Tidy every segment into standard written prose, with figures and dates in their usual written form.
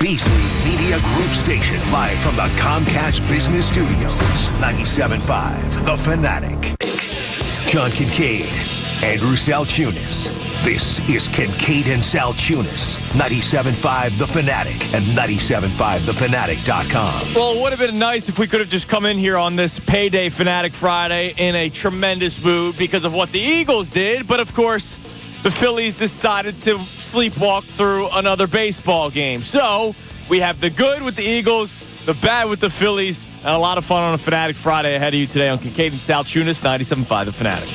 Beasley Media Group Station, live from the Comcast Business Studios. 97.5, The Fanatic. John Kincade, Andrew Salciunas. This is Kincade and Salciunas. 97.5 The Fanatic and 97.5thefanatic.com. Well, it would have been nice if we could have just come in here on this Payday Fanatic Friday in a tremendous mood because of what the Eagles did. But, of course, the Phillies decided to sleepwalk through another baseball game. So we have the good with the Eagles, the bad with the Phillies, and a lot of fun on a Fanatic Friday ahead of you today on Kincade and Salciunas, 97.5 The Fanatic.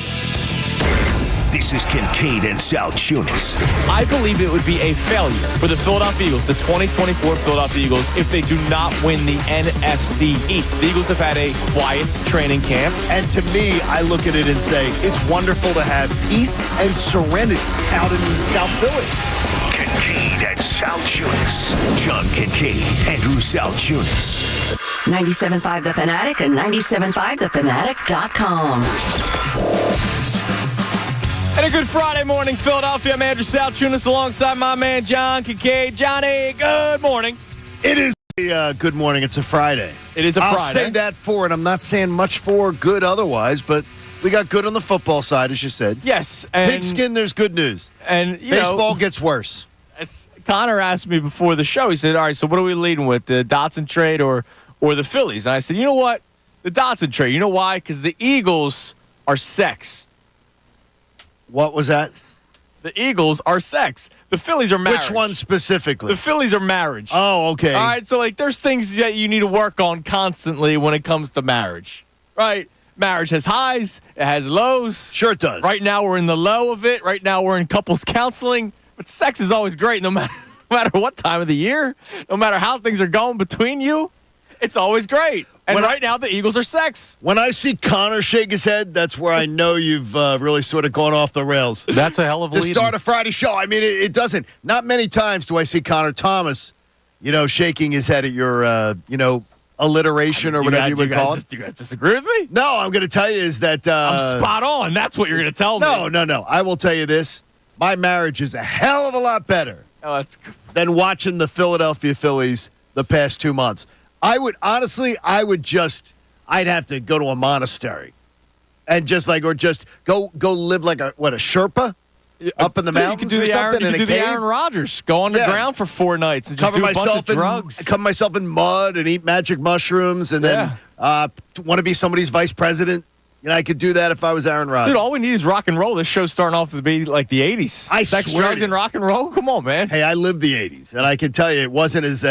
This is Kincade and Salciunas. I believe it would be a failure for the Philadelphia Eagles, the 2024 Philadelphia Eagles, if they do not win the NFC East. The Eagles have had a quiet training camp. And to me, I look at it and say, it's wonderful to have peace and serenity out in South Philly. Kincade and Salciunas. John Kincade, Andrew Salciunas. 97.5 The Fanatic and 97.5thefanatic.com. And a good Friday morning, Philadelphia. I'm Andrew Salciunas alongside my man, John Kincade. Johnny, good morning. It is a good morning. It's a Friday. It is a I'll Friday. say that for it. I'm not saying much for good otherwise, but we got good on the football side, as you said. Yes. And Pigskin, there's good news. And Baseball gets worse. As Connor asked me before the show, he said, all right, so what are we leading with, the Dotson trade or the Phillies? And I said, you know what? The Dotson trade. You know why? Because the Eagles are sex. What was that? The Eagles are sex. The Phillies are marriage. Which one specifically? The Phillies are marriage. Oh, okay. All right, so there's things that you need to work on constantly when it comes to marriage, right? Marriage has highs, it has lows. Sure it does. Right now we're in the low of it. Right now we're in couples counseling. But sex is always great, no matter what time of the year, no matter how things are going between you. It's always great. And right now, the Eagles are sex. When I see Connor shake his head, that's where I know you've really sort of gone off the rails. That's a hell of a To lead. start a Friday show. I mean, it doesn't. Not many times do I see Connor Thomas, shaking his head at your, alliteration or whatever you would call it. Do you guys disagree with me? No, I'm going to tell you is that... I'm spot on. That's what you're going to tell me. No. I will tell you this. My marriage is a hell of a lot better than watching the Philadelphia Phillies the past 2 months. I'd have to go to a monastery and just go live like a Sherpa up in the mountains You or something in a do the cave. Aaron Rodgers. Go underground for 4 nights and just do a bunch of drugs. Cover myself in mud and eat magic mushrooms and then want to be somebody's vice president. I could do that if I was Aaron Rodgers. Dude, all we need is rock and roll. This show's starting off to be like the 80s. Sex, swear drugs, to and rock and roll? Come on, man. Hey, I lived the 80s, and I can tell you it wasn't as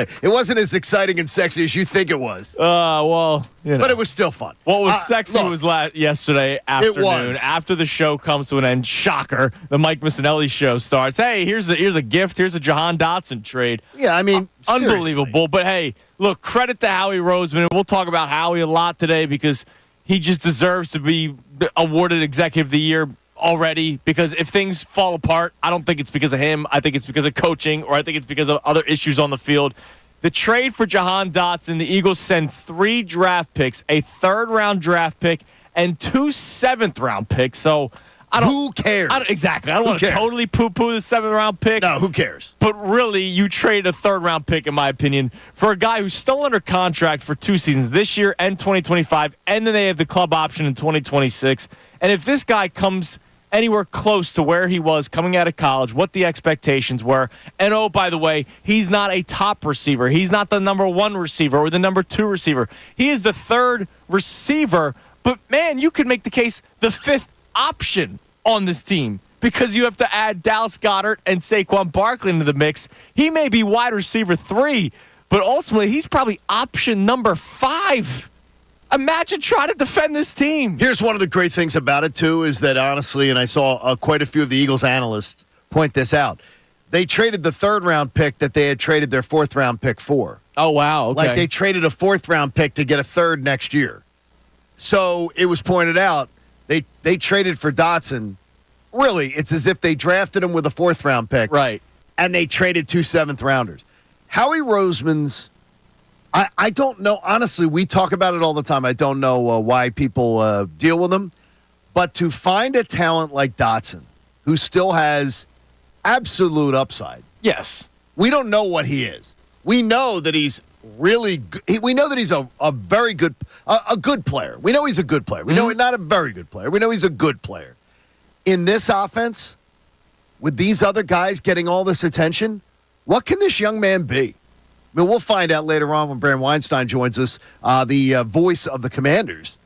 exciting and sexy as you think it was. Well, But it was still fun. What was sexy was yesterday afternoon. After the show comes to an end, shocker, the Mike Missanelli show starts. Hey, here's a gift. Here's a Jahan Dotson trade. Yeah, I mean, unbelievable. seriously. But, hey, look, credit to Howie Roseman. We'll talk about Howie a lot today because he just deserves to be awarded Executive of the Year already, because if things fall apart, I don't think it's because of him. I think it's because of coaching, or I think it's because of other issues on the field. The trade for Jahan Dotson, the Eagles send 3 draft picks, a 3rd-round draft pick, and 2 7th-round picks. So who cares? Exactly. I don't want to totally poo-poo the 7th-round pick. No, who cares? But really, you trade a 3rd-round pick, in my opinion, for a guy who's still under contract for 2 seasons, this year and 2025, and then they have the club option in 2026. And if this guy comes anywhere close to where he was coming out of college, what the expectations were, and by the way, he's not a top receiver. He's not the number 1 receiver or the number 2 receiver. He is the 3rd receiver. But, man, you could make the case the 5th option on this team, because you have to add Dallas Goedert and Saquon Barkley into the mix. He may be wide receiver 3, but ultimately he's probably option number 5. Imagine trying to defend this team. Here's one of the great things about it, too, is that honestly, and I saw quite a few of the Eagles analysts point this out, they traded the 3rd-round pick that they had traded their 4th-round pick for. Oh, wow. Okay. Like they traded a 4th-round pick to get a 3rd next year. So it was pointed out, they traded for Dotson. Really, it's as if they drafted him with a 4th-round pick. Right. And they traded 2 7th-rounders. Howie Roseman's, I don't know. Honestly, we talk about it all the time. I don't know why people deal with him. But to find a talent like Dotson, who still has absolute upside. Yes. We don't know what he is. We know that he's really good. We know that he's a very good, a good player. We know he's a good player. We know he's not a very good player. We know he's a good player. In this offense, with these other guys getting all this attention, what can this young man be? I mean, we'll find out later on when Bram Weinstein joins us, the voice of the Commanders.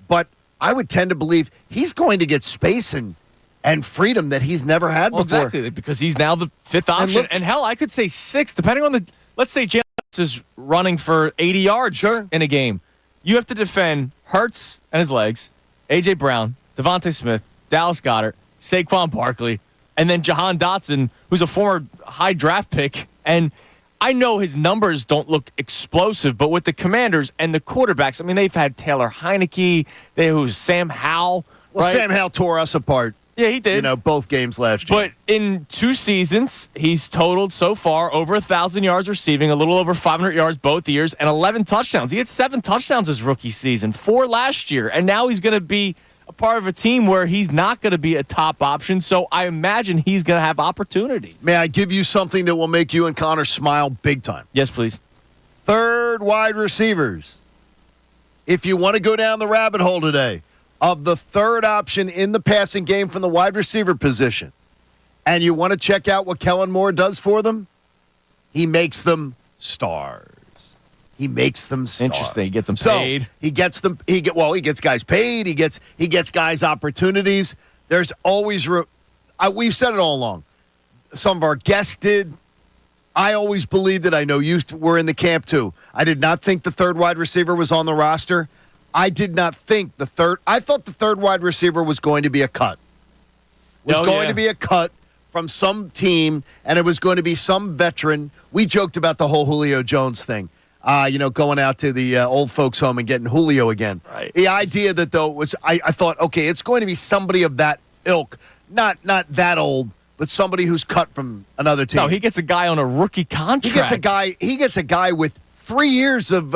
But I would tend to believe he's going to get space and freedom that he's never had before. Exactly, because he's now the fifth option. And hell, I could say sixth, depending on the – let's say Jalen Hurts is running for 80 yards in a game. You have to defend Hurts and his legs, A.J. Brown, Devontae Smith, Dallas Goedert, Saquon Barkley, and then Jahan Dotson, who's a former high draft pick. And I know his numbers don't look explosive, but with the Commanders and the quarterbacks, I mean, they've had Taylor Heineke, who's Sam Howell. Well, right? Sam Howell tore us apart. Yeah, he did. Both games last year. But in 2 seasons, he's totaled so far over 1,000 yards receiving, a little over 500 yards both years, and 11 touchdowns. He had 7 touchdowns his rookie season, 4 last year, and now he's going to be a part of a team where he's not going to be a top option, so I imagine he's going to have opportunities. May I give you something that will make you and Connor smile big time? Yes, please. Third wide receivers. If you want to go down the rabbit hole today of the third option in the passing game from the wide receiver position, and you want to check out what Kellen Moore does for them, he makes them stars. He makes them stars. Interesting. He gets them paid. So he gets them. He gets guys paid. He gets guys opportunities. There's always we've said it all along. Some of our guests did. I always believed it. I know you were in the camp too. I did not think the third wide receiver was on the roster. I did not think I thought the third wide receiver was going to be a cut. To be a cut from some team, and it was going to be some veteran. We joked about the whole Julio Jones thing. Going out to the old folks' home and getting Julio again. Right. The idea that, though, was I thought, okay, it's going to be somebody of that ilk, not that old, but somebody who's cut from another team. No, he gets a guy on a rookie contract. He gets a guy with 3 years of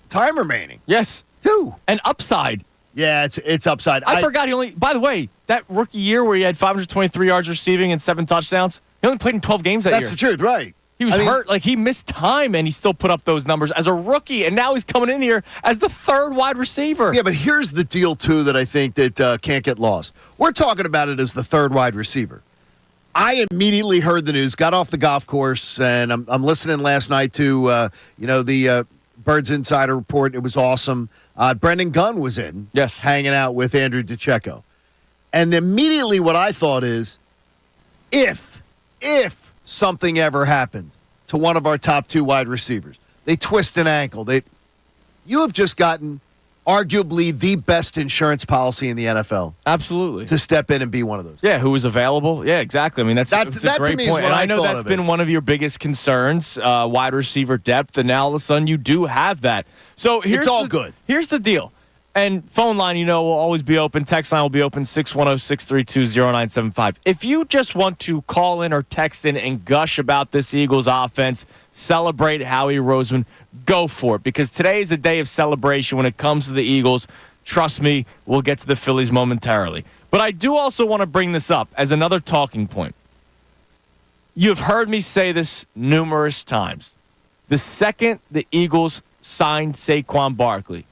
time remaining. Yes. 2. And upside. Yeah, it's upside. I forgot he only, by the way, that rookie year where he had 523 yards receiving and 7 touchdowns, he only played in 12 games that year. That's the truth, right. He was hurt. Like, he missed time, and he still put up those numbers as a rookie, and now he's coming in here as the third wide receiver. Yeah, but here's the deal, too, that I think that can't get lost. We're talking about it as the third wide receiver. I immediately heard the news, got off the golf course, and I'm listening last night to, the Birds Insider Report. It was awesome. Brendan Gunn was in, hanging out with Andrew DiCecco. And immediately what I thought is, if something ever happened to one of our top 2 wide receivers, they twist an ankle, you have just gotten arguably the best insurance policy in the NFL. Absolutely. To step in and be one of those. Yeah, who was available. Yeah, exactly. I mean, that's a great point. And I know that's been one of your biggest concerns, wide receiver depth, and now all of a sudden you do have that. So it's all good. Here's the deal. And phone line, will always be open. Text line will be open, 610-632-0975. If you just want to call in or text in and gush about this Eagles offense, celebrate Howie Roseman, go for it. Because today is a day of celebration when it comes to the Eagles. Trust me, we'll get to the Phillies momentarily. But I do also want to bring this up as another talking point. You've heard me say this numerous times. The second the Eagles signed Saquon Barkley,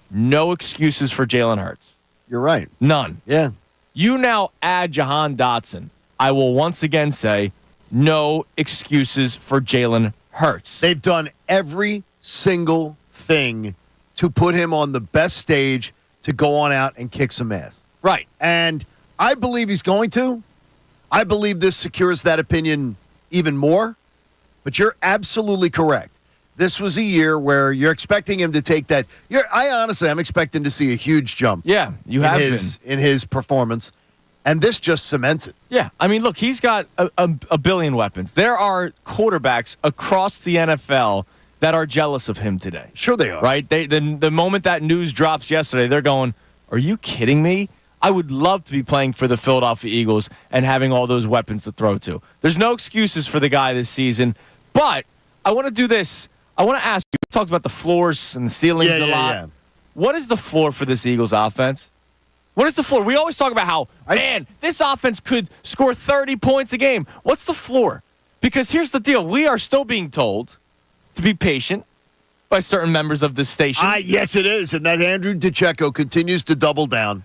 no excuses for Jalen Hurts. You're right. None. Yeah. You now add Jahan Dotson. I will once again say no excuses for Jalen Hurts. They've done every single thing to put him on the best stage to go on out and kick some ass. Right. And I believe he's going to. I believe this secures that opinion even more. But you're absolutely correct. This was a year where you're expecting him to take that. I'm expecting to see a huge jump. Yeah, you have in his performance, and this just cements it. Yeah, I mean, look, he's got a billion weapons. There are quarterbacks across the NFL that are jealous of him today. Sure they are. Right? The moment that news drops yesterday, they're going, "Are you kidding me? I would love to be playing for the Philadelphia Eagles and having all those weapons to throw to." There's no excuses for the guy this season, but I want to do this. I want to ask you, we talked about the floors and the ceilings a lot. Yeah. What is the floor for this Eagles offense? What is the floor? We always talk about how, this offense could score 30 points a game. What's the floor? Because here's the deal. We are still being told to be patient by certain members of this station. Yes, it is. And that Andrew DiCecco continues to double down.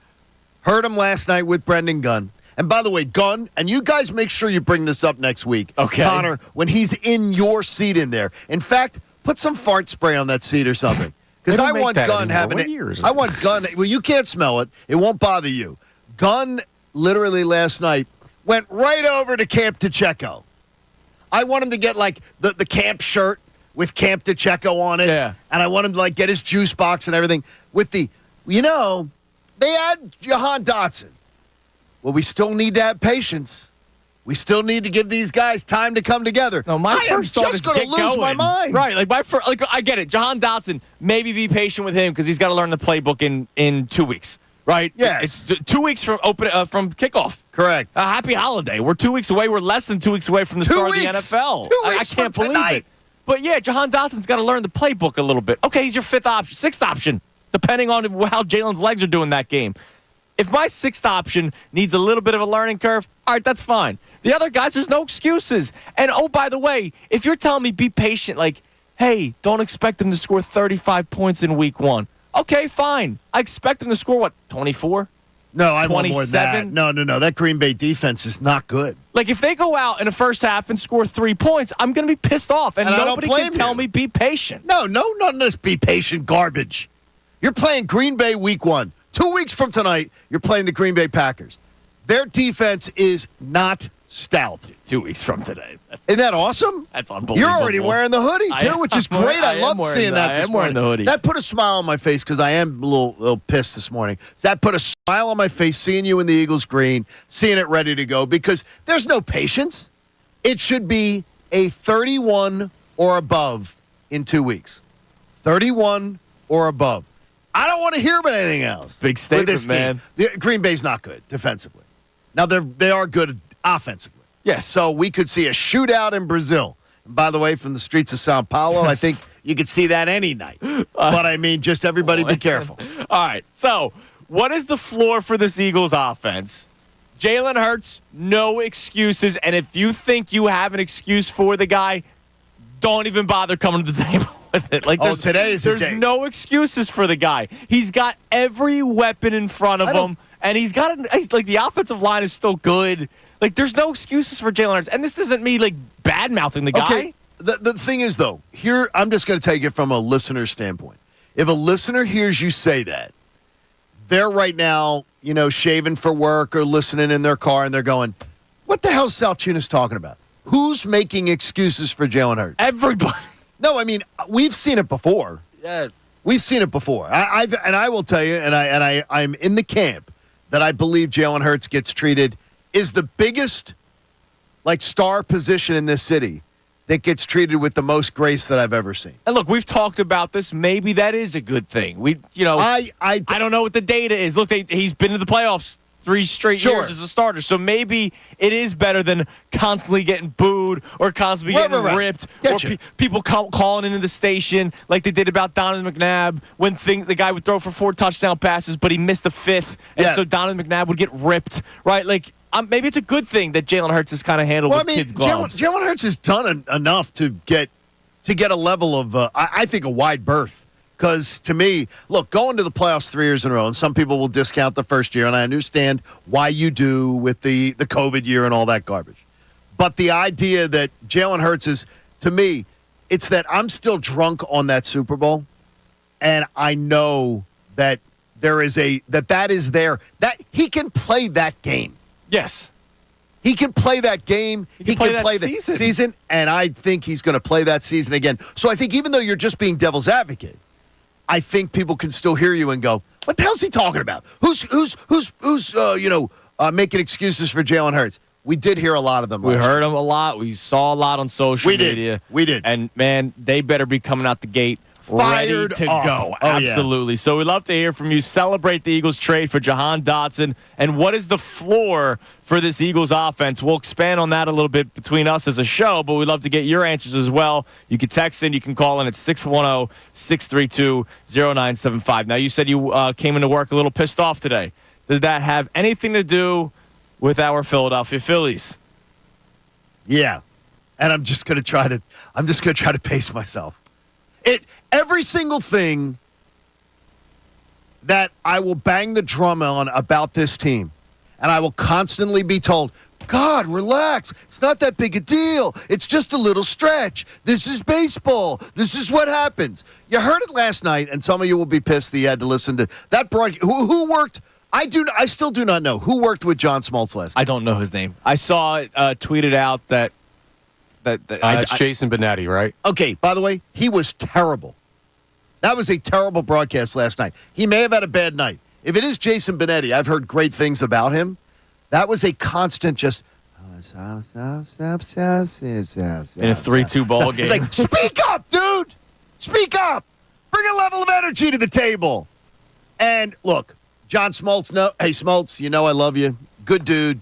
Heard him last night with Brendan Gunn. And by the way, Gunn, and you guys make sure you bring this up next week, okay, Connor, when he's in your seat in there. In fact, put some fart spray on that seat or something. Because I want Gunn having it. I want Gunn. Well, you can't smell it. It won't bother you. Gunn literally last night went right over to Camp DiCecco. I want him to get like the camp shirt with Camp DiCecco on it. Yeah. And I want him to like get his juice box and everything with they had Jahan Dotson. Well, we still need to have patience. We still need to give these guys time to come together. No, my first thought is going to lose my mind. Right, I get it. Jahan Dotson, maybe be patient with him because he's got to learn the playbook in 2 weeks. Right? Yes. It's 2 weeks from kickoff. Correct. Happy holiday. We're 2 weeks away. We're less than 2 weeks away from the start of the NFL. 2 weeks I can't from believe tonight. it. But yeah, Jahan Dotson's got to learn the playbook a little bit. Okay, he's your sixth option, depending on how Jalen's legs are doing that game. If my sixth option needs a little bit of a learning curve, all right, that's fine. The other guys, there's no excuses. And, oh, by the way, if you're telling me be patient, like, hey, don't expect them to score 35 points in week one. Okay, fine. I expect them to score, 24? No, I want more than that. 27? No. That Green Bay defense is not good. Like, if they go out in the first half and score 3 points, I'm going to be pissed off. And nobody can tell me be patient. No, none of this be patient garbage. You're playing Green Bay week one. 2 weeks from tonight, you're playing the Green Bay Packers. Their defense is not stout. 2 weeks from today. Isn't that awesome? That's unbelievable. You're already wearing the hoodie, too, which is great. I love seeing that this morning. I am wearing the hoodie. That put a smile on my face because I am a little pissed this morning. That put a smile on my face seeing you in the Eagles green, seeing it ready to go because there's no patience. It should be a 31 or above in 2 weeks. 31 or above. I don't want to hear about anything else. Big statement, man. Green Bay's not good defensively. Now, they are good offensively. Yes. So we could see a shootout in Brazil. And by the way, from the streets of Sao Paulo, I think you could see that any night. But, I mean, just everybody be careful. All right. So what is the floor for this Eagles offense? Jalen Hurts, no excuses. And if you think you have an excuse for the guy, don't even bother coming to the table with it. Like, today is the day. There's no excuses for the guy. He's got every weapon in front of him, and he's like the offensive line is still good. Like, there's no excuses for Jalen Hurts. And this isn't me, like, bad-mouthing the guy. Okay. The thing is, though, here, I'm just going to take it from a listener standpoint. If a listener hears you say that, they're right now, shaving for work or listening in their car, and they're going, what the hell is Salciunas talking about? Who's making excuses for Jalen Hurts? Everybody. No, I mean, we've seen it before. Yes. We've seen it before. I will tell you, I'm in the camp that I believe Jalen Hurts gets treated is the biggest, star position in this city that gets treated with the most grace that I've ever seen. And look, we've talked about this. Maybe that is a good thing. I don't know what the data is. Look, he's been to the playoffs 3 straight years as a starter. So maybe it is better than constantly getting booed or constantly getting ripped or people calling into the station like they did about Donovan McNabb when the guy would throw for 4 touchdown passes, but he missed a 5th. And so Donovan McNabb would get ripped, right? Like, maybe it's a good thing that Jalen Hurts is kind of handled with kids' gloves. Jalen Hurts has done enough to get a level of, I think, a wide berth. Because to me, look, going to the playoffs 3 years in a row, and some people will discount the first year, and I understand why you do with the COVID year and all that garbage. But the idea that Jalen Hurts is, to me, it's that I'm still drunk on that Super Bowl, and I know that there is that is there, that he can play that game. Yes. He can play that game. He can play the season, and I think he's going to play that season again. So I think even though you're just being devil's advocate, I think people can still hear you and go, "What the hell's he talking about? Who's making excuses for Jalen Hurts?" We did hear a lot of them. We heard them a lot. We saw a lot on social media. We did. And man, they better be coming out the gate ready to go. Absolutely. So we'd love to hear from you. Celebrate the Eagles trade for Jahan Dotson. And what is the floor for this Eagles offense? We'll expand on that a little bit between us as a show, but we'd love to get your answers as well. You can text in. You can call in at 610-632-0975. Now, you said you came into work a little pissed off today. Did that have anything to do with our Philadelphia Phillies? Yeah. And I'm just going to try to pace myself. Every single thing that I will bang the drum on about this team, and I will constantly be told, God, relax. It's not that big a deal. It's just a little stretch. This is baseball. This is what happens. You heard it last night, and some of you will be pissed that you had to listen to that broadcast. Who worked? I still do not know who worked with John Smoltz last night. I don't know his name. I saw it tweeted out that it's Jason Benetti, right? Okay, by the way, he was terrible. That was a terrible broadcast last night. He may have had a bad night. If it is Jason Benetti, I've heard great things about him. That was a constant just in a 3-2 ball game. It's like, speak up, dude! Speak up! Bring a level of energy to the table. And look, John Smoltz, hey Smoltz, you know I love you. Good dude.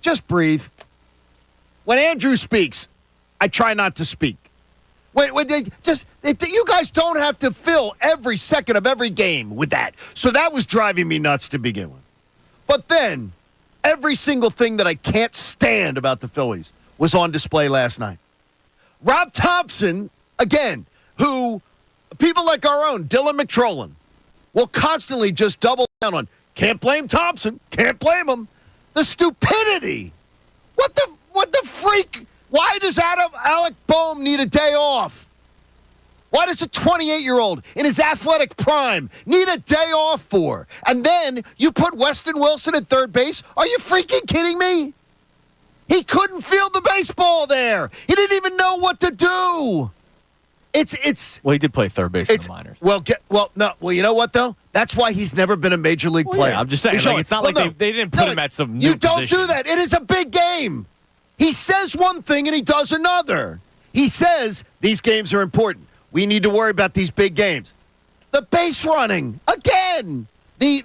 Just breathe. When Andrew speaks, I try not to speak. You guys don't have to fill every second of every game with that. So that was driving me nuts to begin with. But then, every single thing that I can't stand about the Phillies was on display last night. Rob Thompson, again, who people like our own, Dylan McTrollan, will constantly just double down on, can't blame Thompson, can't blame him. The stupidity. What the freak? Why does Alec Boehm need a day off? Why does a 28-year-old in his athletic prime need a day off for? And then you put Weston Wilson at third base? Are you freaking kidding me? He couldn't field the baseball there. He didn't even know what to do. Well, he did play third base in the minors. Well, you know what, though? That's why he's never been a major league player. Yeah, I'm just saying. It's not like they didn't put him at some new You don't position. do that. It is a big game. He says one thing and he does another. He says these games are important. We need to worry about these big games. The base running, again. They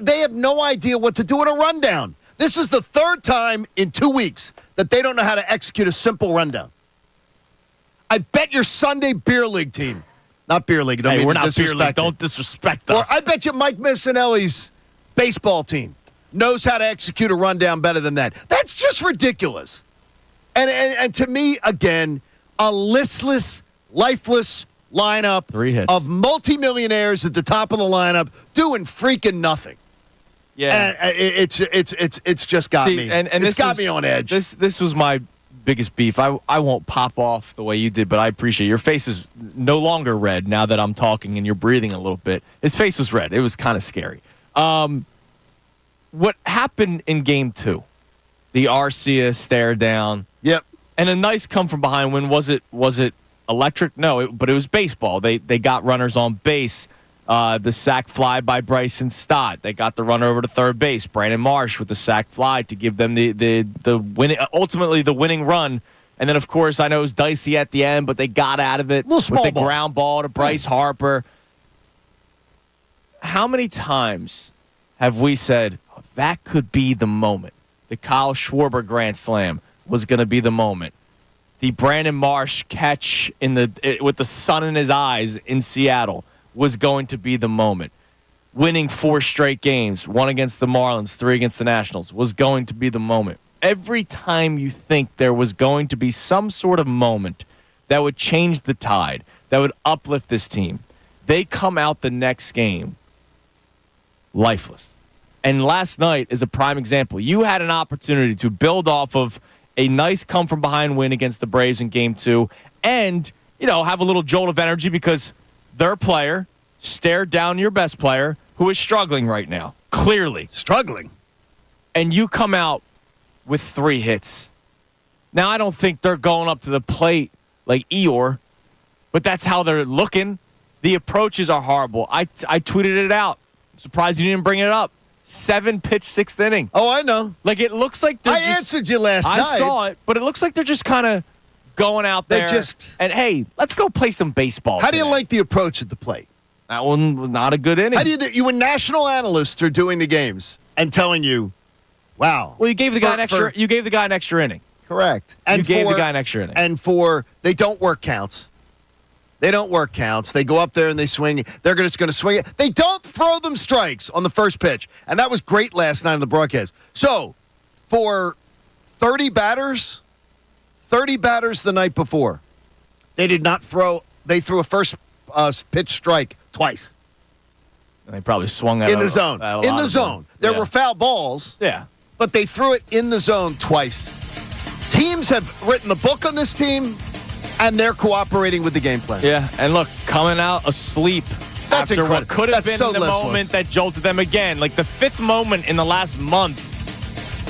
have no idea what to do in a rundown. This is the third time in 2 weeks that they don't know how to execute a simple rundown. I bet your Sunday beer league team, not beer league. Hey, we're not beer league. Don't disrespect us. Or I bet you Mike Missanelli's baseball team knows how to execute a rundown better than that. That's just ridiculous. And to me, again, a listless, lifeless lineup 3 hits of multimillionaires at the top of the lineup doing freaking nothing. Yeah, and it's just got me. And it's got me on edge. This was my biggest beef. I won't pop off the way you did, but I appreciate it. Your face is no longer red now that I'm talking and you're breathing a little bit. His face was red. It was kind of scary. What happened in Game 2? The Arcia stare down. Yep. And a nice come from behind win. Was it electric? No, but it was baseball. They got runners on base. The sac fly by Bryson Stott. They got the runner over to third base. Brandon Marsh with the sac fly to give them the win, ultimately the winning run. And then, of course, I know it was dicey at the end, but they got out of it with the ground ball to Bryce Harper. How many times have we said, oh, that could be the moment? The Kyle Schwarber grand slam was going to be the moment. The Brandon Marsh catch with the sun in his eyes in Seattle was going to be the moment. Winning 4 straight games, 1 against the Marlins, 3 against the Nationals, was going to be the moment. Every time you think there was going to be some sort of moment that would change the tide, that would uplift this team, they come out the next game lifeless. And last night is a prime example. You had an opportunity to build off of a nice come-from-behind win against the Braves in Game 2 and, have a little jolt of energy because their player stared down your best player who is struggling right now, clearly. Struggling. And you come out with 3 hits. Now, I don't think they're going up to the plate like Eeyore, but that's how they're looking. The approaches are horrible. I tweeted it out. I'm surprised you didn't bring it up. 7-pitch 6th inning. Oh, I know. Like, it looks like they're answered you last night. I saw it, but it looks like they're just kind of going out there. And, hey, let's go play some baseball How today. do you like the approach at the plate? That one was not a good inning. How do you when national analysts are doing the games and telling you, wow. Well, you gave the guy an extra inning. Correct. And you gave the guy an extra inning. And they don't work counts. They don't work counts. They go up there and they swing. They're just going to swing it. They don't throw them strikes on the first pitch. And that was great last night on the broadcast. So, for 30 batters the night before, They did not throw. They threw a first pitch strike twice. And they probably swung at in the zone. In the zone. There were foul balls. Yeah. But they threw it in the zone twice. Teams have written the book on this team, and they're cooperating with the game plan. Yeah, and look, coming out asleep That's after incredible. what could have been so the listless. moment that jolted them again. Like the 5th moment in the last month.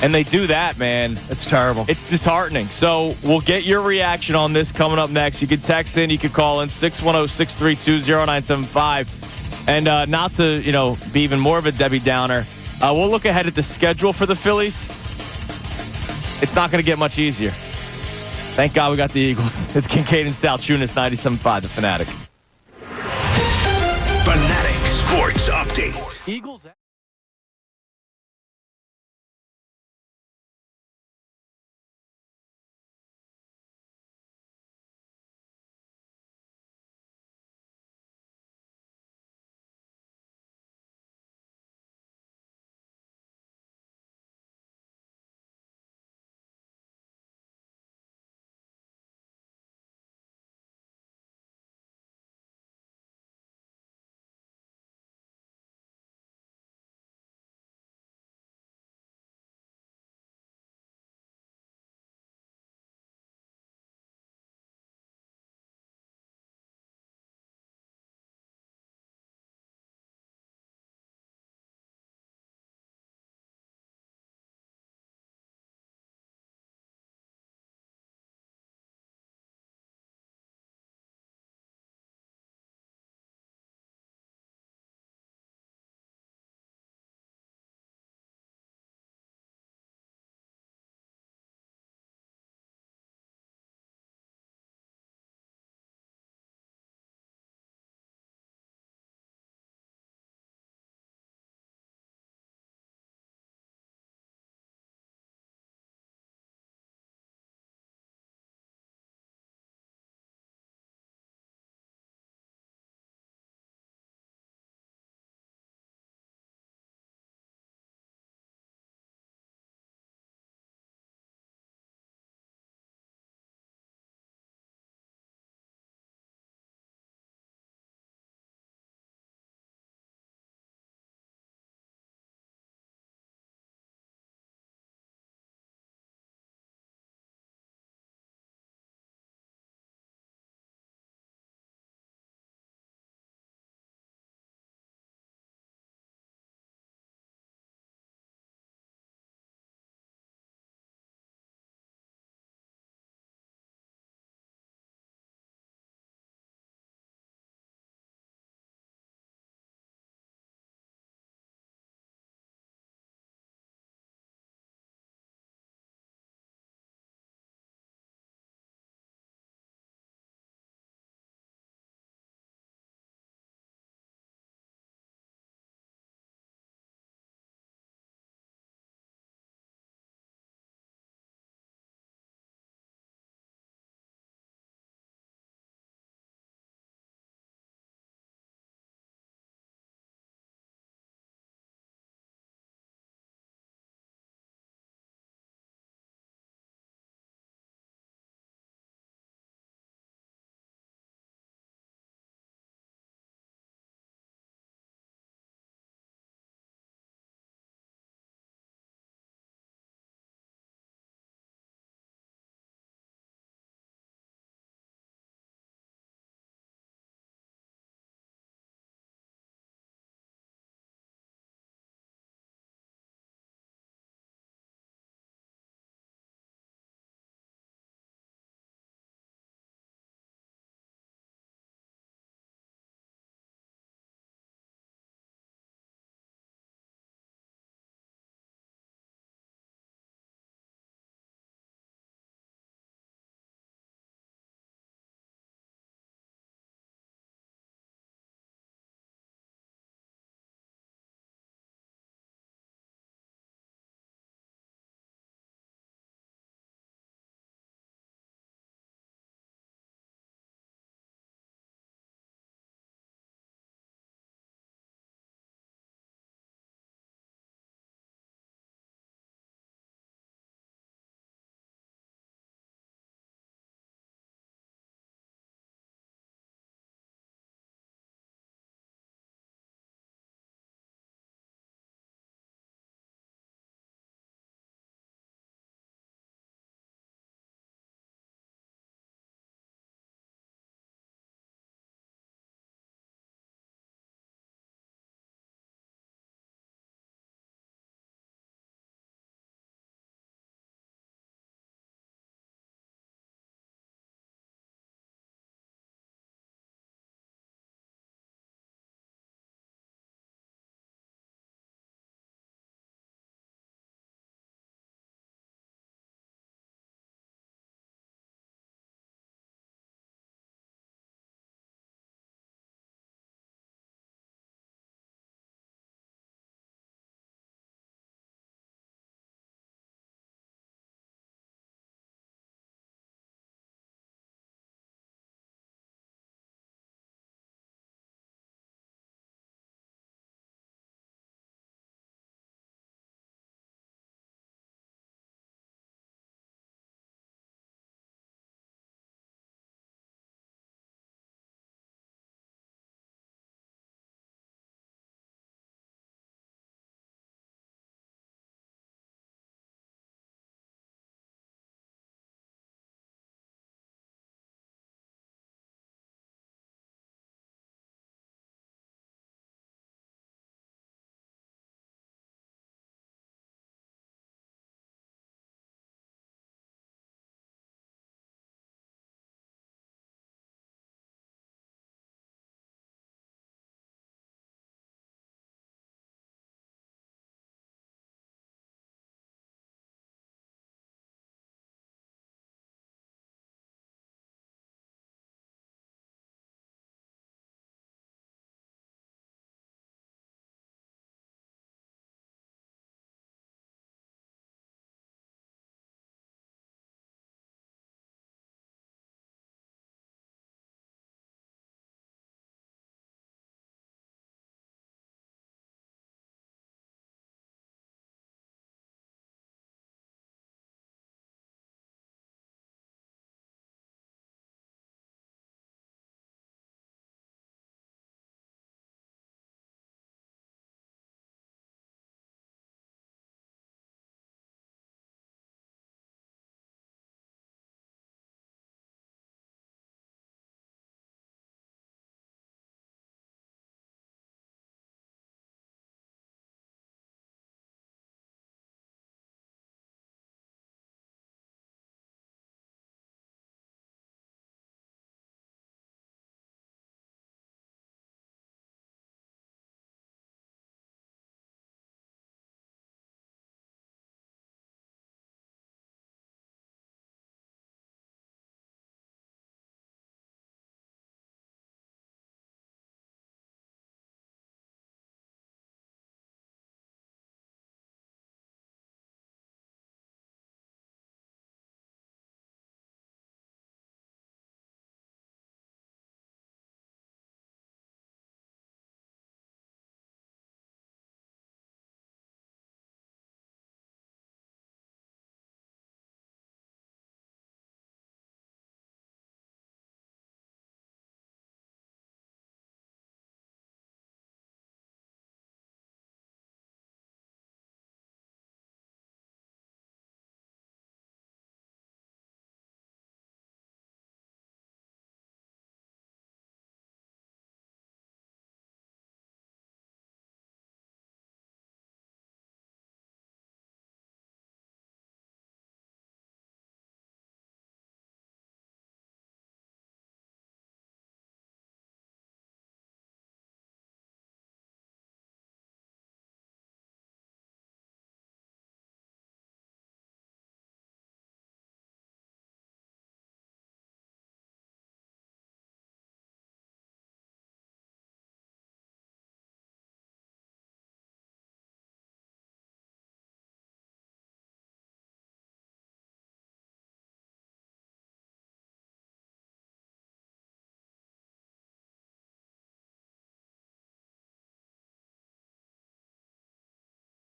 And they do that, man. It's terrible. It's disheartening. So we'll get your reaction on this coming up next. You can text in, you can call in 610-632-0975. And not to, be even more of a Debbie Downer, we'll look ahead at the schedule for the Phillies. It's not going to get much easier. Thank God we got the Eagles. It's Kincade and Salciunas, 97.5, The Fanatic. Fanatic Sports Update. Eagles.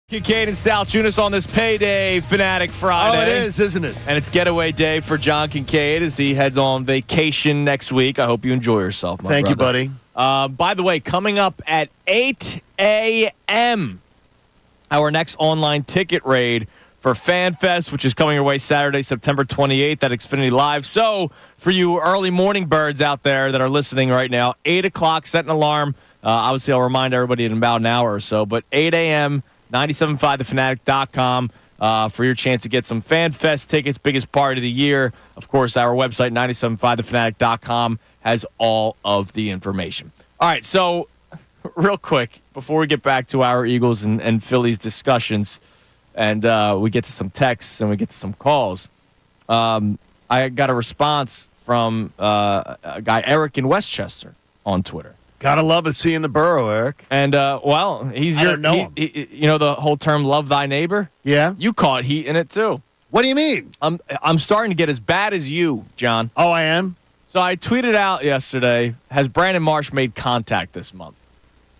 Kincade Salciunas on this payday Fanatic Friday. Oh, it is, isn't it? And it's getaway day for John Kincade as he heads on vacation next week. I hope you enjoy yourself, my Thank brother. you, buddy. By the way, coming up at 8 a.m., our next online ticket raid for FanFest, which is coming your way Saturday, September 28th at Xfinity Live. So for you early morning birds out there that are listening right now, 8 o'clock, set an alarm. Obviously, I'll remind everybody in about an hour or so, but 8 a.m., 975thefanatic.com for your chance to get some FanFest tickets, biggest party of the year. Of course, our website, 975thefanatic.com, has all of the information. All right, so real quick, before we get back to our Eagles and Phillies discussions, and we get to some texts and we get to some calls, I got a response from a guy, Eric in Westchester, on Twitter. Gotta love it seeing the borough, Eric. And, well, he's your, don't know him. you know the whole term love thy neighbor? Yeah. You caught heat in it, too. What do you mean? I'm starting to get as bad as you, John. Oh, I am? So I tweeted out yesterday, has Brandon Marsh made contact this month?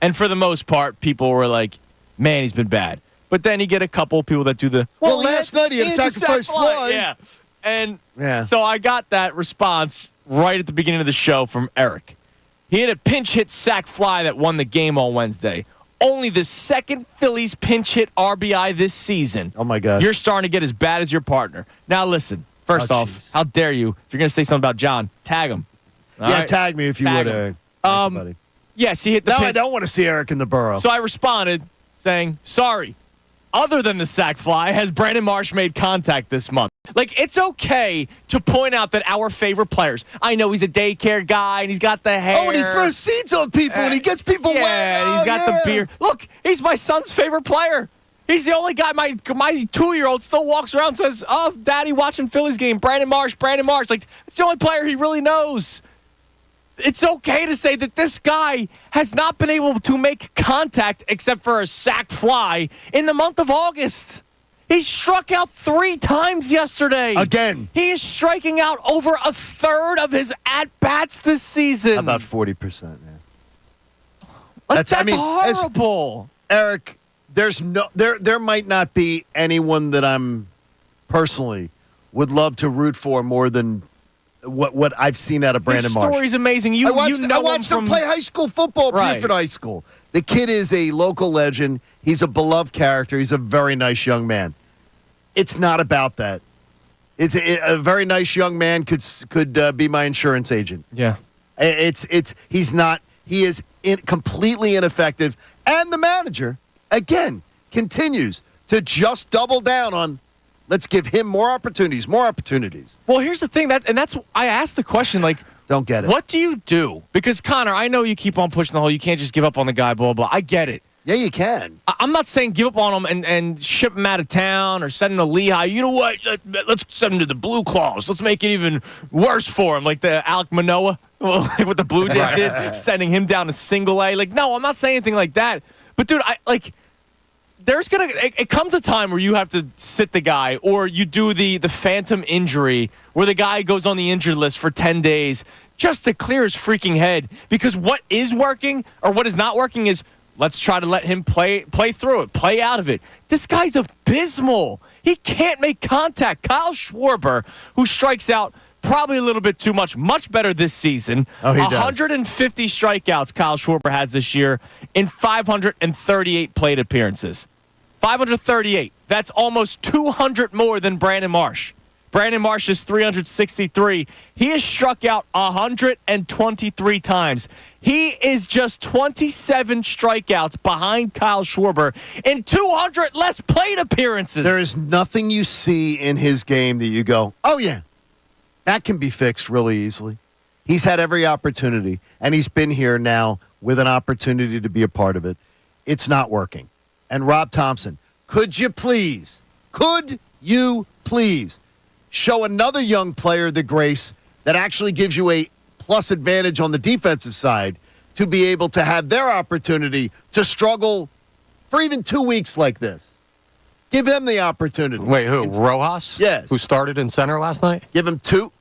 And for the most part, people were like, man, he's been bad. But then you get a couple of people that do the, Well, last night he had a sacrifice fly. Yeah. And Yeah. so I got that response right at the beginning of the show from Eric. He had a pinch hit sac fly that won the game on Wednesday. Only the second Phillies pinch hit RBI this season. Oh, my God. You're starting to get as bad as your partner. Now, listen, first off, jeez. how dare you? If you're going to say something about John, tag him. All Yeah, right? tag me if you Tag would, him. Eric. Thank you, buddy. Yes, he hit the No, pinch. I don't want to see Eric in the borough. So I responded saying, sorry, other than the sac fly, has Brandon Marsh made contact this month? Like, it's okay to point out that our favorite players, I know he's a daycare guy and he's got the hair. Oh, and he throws seeds on people and he gets people wet. And he's got the beard. Look, he's my son's favorite player. He's the only guy, my 2-year-old still walks around and says, oh, Daddy, watching Phillies game, Brandon Marsh. Like, it's the only player he really knows. It's okay to say that this guy has not been able to make contact except for a sac fly in the month of August. He struck out 3 times yesterday. Again. He is striking out over a third of his at-bats this season. About 40%, yeah. Like, that's as- horrible. Eric, there might not be anyone that I'm personally would love to root for more than what I've seen out of Brandon Marsh. His story's amazing. I watched him play high school football at Right. Beaufort High School. The kid is a local legend. He's a beloved character. He's a very nice young man. It's not about that. It's a very nice young man could be my insurance agent. Yeah. He's not. He is completely ineffective. And the manager, again, continues to just double down on, let's give him more opportunities. Well, here's the thing. I asked the question, like, Don't get it. what do you do? Because, Connor, I know you keep on pushing the whole, you can't just give up on the guy, blah, blah. I get it. Yeah, you can. I'm not saying give up on him and ship him out of town or send him to Lehigh. You know what? Let's send him to the Blue Claws. Let's make it even worse for him, like the Alek Manoah, like what the Blue Jays did, sending him down to single A. Like, no, I'm not saying anything like that. But, dude, it comes a time where you have to sit the guy, or you do the phantom injury where the guy goes on the injured list for 10 days just to clear his freaking head. Because what is working or what is not working is, let's try to let him play through it, play out of it. This guy's abysmal. He can't make contact. Kyle Schwarber, who strikes out probably a little bit too much better this season. Oh, he does. 150 strikeouts Kyle Schwarber has this year in 538 plate appearances. 538. That's almost 200 more than Brandon Marsh. Brandon Marsh is 363. He has struck out 123 times. He is just 27 strikeouts behind Kyle Schwarber in 200 less plate appearances. There is nothing you see in his game that you go, oh, yeah, that can be fixed really easily. He's had every opportunity, and he's been here now with an opportunity to be a part of it. It's not working. And Rob Thompson, could you please show another young player the grace that actually gives you a plus advantage on the defensive side to be able to have their opportunity to struggle for even 2 weeks like this? Give them the opportunity. Wait, who? Rojas? Yes. Who started in center last night? Give him 2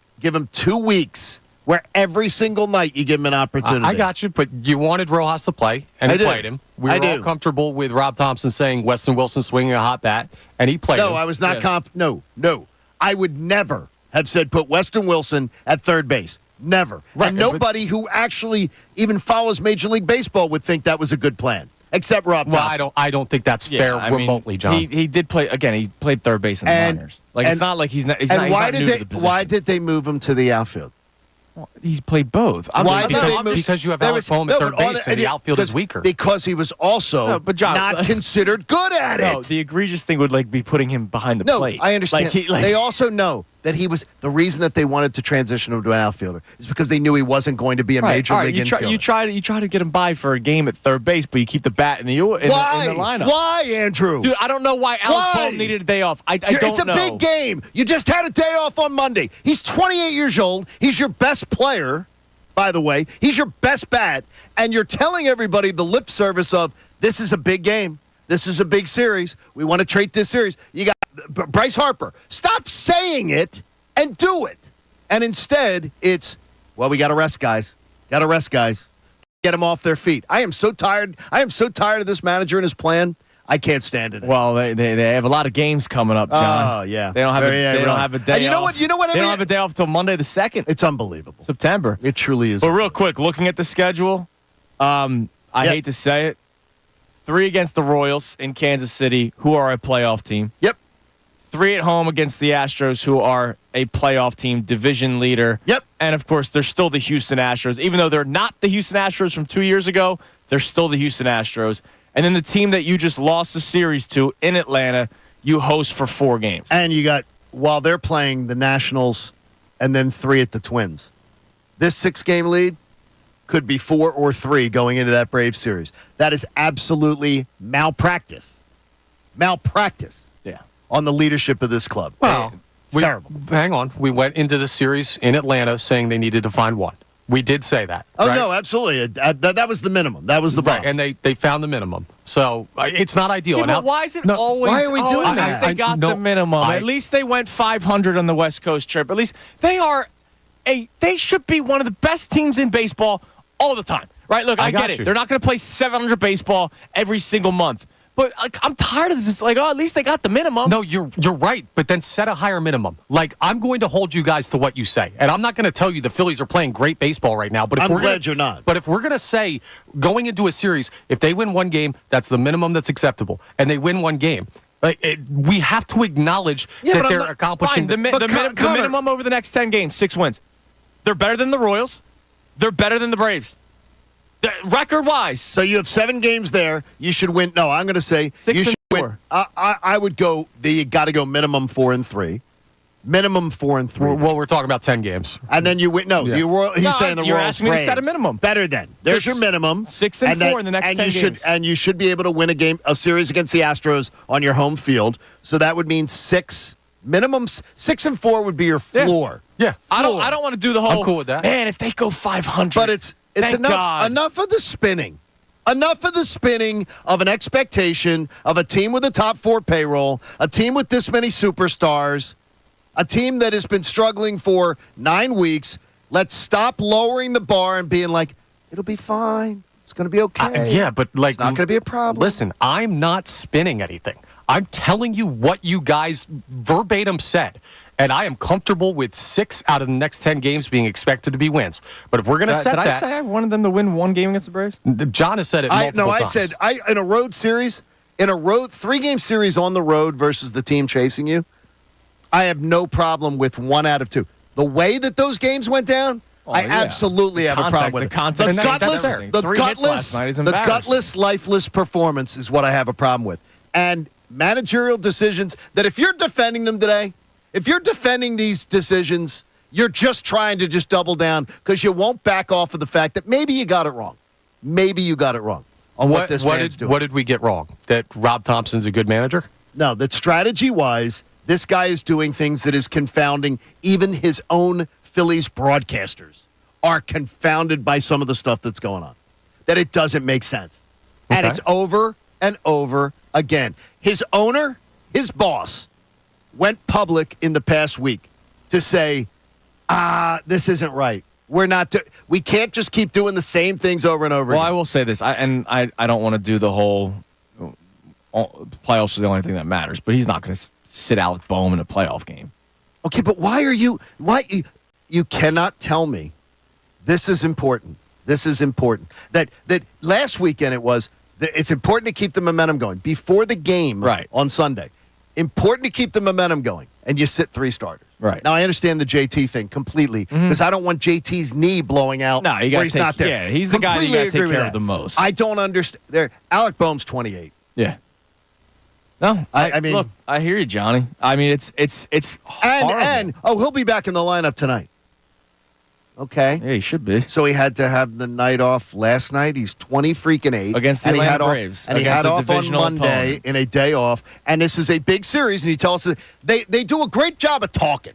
weeks where every single night you give him an opportunity. I got you, but you wanted Rojas to play, and he played him. We were all comfortable with Rob Thompson saying Weston Wilson swinging a hot bat, and he played him. No, I was not confident. No. I would never have said put Weston Wilson at third base. Never. Right, and nobody who actually even follows Major League Baseball would think that was a good plan. Except Rob Thompson. Well, I don't think that's fair remotely, John. He did play again. He played third base in the minors. Like it's not like he's not. Why did they move him to the outfield? Well, he's played both. Because you have Alex Bohm at third base, and the outfield is weaker. Because he was also not considered good at it. No, the egregious thing would be putting him behind the plate. I understand. They also know that he was the reason that they wanted to transition him to an outfielder is because they knew he wasn't going to be a major league infielder. You try to get him by for a game at third base, but you keep the bat in the lineup. Why, Andrew? Dude, I don't know why Alex Bohm needed a day off. I don't know. It's a big game. You just had a day off on Monday. He's 28 years old. He's your best player, by the way. He's your best bat, and you're telling everybody the lip service of this is a big game. This is a big series. We want to trade this series. You got Bryce Harper. Stop saying it and do it. And instead, it's, we got to rest guys. Get them off their feet. I am so tired. Of this manager and his plan. I can't stand it. Well, they have a lot of games coming up, John. Oh, yeah. They don't have a day and you know off. You know what? They don't have a day off until Monday the 2nd. It's unbelievable. September. It truly is. But real quick, looking at the schedule, I hate to say it, 3 against the Royals in Kansas City, who are a playoff team. Yep. 3 at home against the Astros, who are a playoff team, division leader. Yep. And, of course, they're still the Houston Astros. Even though they're not the Houston Astros from 2 years ago, they're still the Houston Astros. And then the team that you just lost the series to in Atlanta, you host for 4 games. And you got, while they're playing the Nationals and then 3 at the Twins. This 6-game lead could be 4 or 3 going into that Braves series. That is absolutely malpractice. Yeah. On the leadership of this club. Well, terrible. Hang on. We went into the series in Atlanta saying they needed to find one. We did say that. Oh, right? no, absolutely. That was the minimum. That was the bar. Right, and they found the minimum. So it's not ideal. Yeah, but why is it always? Why are we doing at that? least they got the minimum. At least they went 500 on the West Coast trip. At least they should be one of the best teams in baseball all the time. Right? Look, I get it. They're not going to play 700 baseball every single month. But I'm tired of this. It's like, at least they got the minimum. No, you're right. But then set a higher minimum. Like, I'm going to hold you guys to what you say. And I'm not going to tell you the Phillies are playing great baseball right now. But I'm glad you're not. But if we're going to say, going into a series, if they win one game, that's the minimum that's acceptable. And they win one game. We have to acknowledge that they're accomplishing the minimum over the next 10 games, 6 wins. They're better than the Royals. They're better than the Braves. Record-wise. So you have 7 games there. You should win. No, I'm going to say 6 you should and 4. Win. I would go. You got to go minimum 4 and 3. Minimum 4 and 3. Well, we're talking about 10 games. And then you win. No, he's saying the you're Royals. Asking me to set a minimum. Better than. There's your minimum. 6 and 4 in the next 10 games. And you should be able to win a series against the Astros on your home field. So that would mean 6. Minimum 6 and 4 would be your floor. Yeah. I don't want to do the whole. I'm cool with that. Man, if they go 500. But it's enough of the spinning. Enough of the spinning of an expectation of a team with a top 4 payroll, a team with this many superstars, a team that has been struggling for 9 weeks. Let's stop lowering the bar and being like, it'll be fine. It's going to be okay. But it's not going to be a problem. Listen, I'm not spinning anything. I'm telling you what you guys verbatim said. And I am comfortable with 6 out of the next 10 games being expected to be wins. But if we're going to set that... Did I say I wanted them to win 1 game against the Braves? John has said it multiple times. I said, in a road series, 3-game series on the road versus the team chasing you, I have no problem with 1 out of 2. The way that those games went down, absolutely have a problem with it. The gutless, lifeless performance is what I have a problem with. And managerial decisions that if you're defending them today... If you're defending these decisions, you're just trying to just double down because you won't back off of the fact that maybe you got it wrong. Maybe you got it wrong on what this man's doing. What did we get wrong? That Rob Thompson's a good manager? No, that strategy-wise, this guy is doing things that is confounding. Even his own Phillies broadcasters are confounded by some of the stuff that's going on. That it doesn't make sense. Okay. And it's over and over again. His owner, his boss, went public in the past week to say, this isn't right. We can't just keep doing the same things over and over Well, again. I will say this, I don't want to do the whole playoffs are the only thing that matters, but he's not going to sit Alec Boehm in a playoff game. Okay, but why you cannot tell me this is important. This is important. That last weekend it's important to keep the momentum going before the game on Sunday. Important to keep the momentum going, and you sit 3 starters. Right. Now, I understand the JT thing completely because I don't want JT's knee blowing out No, you where he's not there. Yeah, he's the guy you got to take care of the most. I don't understand. Alec Boehm's 28. Yeah. No, I mean, look, I hear you, Johnny. I mean, it's horrible. and he'll be back in the lineup tonight. Okay. Yeah, he should be. So he had to have the night off last night. He's 20-8 against the Atlanta Braves, and he had off on Monday in a day off. And this is a big series. And he tells us they do a great job of talking.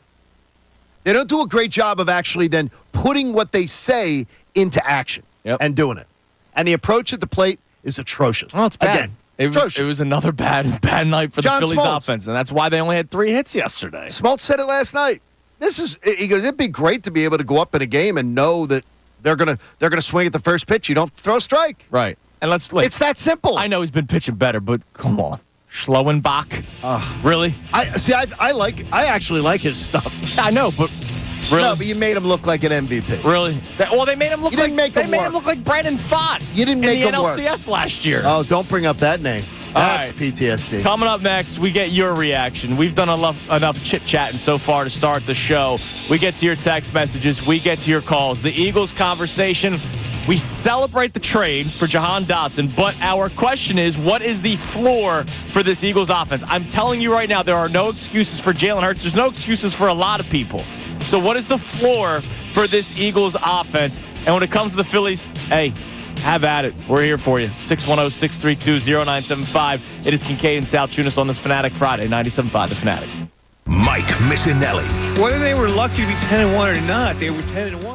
They don't do a great job of actually then putting what they say into action and doing it. And the approach at the plate is atrocious. Oh, it's bad. Again, it was another bad night for the Phillies Smoltz. offense, and that's why they only had 3 hits yesterday. Smoltz said it last night. He goes, it'd be great to be able to go up in a game and know that they're gonna swing at the first pitch. You don't throw a strike. Right. And it's that simple. I know he's been pitching better, but come on. Schloenbach. Really? I actually like his stuff. I know, but really? No, but you made him look like an MVP. Really? They made him look him look like Brandon Pfaadt. You didn't make him work. In the NLCS last year. Oh, don't bring up that name. That's right. PTSD. Coming up next, we get your reaction. We've done enough chit-chatting so far to start the show. We get to your text messages. We get to your calls. The Eagles conversation. We celebrate the trade for Jahan Dotson, but our question is, what is the floor for this Eagles offense? I'm telling you right now, there are no excuses for Jalen Hurts. There's no excuses for a lot of people. So what is the floor for this Eagles offense? And when it comes to the Phillies, hey, have at it. We're here for you. 610-632-0975. It is Kincade and Salciunas on this Fanatic Friday, 97.5 The Fanatic. Mike Missanelli. Whether they were lucky to be 10-1 or not, they were 10-1.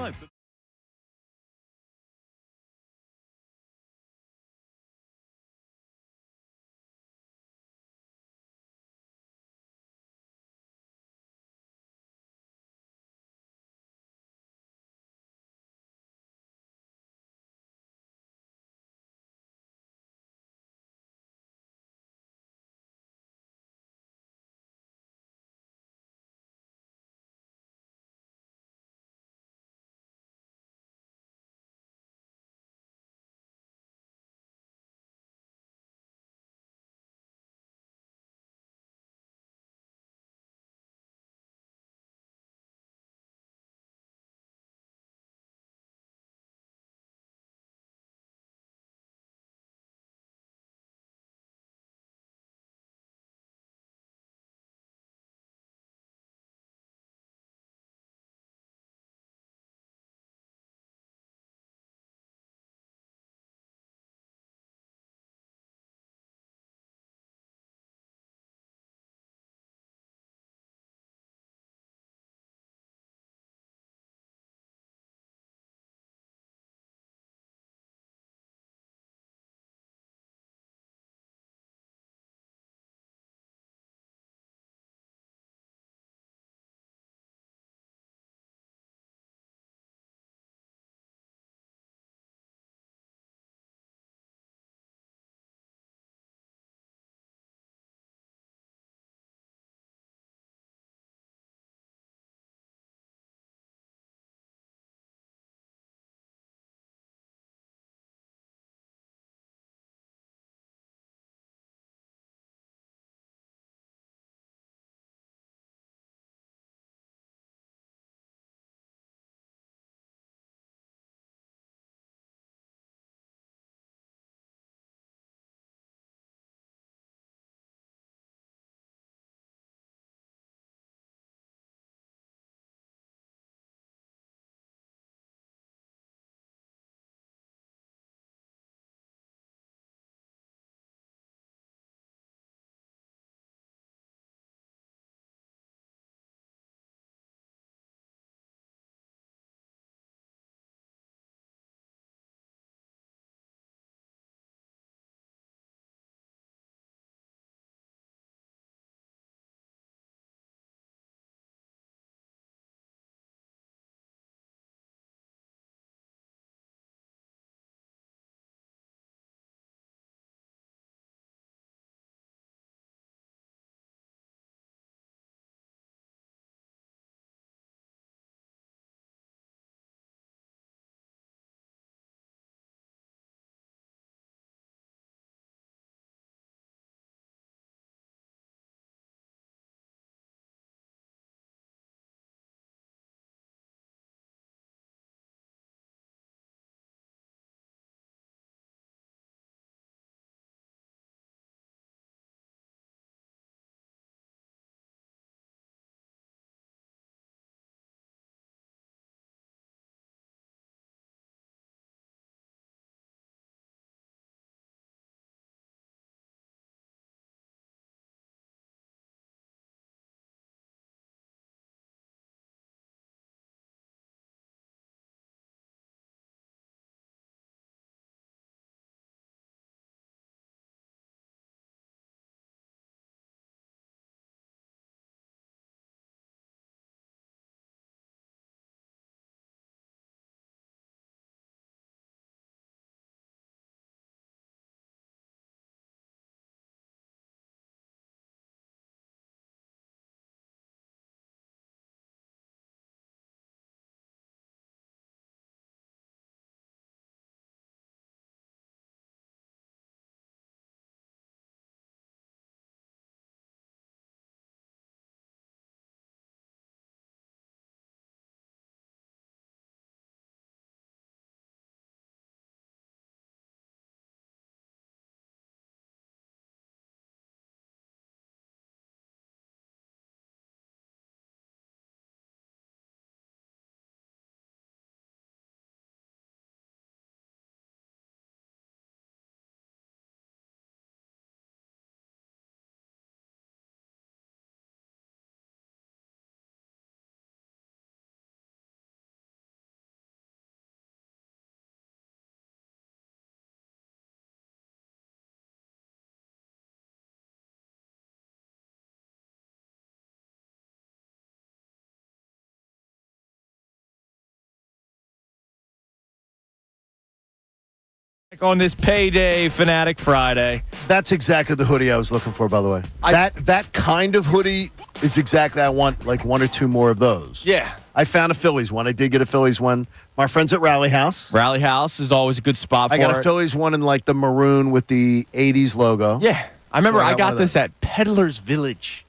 On this payday Fanatic Friday. That's exactly the hoodie I was looking for, by the way. That kind of hoodie is exactly I want, like one or two more of those. Yeah. I found a Phillies one. I did get a Phillies one. My friends at Rally House. Rally House is always a good spot for it. I got a Phillies one in like the maroon with the 80s logo. Yeah. I remember So I got this at Peddler's Village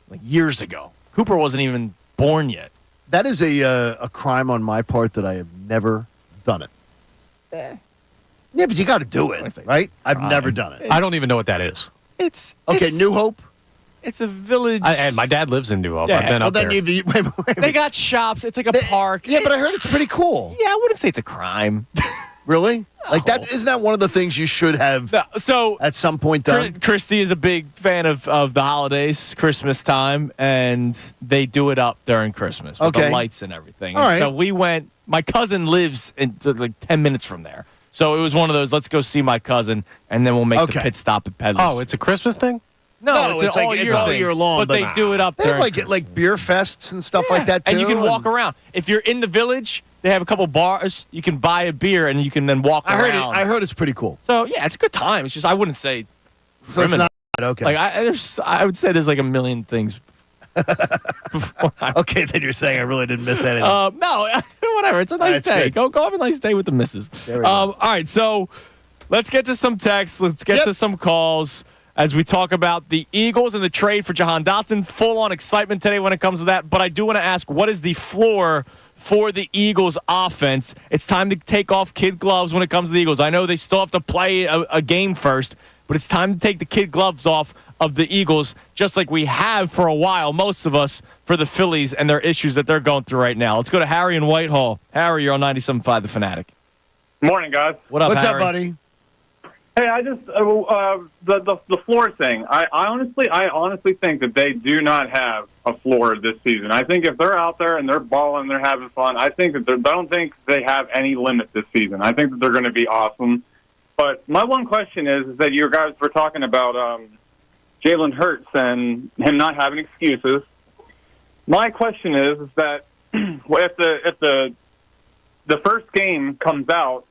like years ago. Cooper wasn't even born yet. That is a crime on my part that I have never done it. Yeah, but you got to do it, right? I've never done it. I don't even know what that is. It's New Hope? It's a village. And my dad lives in New Hope. Yeah. I've been up there. Wait. They got shops. It's like a park. Yeah, but I heard it's pretty cool. Yeah, I wouldn't say it's a crime. Really? Like that? Isn't that one of the things you should have at some point done? Christy is a big fan of the holidays, Christmas time, and they do it up during Christmas with the lights and everything. All right. So we went. My cousin lives like 10 minutes from there. So it was one of those, let's go see my cousin, and then we'll make the pit stop at Peddler's. Oh, it's a Christmas thing? No, it's all year long. But they do it up They there. have like beer fests and stuff like that, too. And you can walk around. If you're in the village, they have a couple bars. You can buy a beer, and you can then walk around. I heard it's pretty cool. So, yeah, it's a good time. It's just I wouldn't say So it's not okay. Like I would say there's like a million things. Okay, then you're saying I really didn't miss anything. No, whatever. It's a nice day. good. Go have a nice day with the missus. There we go. All right, so let's get to some texts. Let's get to some calls as we talk about the Eagles and the trade for Jahan Dotson. Full on excitement today when it comes to that. But I do want to ask, what is the floor for the Eagles offense? It's time to take off kid gloves when it comes to the Eagles. I know they still have to play a game first, but it's time to take the kid gloves off of the Eagles, just like we have for a while, most of us, for the Phillies and their issues that they're going through right now. Let's go to Harry in Whitehall. Harry, you're on 97.5 The Fanatic. Morning, guys. What's up, Harry? buddy? Hey, I just the floor thing. I honestly think that they do not have a floor this season. I think if they're out there and they're balling, they're having fun. I don't think they have any limit this season. I think that they're going to be awesome. But my one question is that you guys were talking about Jalen Hurts and him not having excuses. My question is that if the first game comes out,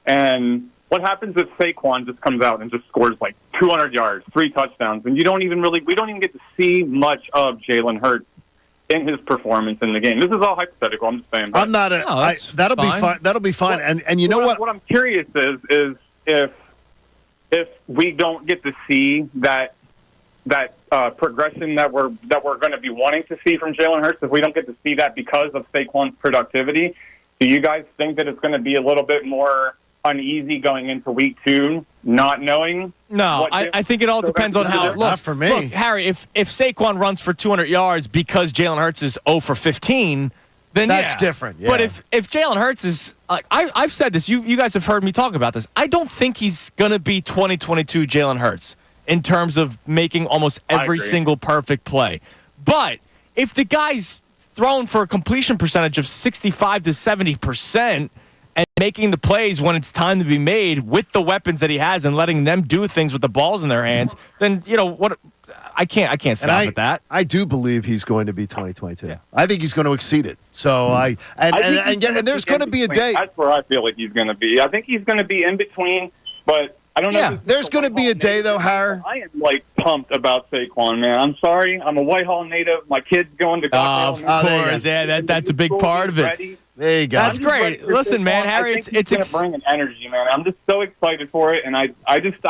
and what happens if Saquon just comes out and just scores like 200 yards, 3 touchdowns, and we don't even get to see much of Jalen Hurts in his performance in the game? This is all hypothetical. I'm just saying. I'm not. That'll be fine. That'll be fine. And you know what? What I'm curious is if we don't get to see that progression that we're going to be wanting to see from Jalen Hurts, if we don't get to see that because of Saquon's productivity, do you guys think that it's going to be a little bit more uneasy going into week 2, not knowing? No, I think it all depends on how it looks. Not for me. Look, Harry, if Saquon runs for 200 yards because Jalen Hurts is 0 for 15, then that's different. Yeah. But if Jalen Hurts is like I've said this, you guys have heard me talk about this. I don't think he's going to be 2022 Jalen Hurts in terms of making almost every single perfect play. But if the guy's thrown for a completion percentage of 65 to 70% and making the plays when it's time to be made with the weapons that he has and letting them do things with the balls in their hands, then what I can't stop at that. I do believe he's going to be 2022. Yeah. I think he's going to exceed it. So and there's going to be a day. That's where I feel like he's going to be. I think he's going to be in between, but I don't know. Yeah, there's going to be a day, though, Harry. I am, pumped about Saquon, man. I'm sorry. I'm a Whitehall native. My kid's going to college. Of course, yeah, that's a big part of it. Ready. There you go. That's great. Listen, man, Harry, it's going to bring an energy, man. I'm just so excited for it, and I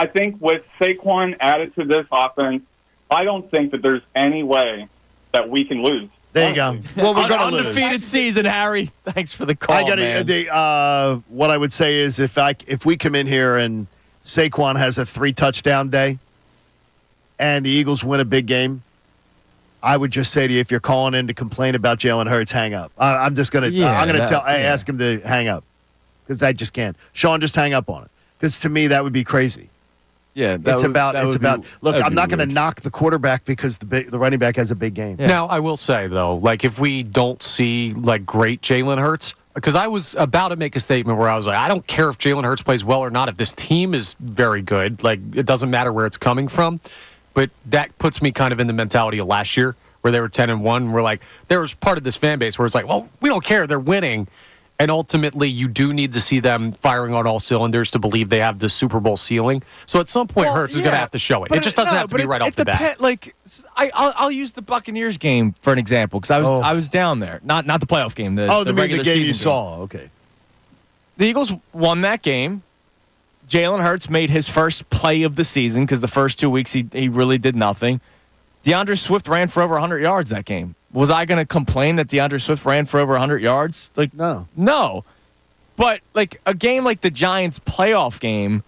think with Saquon added to this offense, I don't think that there's any way that we can lose. There you go. Well, we're going to lose. Undefeated season, Harry. Thanks for the call, man. What I would say is if we come in here and Saquon has a 3-touchdown day and the Eagles win a big game, I would just say to you, if you're calling in to complain about Jalen Hurts, hang up. I'm just going to ask him to hang up because I just can't. Sean, just hang up on it because to me that would be crazy. Yeah, look, I'm not going to knock the quarterback because the running back has a big game. Yeah. Now, I will say, though, if we don't see, great Jalen Hurts, because I was about to make a statement where I was like, I don't care if Jalen Hurts plays well or not. If this team is very good, it doesn't matter where it's coming from. But that puts me kind of in the mentality of last year where they were 10-1. We're there was part of this fan base where it's well, we don't care. They're winning. And ultimately, you do need to see them firing on all cylinders to believe they have the Super Bowl ceiling. So at some point, Hurts is going to have to show it. It just doesn't have to be right off the bat. Like, I'll use the Buccaneers game for an example because I was down there. Not the playoff game. The regular game season you saw. Okay. The Eagles won that game. Jalen Hurts made his first play of the season because the first 2 weeks he really did nothing. DeAndre Swift ran for over 100 yards that game. Was I going to complain that DeAndre Swift ran for over 100 yards? Like, no. But like a game like the Giants playoff game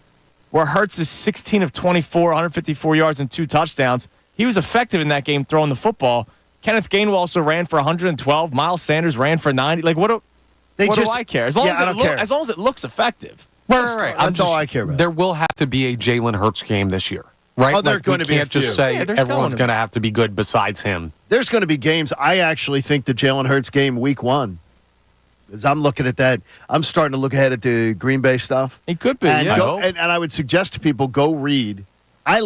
where Hurts is 16 of 24, 154 yards and 2 touchdowns, he was effective in that game throwing the football. Kenneth Gainwell also ran for 112. Miles Sanders ran for 90. Like, what do I care? As long as it looks effective. Right. That's all I care about. There will have to be a Jalen Hurts game this year. Right? Oh, there's going to be a few. You can't just say everyone's going to have to be good besides him. There's going to be games. I actually think the Jalen Hurts game week 1, as I'm looking at that, I'm starting to look ahead at the Green Bay stuff. It could be, and I would suggest to people, go read. I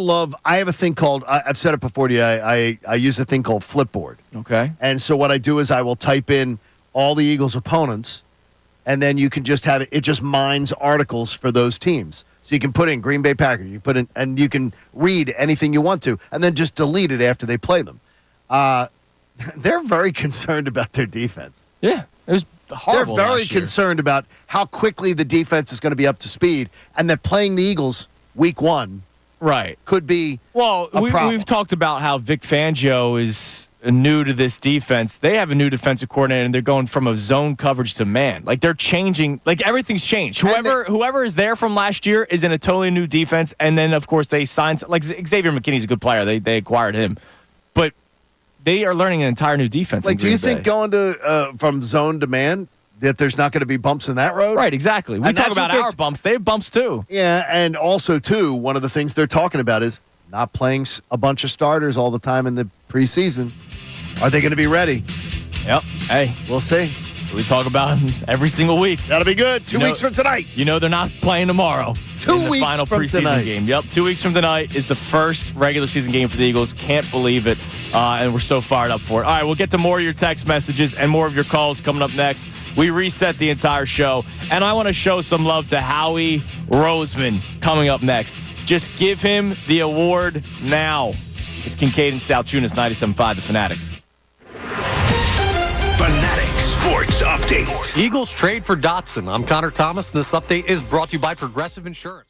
have a thing called, I've said it before to you, I use a thing called Flipboard. Okay. And so what I do is I will type in all the Eagles' opponents, and then you can just have it just mines articles for those teams. So you can put in Green Bay Packers, and you can read anything you want to, and then just delete it after they play them. They're very concerned about their defense. Yeah, it was horrible. They're very concerned about how quickly the defense is going to be up to speed, and that playing the Eagles week 1 could be a problem. We've talked about how Vic Fangio is new to this defense. They have a new defensive coordinator, and they're going from a zone coverage to man. Like, they're changing. Like, everything's changed. Whoever is there from last year is in a totally new defense, and then, of course, they signed – like, Xavier McKinney's a good player. They acquired him. But they are learning an entire new defense. Like, do you think going to from zone to man that there's not going to be bumps in that road? Right, exactly. We talk about our bumps. They have bumps, too. Yeah, and also, too, one of the things they're talking about is not playing a bunch of starters all the time in the preseason. Are they going to be ready? Yep. Hey, we'll see. So we talk about them every single week. That'll be good. 2 weeks from tonight. You know they're not playing tomorrow. 2 weeks final from preseason tonight. Game. Yep. 2 weeks from tonight is the first regular season game for the Eagles. Can't believe it. And we're so fired up for it. All right, we'll get to more of your text messages and more of your calls coming up next. We reset the entire show. And I want to show some love to Howie Roseman coming up next. Just give him the award now. It's Kincade and Salciunas, 97.5 The Fanatic. Fanatic Sports Update. Eagles trade for Dotson. I'm Connor Thomas, and this update is brought to you by Progressive Insurance.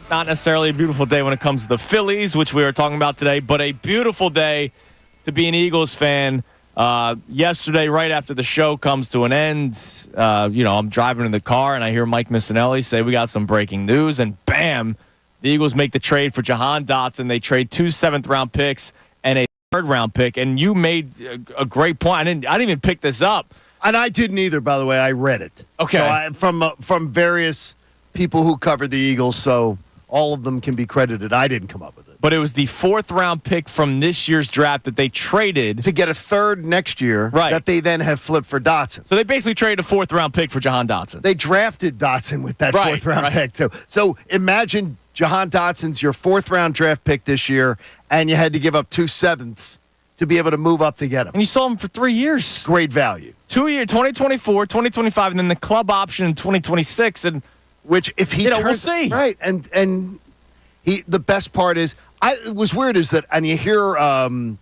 Not necessarily a beautiful day when it comes to the Phillies, which we are talking about today, but a beautiful day to be an Eagles fan. Yesterday, right after the show comes to an end, I'm driving in the car and I hear Mike Missanelli say we got some breaking news, and bam, the Eagles make the trade for Jahan Dotson. They trade 2 seventh-round picks and a third-round pick, and you made a great point. I didn't even pick this up. And I didn't either, by the way. I read it. Okay. So from various people who covered the Eagles, so all of them can be credited. I didn't come up with it. But it was the 4th-round pick from this year's draft that they traded to get a third next year, right, that they then have flipped for Dotson. So they basically traded a 4th-round pick for Jahan Dotson. They drafted Dotson with that 4th-round pick, too. So imagine Jahan Dotson's your 4th-round draft pick this year, and you had to give up 2 sevenths to be able to move up to get him. And you sold him for 3 years. Great value. 2 years, 2024, 2025, and then the club option in 2026. And which, if he turns, we'll see. Right, and he, the best part is, it was weird is that, and you hear Andrew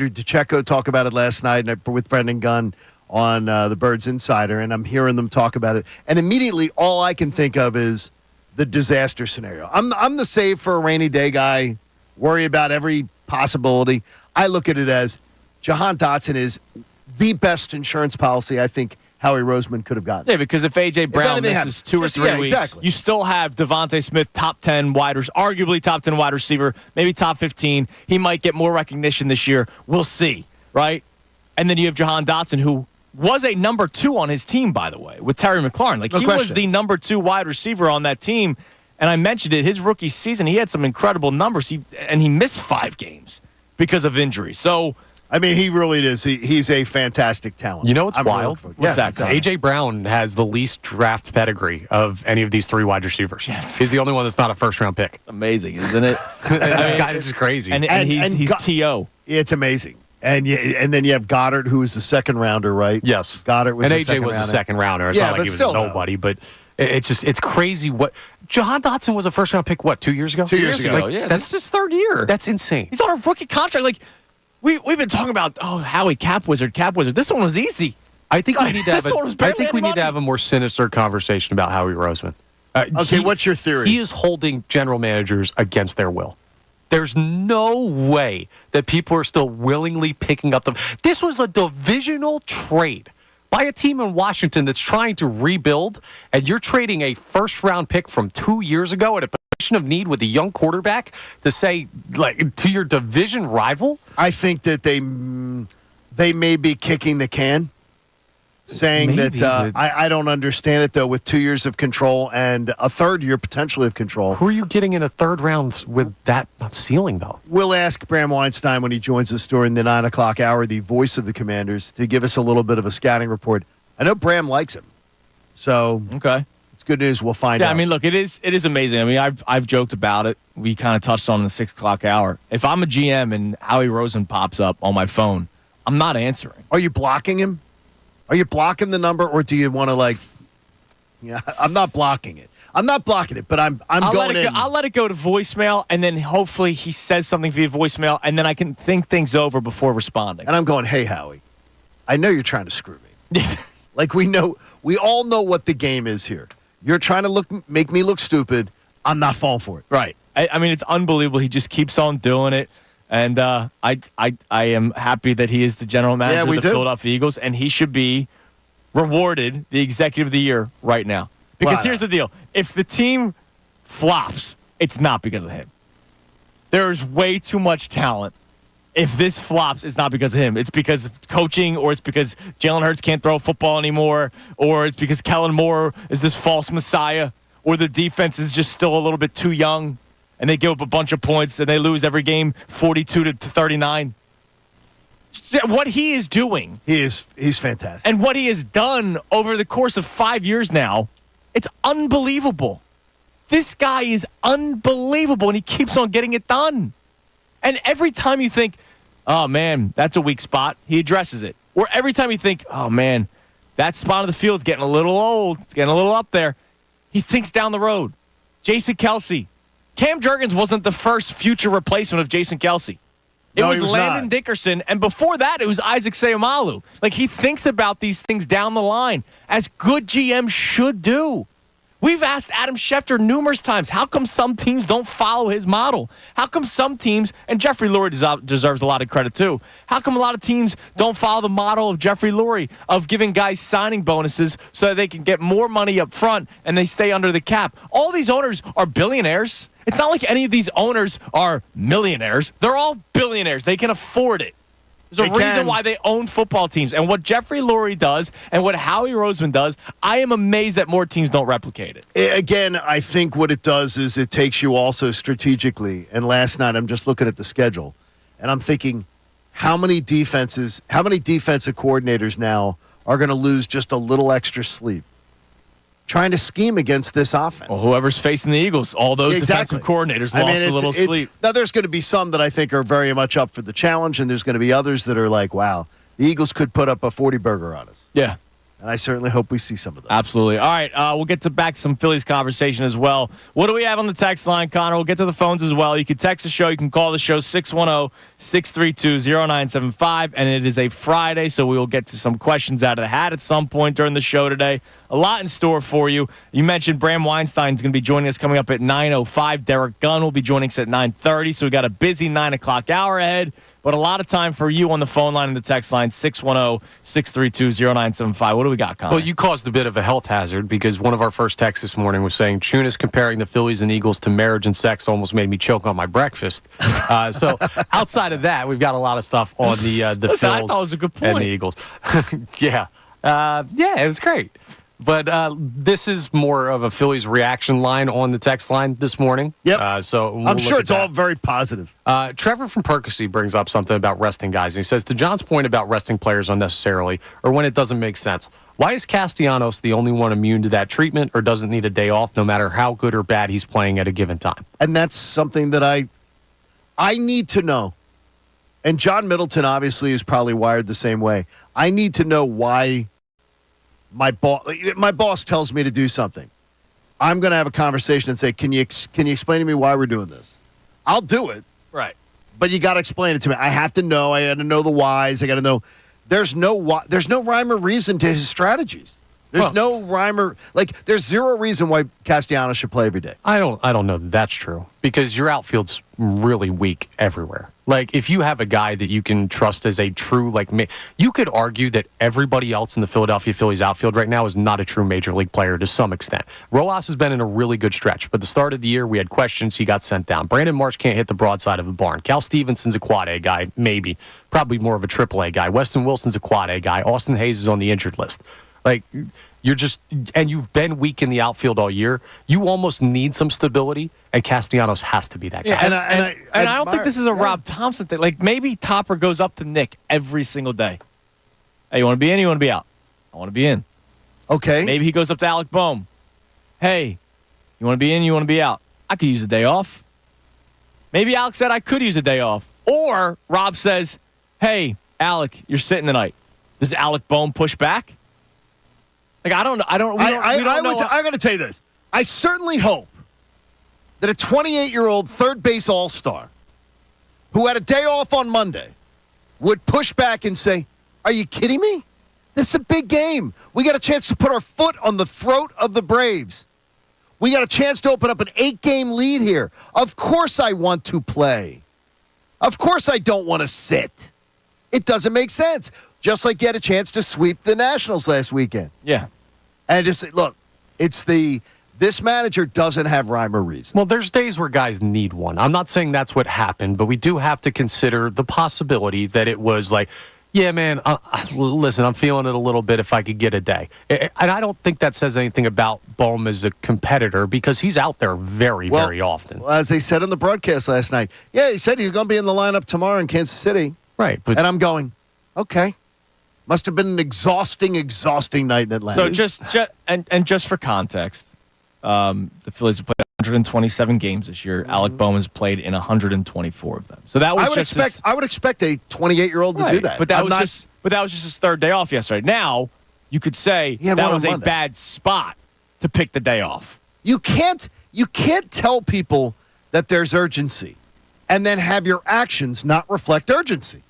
DeCecco talk about it last night with Brendan Gunn on the Birds Insider, and I'm hearing them talk about it, and immediately all I can think of is the disaster scenario. I'm the save for a rainy day guy, worry about every possibility. I look at it as Jahan Dotson is the best insurance policy I think Howie Roseman could have gotten. Yeah, because if A.J. Brown misses 2 or 3 weeks, exactly, you still have Devontae Smith, top 10 arguably top 10 wide receiver, maybe top 15. He might get more recognition this year. We'll see, right? And then you have Jahan Dotson, who was a number 2 on his team, by the way, with Terry McLaurin. He was the number 2 wide receiver on that team. And I mentioned it, his rookie season, he had some incredible numbers, and he missed 5 games because of injury. So, I mean, he really is. He's a fantastic talent. You know what's wild? What's that? A.J. Brown has the least draft pedigree of any of these 3 wide receivers. Yes. He's the only one that's not a first-round pick. It's amazing, isn't it? That guy is just crazy. And he's T.O. It's amazing. And then you have Goddard, who was the 2nd rounder, right? Yes. Goddard was and A.J. was a 2nd rounder. It's not like he was nobody, but it's crazy. What Jahan Dotson was a first-round pick, 2 years ago? 2 years ago. Yeah, that's his 3rd year. That's insane. He's on a rookie contract. We've been talking about Howie Cap Wizard. This one was easy. I think we need to have a more sinister conversation about Howie Roseman. Okay, what's your theory? He is holding general managers against their will. There's no way that people are still willingly picking up This was a divisional trade by a team in Washington that's trying to rebuild, and you're trading a first-round pick from 2 years ago at a position of need with a young quarterback to say, to your division rival? I think that they may be kicking the can, saying that I don't understand it, though, with 2 years of control and a 3rd year potentially of control. Who are you getting in a 3rd round with that ceiling, though? We'll ask Bram Weinstein when he joins us during the 9 o'clock hour, the voice of the Commanders, to give us a little bit of a scouting report. I know Bram likes him. So okay, it's good news. We'll find out. Yeah, I mean, look, it is amazing. I mean, I've joked about it. We kind of touched on the 6 o'clock hour. If I'm a GM and Howie Roseman pops up on my phone, I'm not answering. Are you blocking him? Are you blocking the number, or do you want to Yeah, I'm not blocking it. But I'm going in. I'll let it go to voicemail, and then hopefully he says something via voicemail, and then I can think things over before responding. And I'm going, hey, Howie, I know you're trying to screw me. We all know what the game is here. You're trying to make me look stupid. I'm not falling for it. Right. I mean, it's unbelievable. He just keeps on doing it. And I am happy that he is the general manager of the Philadelphia Eagles, and he should be rewarded the executive of the year right now. Because here's the deal. If the team flops, it's not because of him. There's way too much talent. If this flops, it's not because of him. It's because of coaching, or it's because Jalen Hurts can't throw a football anymore, or it's because Kellen Moore is this false messiah, or the defense is just still a little bit too young, and they give up a bunch of points, and they lose every game 42-39. What he is doing. He's fantastic. And what he has done over the course of 5 years now, it's unbelievable. This guy is unbelievable, and he keeps on getting it done. And every time you think, oh, man, that's a weak spot, he addresses it. Or every time you think, oh, man, that spot of the field is getting a little old, it's getting a little up there, he thinks down the road. Jason Kelce. Cam Jurgens wasn't the first future replacement of Jason Kelce. It was Landon Dickerson, and before that, it was Isaac Seumalo. He thinks about these things down the line, as good GMs should do. We've asked Adam Schefter numerous times, how come some teams don't follow his model? How come some teams, and Jeffrey Lurie deserves a lot of credit too, how come a lot of teams don't follow the model of Jeffrey Lurie of giving guys signing bonuses so that they can get more money up front and they stay under the cap? All these owners are billionaires. It's not like any of these owners are millionaires. They're all billionaires. They can afford it. There's a reason why they own football teams. And what Jeffrey Lurie does and what Howie Roseman does, I am amazed that more teams don't replicate it. Again, I think what it does is it takes you also strategically. And last night, I'm just looking at the schedule, and I'm thinking, how many defensive coordinators now are going to lose just a little extra sleep trying to scheme against this offense? Well, whoever's facing the Eagles, all those defensive coordinators lost a little sleep. Now, there's going to be some that I think are very much up for the challenge, and there's going to be others that are like, wow, the Eagles could put up a 40-burger on us. Yeah. And I certainly hope we see some of those. Absolutely. All right, we'll get back to some Phillies conversation as well. What do we have on the text line, Connor? We'll get to the phones as well. You can text the show. You can call the show 610-632-0975. And it is a Friday, so we will get to some questions out of the hat at some point during the show today. A lot in store for you. You mentioned Bram Weinstein is going to be joining us coming up at 9:05. Derek Gunn will be joining us at 9:30. So we got a busy 9 o'clock hour ahead. But a lot of time for you on the phone line and the text line, 610-632-0975. What do we got, Connor? Well, you caused a bit of a health hazard because one of our first texts this morning was saying Chunas comparing the Phillies and Eagles to marriage and sex almost made me choke on my breakfast. So outside of that, we've got a lot of stuff on the Phillies I thought it was a good point. and the Eagles. Yeah, it was great. But this is more of a Phillies reaction line on the text line this morning. Yep. So I'm sure it's all very positive. Trevor from Percy brings up something about resting guys. And he says, to John's point about resting players unnecessarily or when it doesn't make sense, why is Castellanos the only one immune to that treatment or doesn't need a day off no matter how good or bad he's playing at a given time? And that's something that I need to know. And John Middleton obviously is probably wired the same way. I need to know why my boss tells me to do something. I'm going to have a conversation and say, can you explain to me why we're doing this? I'll do it. Right. But you got to explain it to me. I have to know. I got to know the whys. I got to know. There's no rhyme or reason to his strategies. There's no rhyme or there's zero reason why Castellanos should play every day. I don't know that that's true because your outfield's really weak everywhere. Like if you have a guy that you can trust as a true you could argue that everybody else in the Philadelphia Phillies outfield right now is not a true major league player to some extent. Rojas has been in a really good stretch, but the start of the year we had questions. He got sent down. Brandon Marsh can't hit the broadside of the barn. Cal Stevenson's a quad A guy, maybe, probably more of a triple A guy. Weston Wilson's a quad A guy. Austin Hayes is on the injured list. You've been weak in the outfield all year. You almost need some stability, and Castellanos has to be that guy. Yeah, and I don't think this is a Rob Thompson thing. Like maybe Topper goes up to Nick every single day. Hey, you want to be in? You want to be out? I want to be in. Okay. Maybe he goes up to Alec Boehm. Hey, you want to be in? You want to be out? I could use a day off. Maybe Alec said I could use a day off. Or Rob says, hey, Alec, you're sitting tonight. Does Alec Boehm push back? I don't know. I'm going to tell you this. I certainly hope that a 28-year-old third base all-star who had a day off on Monday would push back and say, are you kidding me? This is a big game. We got a chance to put our foot on the throat of the Braves. We got a chance to open up an 8-game lead here. Of course I want to play. Of course I don't want to sit. It doesn't make sense. Just like you had a chance to sweep the Nationals last weekend. Yeah. And just look, this manager doesn't have rhyme or reason. Well, there's days where guys need one. I'm not saying that's what happened, but we do have to consider the possibility that it was like, yeah, man, listen, I'm feeling it a little bit if I could get a day. And I don't think that says anything about Boehm as a competitor because he's out there very often. Well, as they said on the broadcast last night, yeah, he said he's going to be in the lineup tomorrow in Kansas City. Right. And I'm going, okay. Must have been an exhausting night in Atlanta. So just for context, the Phillies have played 127 games this year. Alec Boehm has played in 124 of them. So that was I would expect a 28-year-old to do that. But that was just his third day off yesterday. Now you could say that was a bad spot to pick the day off. You can't tell people that there's urgency and then have your actions not reflect urgency.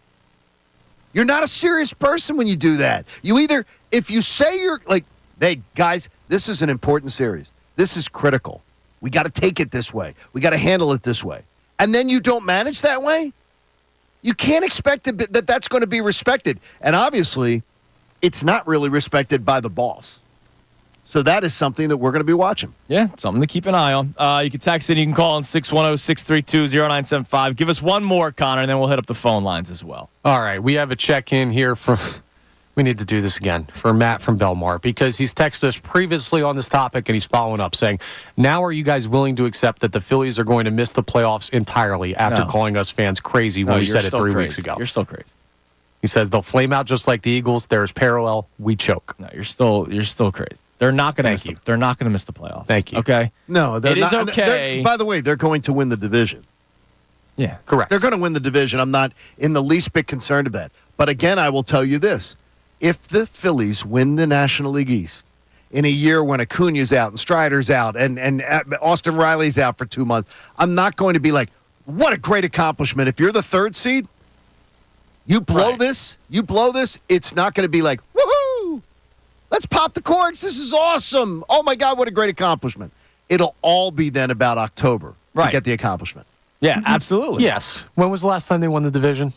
You're not a serious person when you do that. You either, if you say you're like, hey, guys, this is an important series. This is critical. We got to take it this way. We got to handle it this way. And then you don't manage that way? You can't expect that that's going to be respected. And obviously, it's not really respected by the boss. So that is something that we're going to be watching. Yeah, something to keep an eye on. You can text in. You can call on 610-632-0975. Give us one more, Connor, and then we'll hit up the phone lines as well. All right, we have a check-in here from... We need to do this again for Matt from Belmar because he's texted us previously on this topic and he's following up saying, now are you guys willing to accept that the Phillies are going to miss the playoffs entirely after calling us fans crazy when we said it 3 weeks ago? You're still crazy. He says they'll flame out just like the Eagles. There's parallel. We choke. No, you're still crazy. They're not going to They're not going to miss the playoffs. Thank you. Okay. No, it is okay. By the way, they're going to win the division. Yeah, correct. They're going to win the division. I'm not in the least bit concerned of that. But again, I will tell you this. If the Phillies win the National League East in a year when Acuna's out and Strider's out and Austin Riley's out for 2 months, I'm not going to be like, what a great accomplishment. If you're the third seed, you blow this, it's not going to be like, woohoo, let's pop the corks. This is awesome. Oh, my God, what a great accomplishment. It'll all be then about October to get the accomplishment. Yeah, absolutely. Yes. When was the last time they won the division?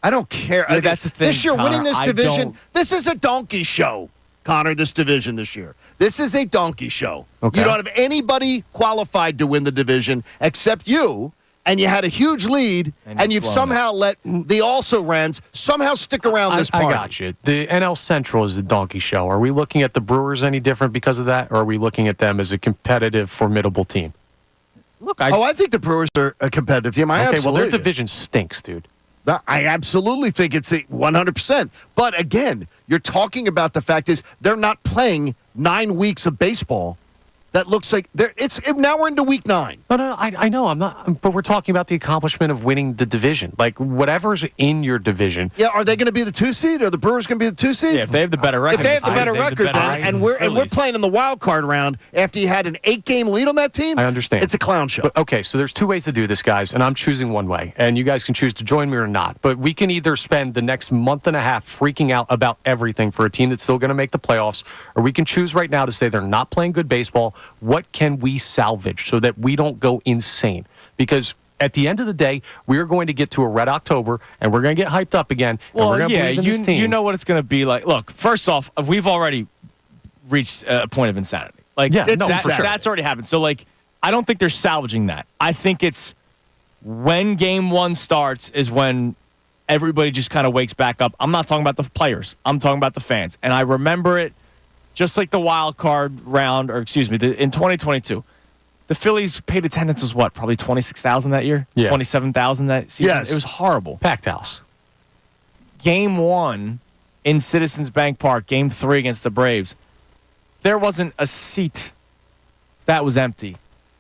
I don't care. Yeah, that's the thing, this year, Connor, winning this division, this is a donkey show, Connor, this division this year. This is a donkey show. Okay. You don't have anybody qualified to win the division except you, and you had a huge lead, and you've somehow let the also-rans somehow stick around this party. I got you. The NL Central is the donkey show. Are we looking at the Brewers any different because of that, or are we looking at them as a competitive, formidable team? Look, I think the Brewers are a competitive team. Well, their division stinks, dude. I absolutely think it's 100%. But again, you're talking about the fact is they're not playing 9 weeks of baseball. That looks like now we're into week 9. No, I know I'm not. But we're talking about the accomplishment of winning the division. Like whatever's in your division. Yeah, are they going to be the 2 seed? Are the Brewers going to be the 2 seed? Yeah, if they have the better record. If they have the better record, and we're playing in the wild card round after you had an 8-game lead on that team. I understand. It's a clown show. But, okay, so there's 2 ways to do this, guys, and I'm choosing one way, and you guys can choose to join me or not. But we can either spend the next month and a half freaking out about everything for a team that's still going to make the playoffs, or we can choose right now to say they're not playing good baseball. What can we salvage so that we don't go insane? Because at the end of the day, we're going to get to a red October, and we're going to get hyped up again. Well, and we're yeah, this team. You know what it's going to be like. Look, first off, we've already reached a point of insanity. Like, yeah, no, for sure. That's already happened. So, like, I don't think they're salvaging that. I think it's when Game 1 starts is when everybody just kind of wakes back up. I'm not talking about the players. I'm talking about the fans. And I remember it just like the wild card round, in 2022. The Phillies paid attendance was what? Probably 26,000 that year? Yeah. 27,000 that season? Yes. It was horrible. Packed house. Game 1 in Citizens Bank Park, Game 3 against the Braves, there wasn't a seat that was empty.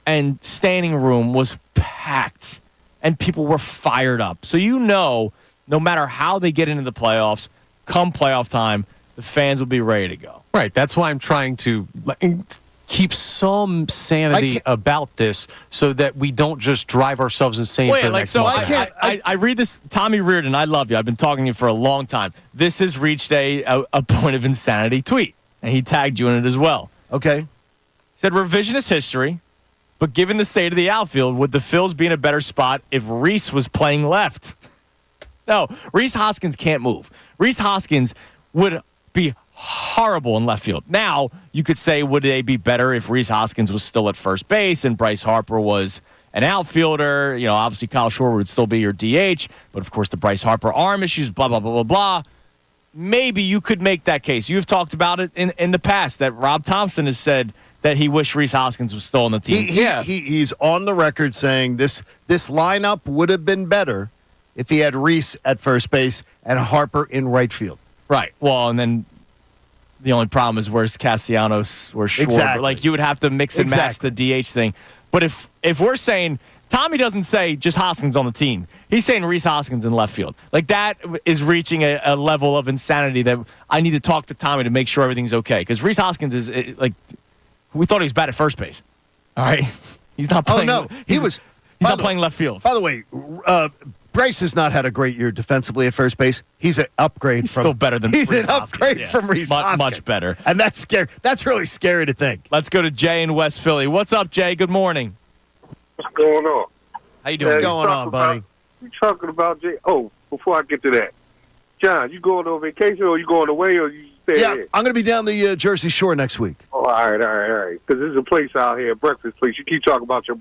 And standing room was packed. And people were fired up. So no matter how they get into the playoffs, come playoff time, the fans will be ready to go. Right. That's why I'm trying to keep some sanity about this so that we don't just drive ourselves insane for the next month. I read this. Tommy Reardon, I love you. I've been talking to you for a long time. This has reached a point of insanity tweet. And he tagged you in it as well. Okay. He said, revisionist history, but given the state of the outfield, would the Phils be in a better spot if Rhys was playing left? No, Rhys Hoskins can't move. Rhys Hoskins would be horrible in left field. Now, you could say, would they be better if Rhys Hoskins was still at first base and Bryce Harper was an outfielder? You know, obviously Kyle Schwarber would still be your DH, but of course the Bryce Harper arm issues, blah, blah, blah, blah, blah. Maybe you could make that case. You've talked about it in the past that Rob Thompson has said that he wished Rhys Hoskins was still on the team. He's on the record saying this lineup would have been better if he had Rhys at first base and Harper in right field. Right. Well, and then the only problem is where's Castellanos, where's Schwarber. Exactly. Like, you would have to mix and match the DH thing. But if we're saying, Tommy doesn't say just Hoskins on the team. He's saying Rhys Hoskins in left field. Like, that is reaching a level of insanity that I need to talk to Tommy to make sure everything's okay. Because Rhys Hoskins is, like, we thought he was bad at first base. All right? He's not playing. Oh, no. He's not playing left field. By the way, Bryce has not had a great year defensively at first base. He's an upgrade. He's still better than He's Rhys an Hoskins. upgrade from Rhys Hoskins. Much better. And that's scary. That's really scary to think. Let's go to Jay in West Philly. What's up, Jay? Good morning. What's going on? How you doing? What's going on, buddy? You talking about Jay? Oh, before I get to that, John, you going on vacation or you going away or you stay Yeah, here? I'm going to be down the Jersey Shore next week. Oh, all right. Because there's a place out here, a breakfast place. You keep talking about your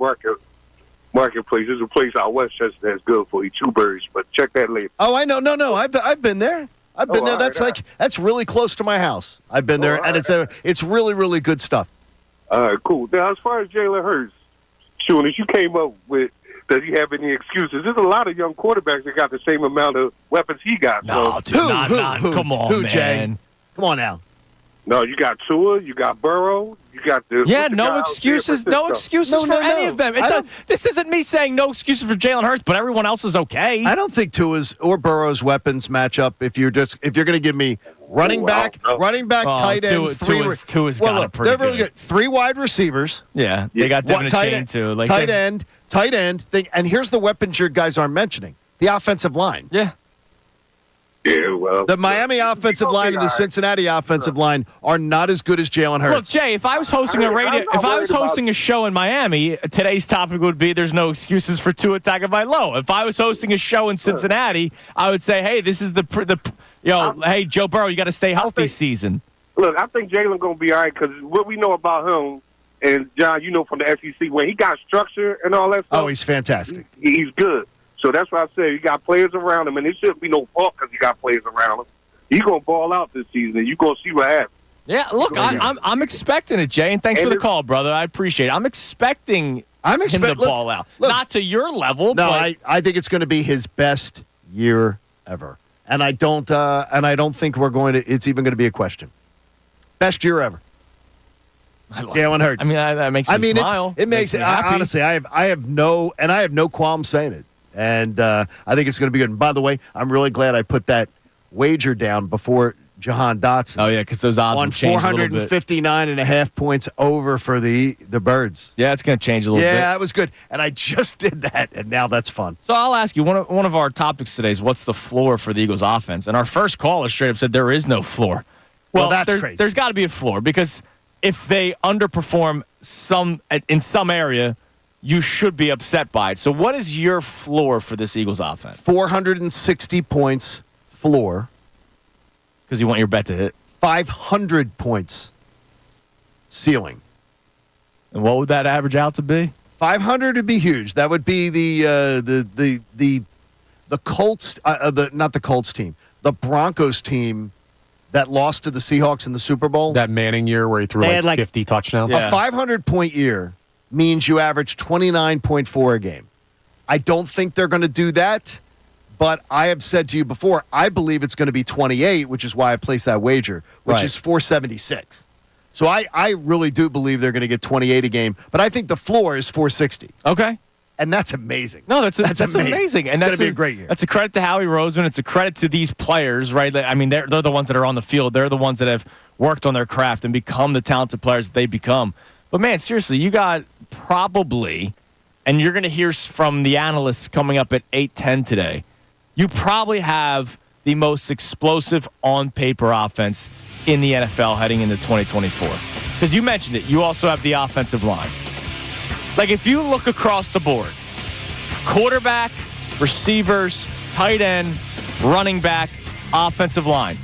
marketplace. There's a place out Westchester that's good for you, two birds. But check that later. Oh, I know. No. I've been there. I've been there. That's really close to my house. I've been there, and it's really, really good stuff. All right, cool. Now, as far as Jalen Hurts, as you came up with, does he have any excuses? There's a lot of young quarterbacks that got the same amount of weapons he got. No, dude, come on, man. Jay? Come on now. No, you got Tua, you got Burrow, you got the no excuses. No excuses for any of them. This isn't me saying no excuses for Jalen Hurts, but everyone else is okay. I don't think Tua's or Burrow's weapons match up. If you're going to give me running back, tight end, Tua's got it pretty they're really good. 3 wide receivers. Yeah, they got Devin Achane too. Like tight end thing. And here's the weapons your guys aren't mentioning: the offensive line. Yeah. Yeah, well, the Miami offensive line and the Cincinnati offensive line are not as good as Jalen Hurts. Look, Jay, if I was hosting a show in Miami, today's topic would be "There's no excuses for Tua Tagovailoa." If I was hosting a show in Cincinnati, I would say, "Hey, this is hey Joe Burrow, you got to stay healthy season." Look, I think Jalen gonna be all right because what we know about him, and John, you know from the SEC, when he got structure and all that stuff. Oh, he's fantastic. He's good. So that's why I say you got players around him, and it shouldn't be no fault because you got players around him. He's going to ball out this season, and you're going to see what happens. Yeah, look, I'm expecting it, Jay, and thanks for the call, brother. I appreciate it. I'm expecting him to ball out. Look, not to your level. No, but I think it's going to be his best year ever, and I don't think it's even going to be a question. Best year ever. Jalen Hurts. I mean, that makes me smile. It makes me happy. Honestly, I have no qualm saying it. And I think it's going to be good. And by the way, I'm really glad I put that wager down before Jahan Dotson. Oh, yeah, because those odds on have changed a little bit. 459.5 points over for the Birds. Yeah, it's going to change a little bit. Yeah, that was good. And I just did that, and now that's fun. So I'll ask you, one of our topics today is what's the floor for the Eagles offense? And our first caller straight up said there is no floor. Well, that's crazy. There's got to be a floor because if they underperform in some area, you should be upset by it. So what is your floor for this Eagles offense? 460 points floor. Because you want your bet to hit. 500 points ceiling. And what would that average out to be? 500 would be huge. That would be the Colts, not the Colts team, the Broncos team that lost to the Seahawks in the Super Bowl. That Manning year where he threw like 50 touchdowns. Yeah. A 500-point year means you average 29.4 a game. I don't think they're going to do that, but I have said to you before, I believe it's going to be 28, which is why I placed that wager, which is 476. So I really do believe they're going to get 28 a game, but I think the floor is 460. Okay. And that's amazing. No, that's amazing. And that's going to be a great year. That's a credit to Howie Roseman. It's a credit to these players, right? I mean, they're the ones that are on the field. They're the ones that have worked on their craft and become the talented players that they become. But, man, seriously, you got probably, and you're going to hear from the analysts coming up at 8:10 today, you probably have the most explosive on-paper offense in the NFL heading into 2024. Because you mentioned it. You also have the offensive line. Like, if you look across the board, quarterback, receivers, tight end, running back, offensive line,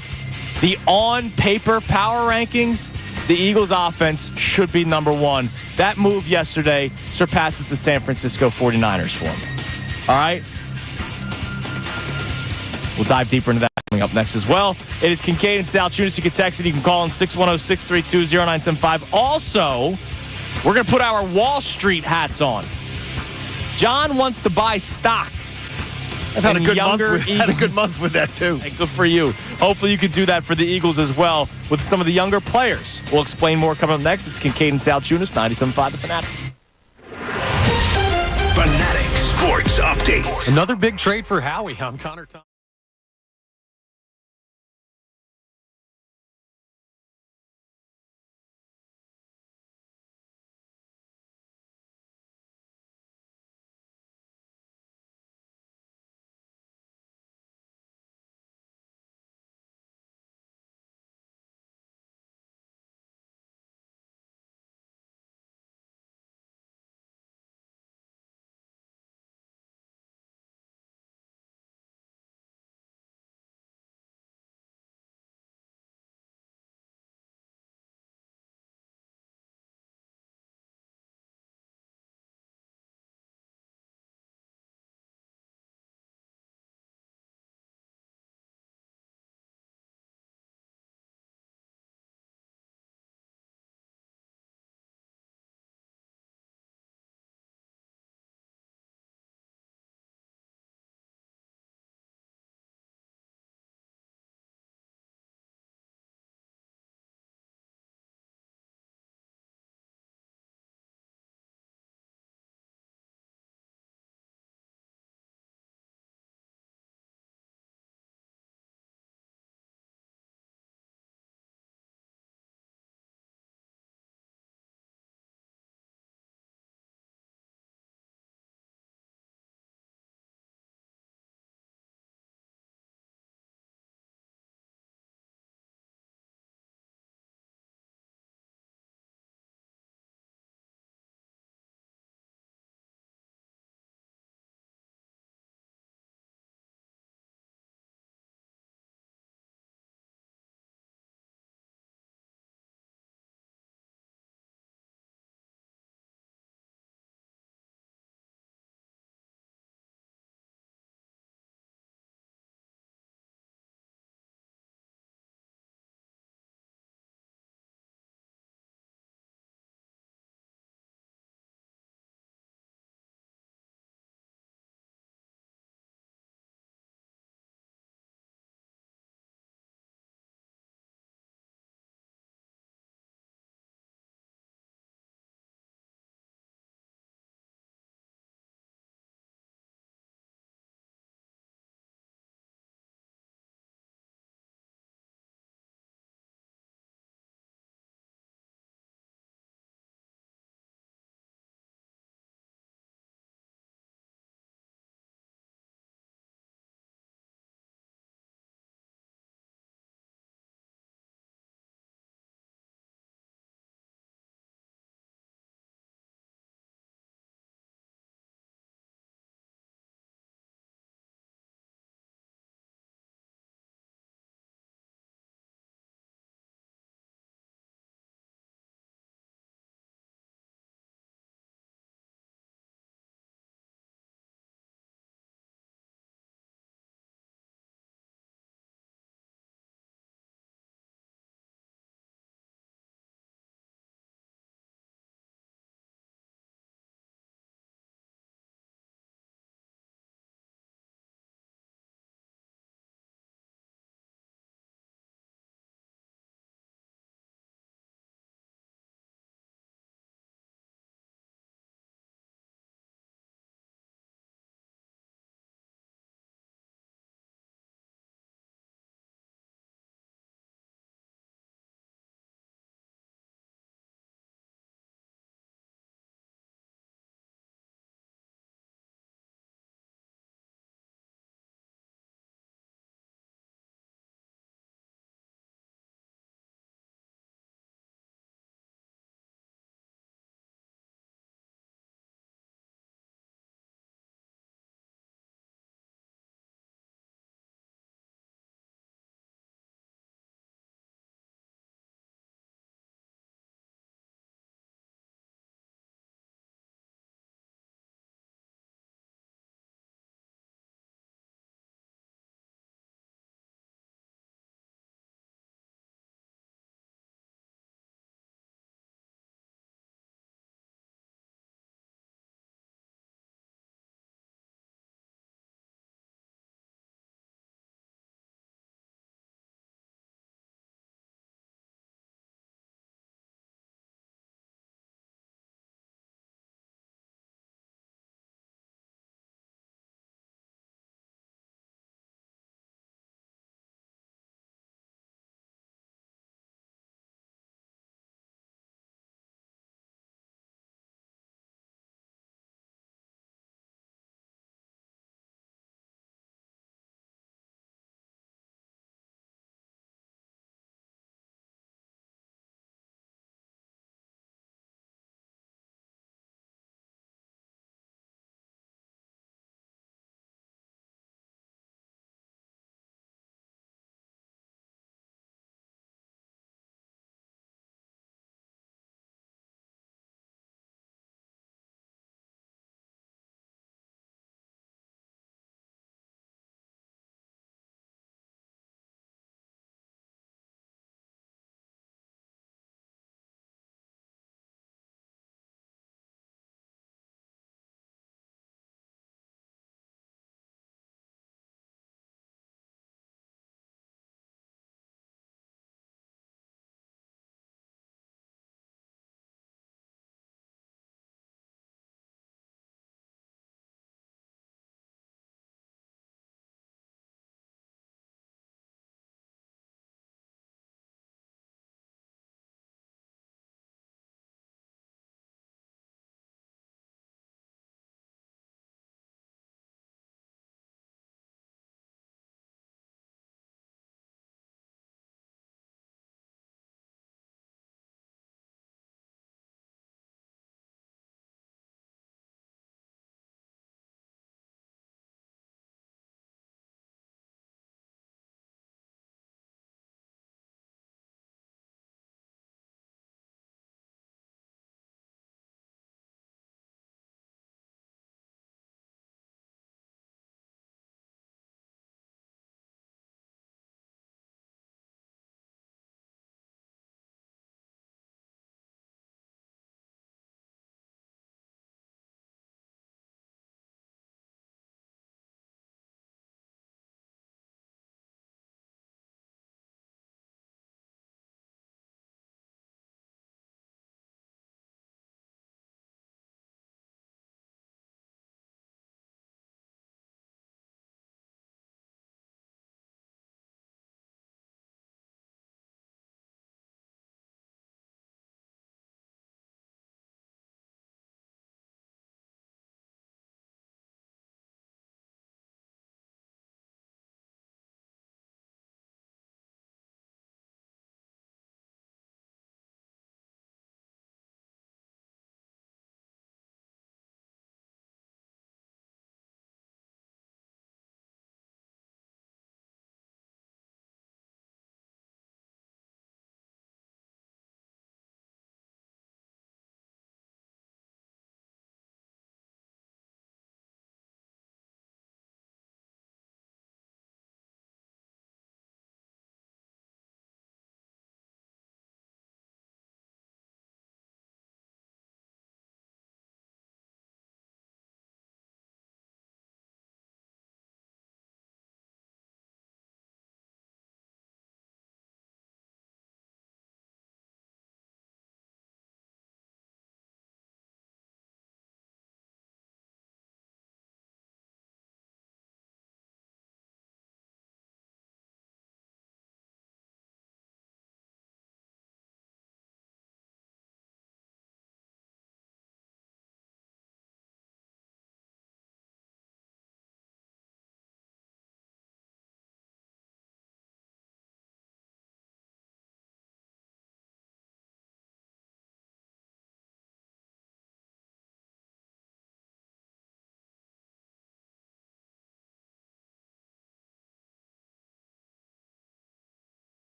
the on-paper power rankings, the Eagles offense should be number one. That move yesterday surpasses the San Francisco 49ers for me. All right? We'll dive deeper into that coming up next as well. It is Kincade and Salciunas. You can text it. You can call in 610-632-0975. Also, we're going to put our Wall Street hats on. John wants to buy stock. I've had a good month with that, too. Hey, good for you. Hopefully you could do that for the Eagles as well with some of the younger players. We'll explain more coming up next. It's Kincade and Salciunas, 97.5 The Fanatic. Fanatic Sports Update. Another big trade for Howie. I'm Connor Thomas.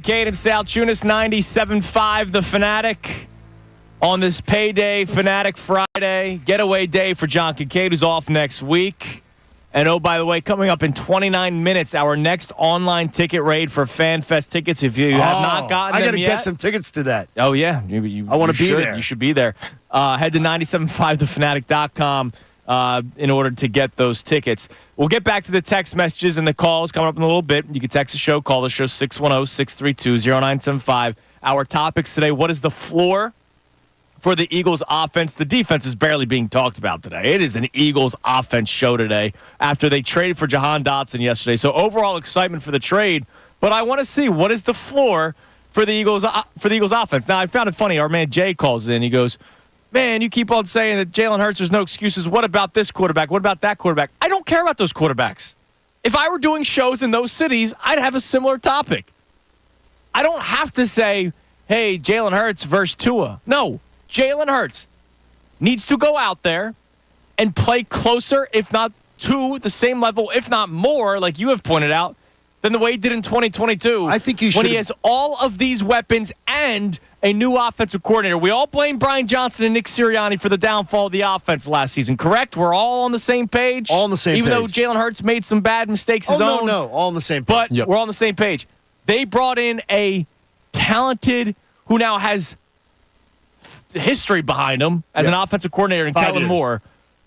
Kincade Salciunas, 97.5 The Fanatic. On this payday, Fanatic Friday, getaway day for John Kincade, who's off next week. And oh, by the way, coming up in 29 minutes, our next online ticket raid for FanFest tickets. If you have not gotten them yet. I got to get some tickets to that. Oh, yeah. I want to be there. You should be there. Head to 975thefanatic.com in order to get those tickets. We'll get back to the text messages and the calls coming up in a little bit. You can text the show, call the show 610-632-0975. Our topics today, what is the floor for the Eagles offense? The defense is barely being talked about today. It is an Eagles offense show today after they traded for Jahan Dotson yesterday. So overall excitement for the trade, but I want to see what is the floor for the Eagles offense. Now, I found it funny. Our man Jay calls in. He goes, man, you keep on saying that Jalen Hurts, there's no excuses. What about this quarterback? What about that quarterback? I don't care about those quarterbacks. If I were doing shows in those cities, I'd have a similar topic. I don't have to say, hey, Jalen Hurts versus Tua. No. Jalen Hurts needs to go out there and play closer, if not to the same level, if not more, like you have pointed out, than the way he did in 2022. I think you should. When he has all of these weapons and a new offensive coordinator. We all blame Brian Johnson and Nick Sirianni for the downfall of the offense last season, correct? We're all on the same page? All on the same page. Even though Jalen Hurts made some bad mistakes his own. No, all on the same page. But we're on the same page. They brought in a talented who now has history behind him as an offensive coordinator in Kellen Moore,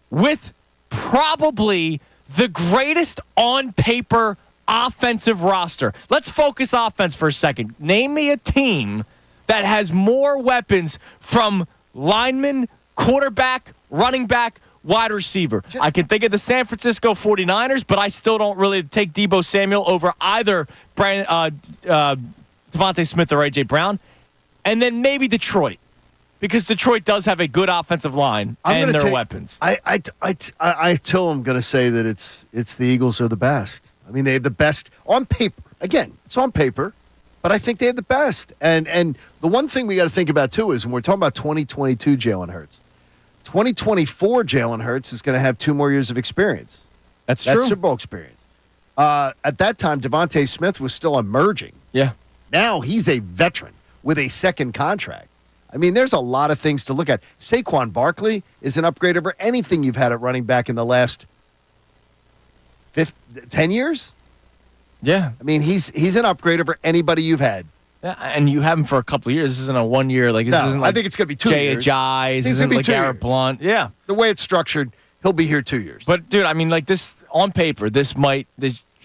with probably the greatest on-paper offensive roster. Let's focus offense for a second. Name me a team that has more weapons from lineman, quarterback, running back, wide receiver. I can think of the San Francisco 49ers, but I still don't really take Deebo Samuel over either Devontae Smith or A.J. Brown. And then maybe Detroit. Because Detroit does have a good offensive line and their weapons. I still am going to say that it's the Eagles are the best. I mean, they have the best on paper. Again, it's on paper, but I think they have the best. And the one thing we got to think about, too, is when we're talking about 2022 Jalen Hurts, 2024 Jalen Hurts is going to have 2 more years of experience. That's true. Super Bowl experience. At that time, Devontae Smith was still emerging. Yeah. Now he's a veteran with a second contract. I mean, there's a lot of things to look at. Saquon Barkley is an upgrade over anything you've had at running back in the last 10 years. Yeah. I mean, he's an upgrade over anybody you've had. Yeah, and you have him for a couple of years. This isn't a 1 year. This isn't like I think it's going to be 2 Jay years. Ajayi. This isn't like Garrett Blunt. Yeah. The way it's structured, he'll be here 2 years. But, dude, I mean, like this on paper,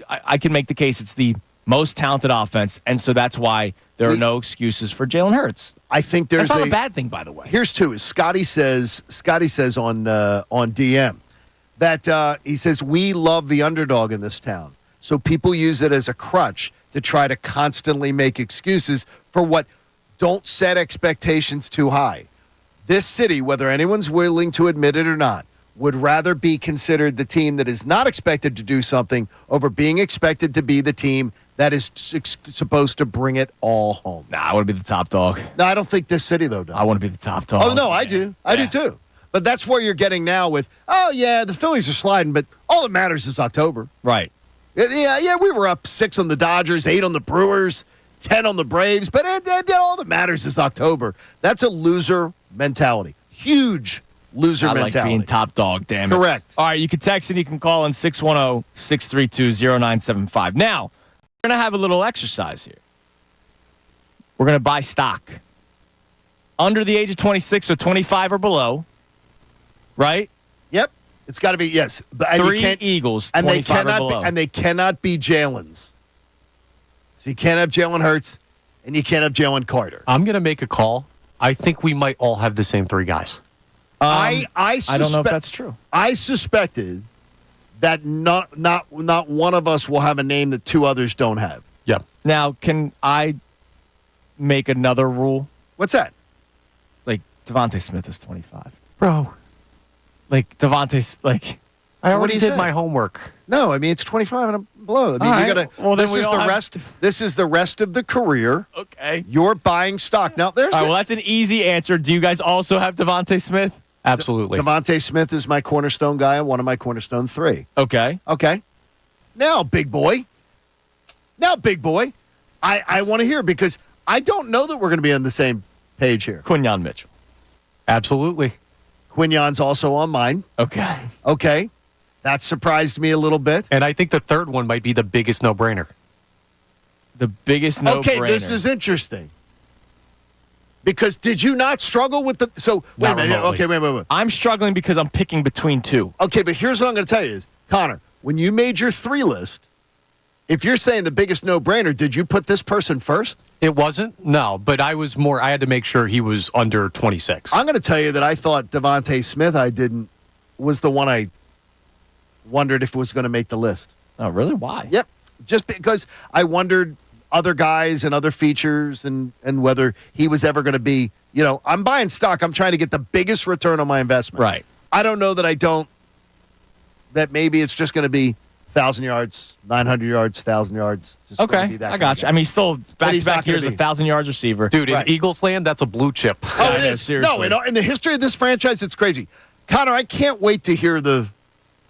I can make the case it's the most talented offense, and so that's why there are no excuses for Jalen Hurts. I think that's not a bad thing, by the way. Here's 2. Scotty says on DM that he says we love the underdog in this town, so people use it as a crutch to try to constantly make excuses for what don't set expectations too high. This city, whether anyone's willing to admit it or not, would rather be considered the team that is not expected to do something over being expected to be the team that is supposed to bring it all home. Nah, I want to be the top dog. No, I don't think this city, though, does. I want to be the top dog. Oh, no, I do. I do, too. But that's where you're getting now with, the Phillies are sliding, but all that matters is October. Right. Yeah, we were up 6 on the Dodgers, 8 on the Brewers, 10 on the Braves, but all that matters is October. That's a loser mentality. Huge loser mentality. I like being top dog, damn it. Correct. All right, you can text and you can call in 610-632-0975. Now, we're going to have a little exercise here. We're going to buy stock. Under the age of 26 or 25 or below, right? Yep. It's got to be, yes. And 3 Eagles, 25 or below. And they cannot be Jalen's. So you can't have Jalen Hurts, and you can't have Jalen Carter. I'm going to make a call. I think we might all have the same 3 guys. I don't know if that's true. I suspected that not one of us will have a name that 2 others don't have. Yep. Now, can I make another rule? What's that? Like, Devontae Smith is 25. Bro. Like, Devontae's, like... I already did my homework. No, I mean, it's 25 and below. I mean, you got to... Well, this is the rest. This is the rest of the career. Okay. You're buying stock. Now, there's... All right, well, that's an easy answer. Do you guys also have Devontae Smith? Absolutely. Devontae Smith is my cornerstone guy and one of my cornerstone 3. Okay. Now, big boy. I want to hear because I don't know that we're going to be on the same page here. Quinyon Mitchell. Absolutely. Quinyon's also on mine. Okay. That surprised me a little bit. And I think the third one might be the biggest no-brainer. The biggest no-brainer. Okay, this is interesting. Because did you not struggle with the... So, wait a minute. Remotely. Okay, wait. I'm struggling because I'm picking between two. Okay, but here's what I'm going to tell you is, Connor, when you made your 3 list, if you're saying the biggest no-brainer, did you put this person first? It wasn't? No, but I had to make sure he was under 26. I'm going to tell you that I thought Devontae Smith was the one I wondered if was going to make the list. Oh, really? Why? Yep. Just because I wondered other guys and other features and whether he was ever going to be, I'm buying stock. I'm trying to get the biggest return on my investment. Right. I don't know that maybe it's just going to be 1,000 yards, 900 yards, 1,000 yards. Just gonna be that I got you. I mean, he's still back-to-back years, 1,000 yards receiver. Dude, Right. in Eagles land, that's a blue chip. Oh, it is. Seriously. No, in the history of this franchise, it's crazy. Connor, I can't wait to hear the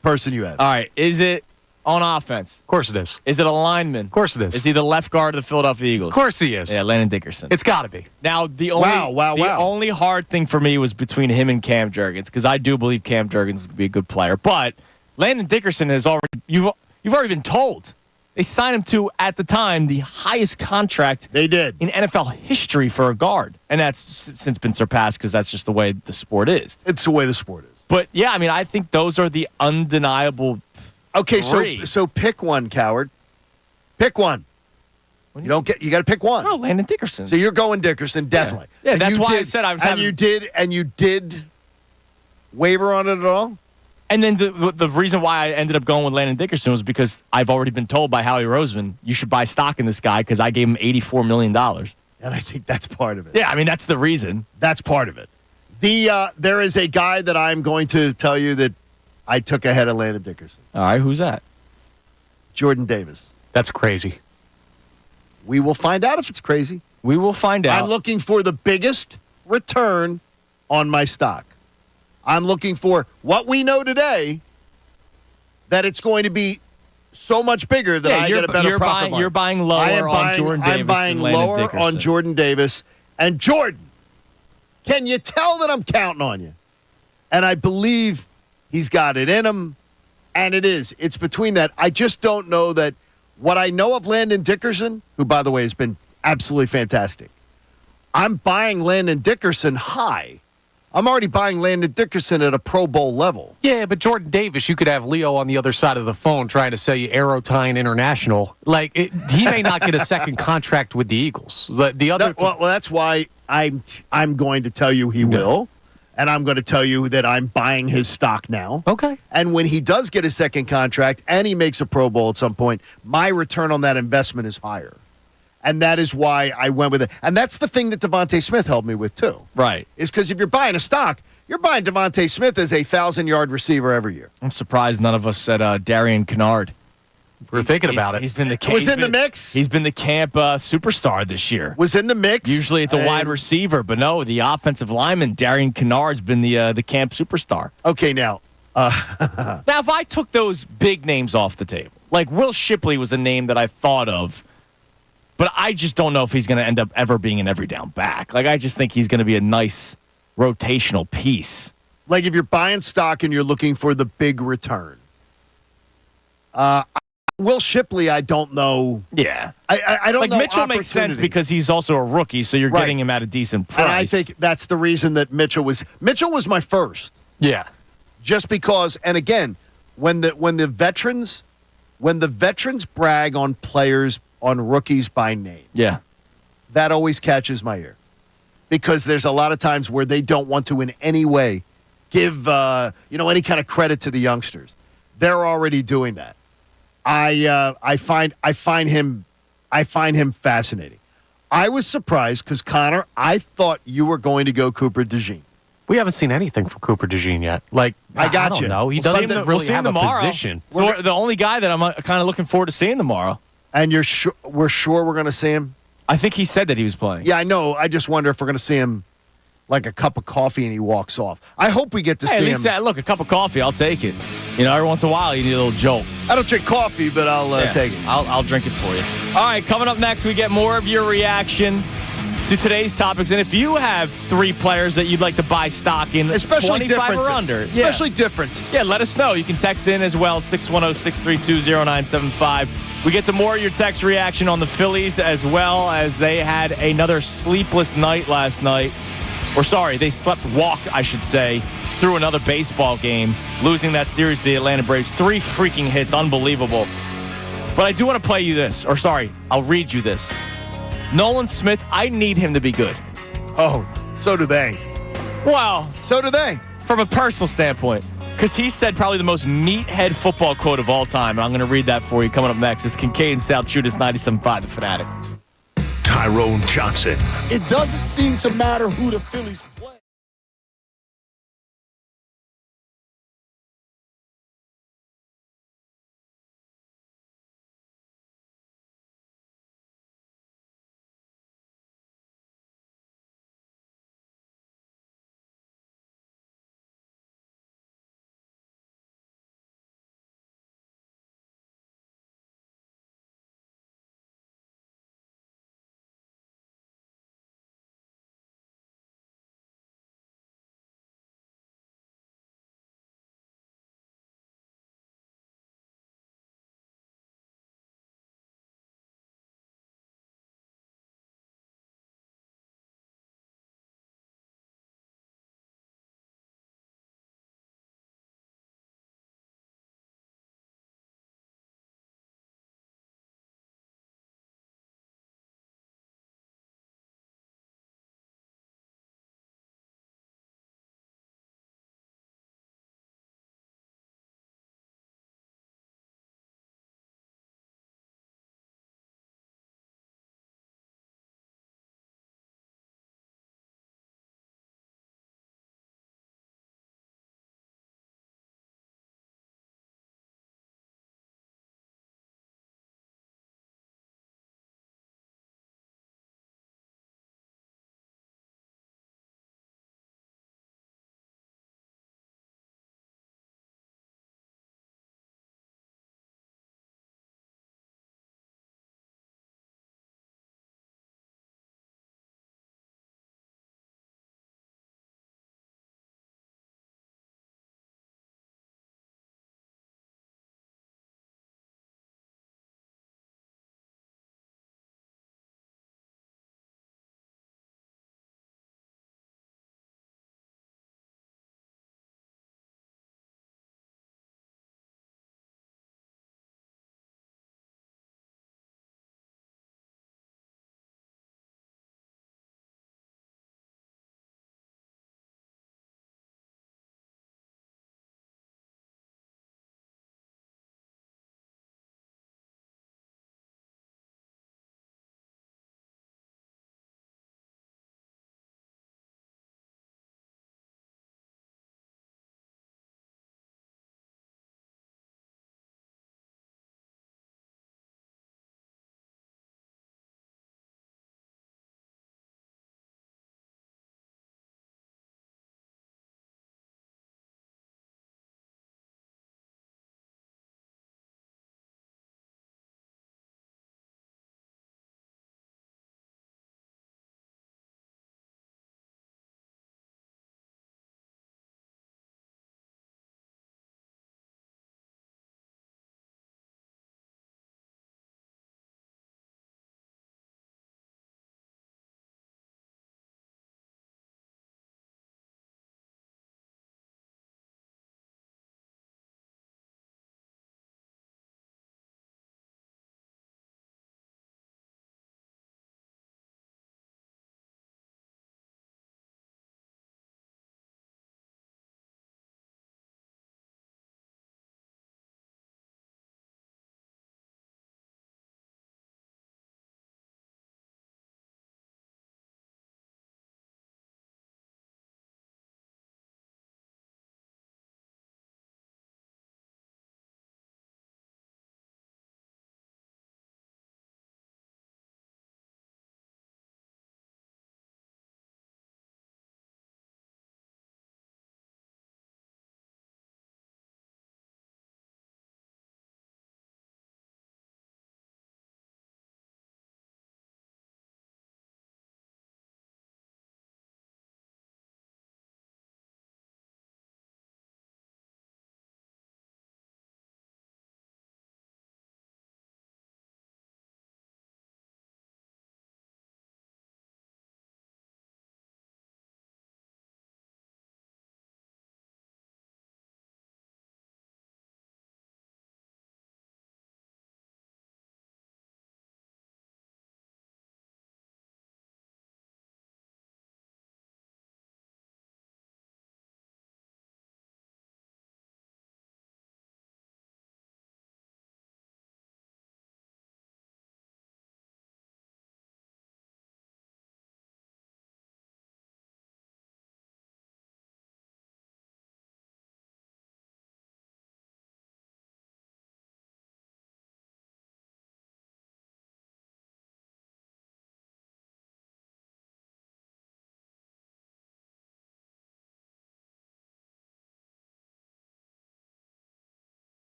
person you had. All right. Is it on offense? Of course it is. Is it a lineman? Of course it is. Is he the left guard of the Philadelphia Eagles? Of course he is. Yeah, Landon Dickerson. It's got to be. Now, the only hard thing for me was between him and Cam Jurgens because I do believe Cam Jurgens is going to be a good player. But Landon Dickerson is already you've already been told. They signed him to, at the time, the highest contract They did. in NFL history for a guard. And that's since been surpassed because that's just the way the sport is. It's the way the sport is. But, yeah, I mean, I think those are the undeniable Okay, three. so pick one, coward. Pick one. You got to pick one. No, Landon Dickerson. So you're going Dickerson, definitely. Yeah, And that's you why I did- said I was and having- you did waver on it at all? And then the reason why I ended up going with Landon Dickerson was because I've already been told by Howie Roseman, you should buy stock in this guy because I gave him $84 million. And I think that's part of it. Yeah, I mean, that's the reason. That's part of it. There is a guy that I'm going to tell you that I took ahead of Landon Dickerson. All right, who's that? Jordan Davis. That's crazy. We will find out if it's crazy. We will find out. I'm looking for the biggest return on my stock. I'm looking for what we know today that it's going to be so much bigger that I get a better profit. You're buying lower on Jordan Davis. I'm buying than Landon lower Dickerson. on Jordan Davis. And Jordan, can you tell that I'm counting on you? And I believe he's got it in him. And it is. It's between that. I just don't know that what I know of Landon Dickerson, who, by the way, has been absolutely fantastic. I'm buying Landon Dickerson high. I'm already buying Landon Dickerson at a Pro Bowl level. Yeah, but Jordan Davis, you could have Leo on the other side of the phone trying to sell you Aerotine International. He may not get a second contract with the Eagles. That's why I'm going to tell you he will, and I'm going to tell you that I'm buying his stock now. Okay. And when he does get a second contract and he makes a Pro Bowl at some point, my return on that investment is higher. And that is why I went with it. And that's the thing that Devontae Smith helped me with, too. Right. Is because if you're buying a stock, you're buying Devontae Smith as a 1,000-yard receiver every year. I'm surprised none of us said Darian Kinnard. We're thinking about it. He's been the camp. Was in the mix? He's been the camp superstar this year. Was in the mix. Usually it's a wide receiver, but no, the offensive lineman, Darian Kinnard's been the camp superstar. Okay, now. Now, if I took those big names off the table, like Will Shipley was a name that I thought of, but I just don't know if he's going to end up ever being an every down back. Like, I just think he's going to be a nice rotational piece. Like, if you're buying stock and you're looking for the big return. Will Shipley, I don't know. Yeah. I don't like know. Mitchell makes sense because he's also a rookie, so you're getting him at a decent price. And I think that's the reason that Mitchell was my first. Yeah. Just because, and again, when the veterans brag on players, on rookies by name, yeah, that always catches my ear, because there's a lot of times where they don't want to in any way give any kind of credit to the youngsters. They're already doing that. I find him fascinating. I was surprised because, Connor, I thought you were going to go Cooper DeJean. We haven't seen anything from Cooper DeJean yet. Like, I got don't you. know. He We'll doesn't see him really have a tomorrow. position. So the only guy that I'm kind of looking forward to seeing tomorrow. And we're sure we're going to see him? I think he said that he was playing. Yeah, I know. I just wonder if we're going to see him. like a cup of coffee and he walks off. I hope we get to see at least, him. look, a cup of coffee, I'll take it. Every once in a while, you need a little jolt. I don't drink coffee, but I'll take it. I'll drink it for you. All right, coming up next, we get more of your reaction to today's topics. And if you have 3 players that you'd like to buy stock in, Especially 25 or under. Especially difference. Yeah, let us know. You can text in as well at 610-632-0975. We get to more of your text reaction on the Phillies as well, as they had another sleepless night last night. Or sorry, they slept walk, I should say, through another baseball game, losing that series to the Atlanta Braves. 3 freaking hits, unbelievable. But I do want to play you this. Or sorry, I'll read you this. Nolan Smith, I need him to be good. Oh, so do they. Well, so do they. From a personal standpoint. Because he said probably the most meathead football quote of all time. And I'm going to read that for you coming up next. It's Kincade Salciunas, 97.5, The Fanatic. Tyrone Johnson. It doesn't seem to matter who the Phillies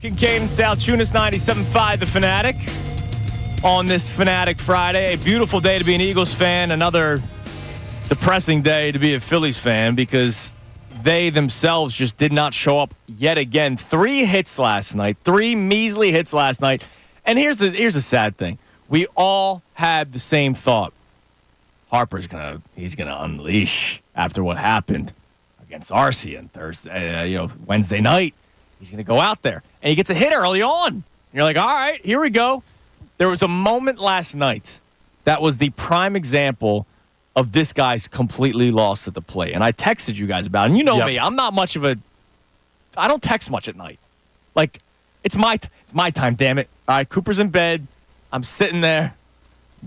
Kincade Salciunas, 97.5, The Fanatic. On this Fanatic Friday, a beautiful day to be an Eagles fan, another depressing day to be a Phillies fan because they themselves just did not show up yet again. 3 hits last night, 3 measly hits last night. And here's the sad thing. We all had the same thought. Harper's he's gonna unleash after what happened against Arcia on Thursday, Wednesday night. He's gonna go out there and he gets a hit early on. And you're like, all right, here we go. There was a moment last night that was the prime example of this guy's completely lost at the plate. And I texted you guys about it. And you know me, I'm not much of I don't text much at night. Like, it's my time, damn it. All right, Cooper's in bed. I'm sitting there,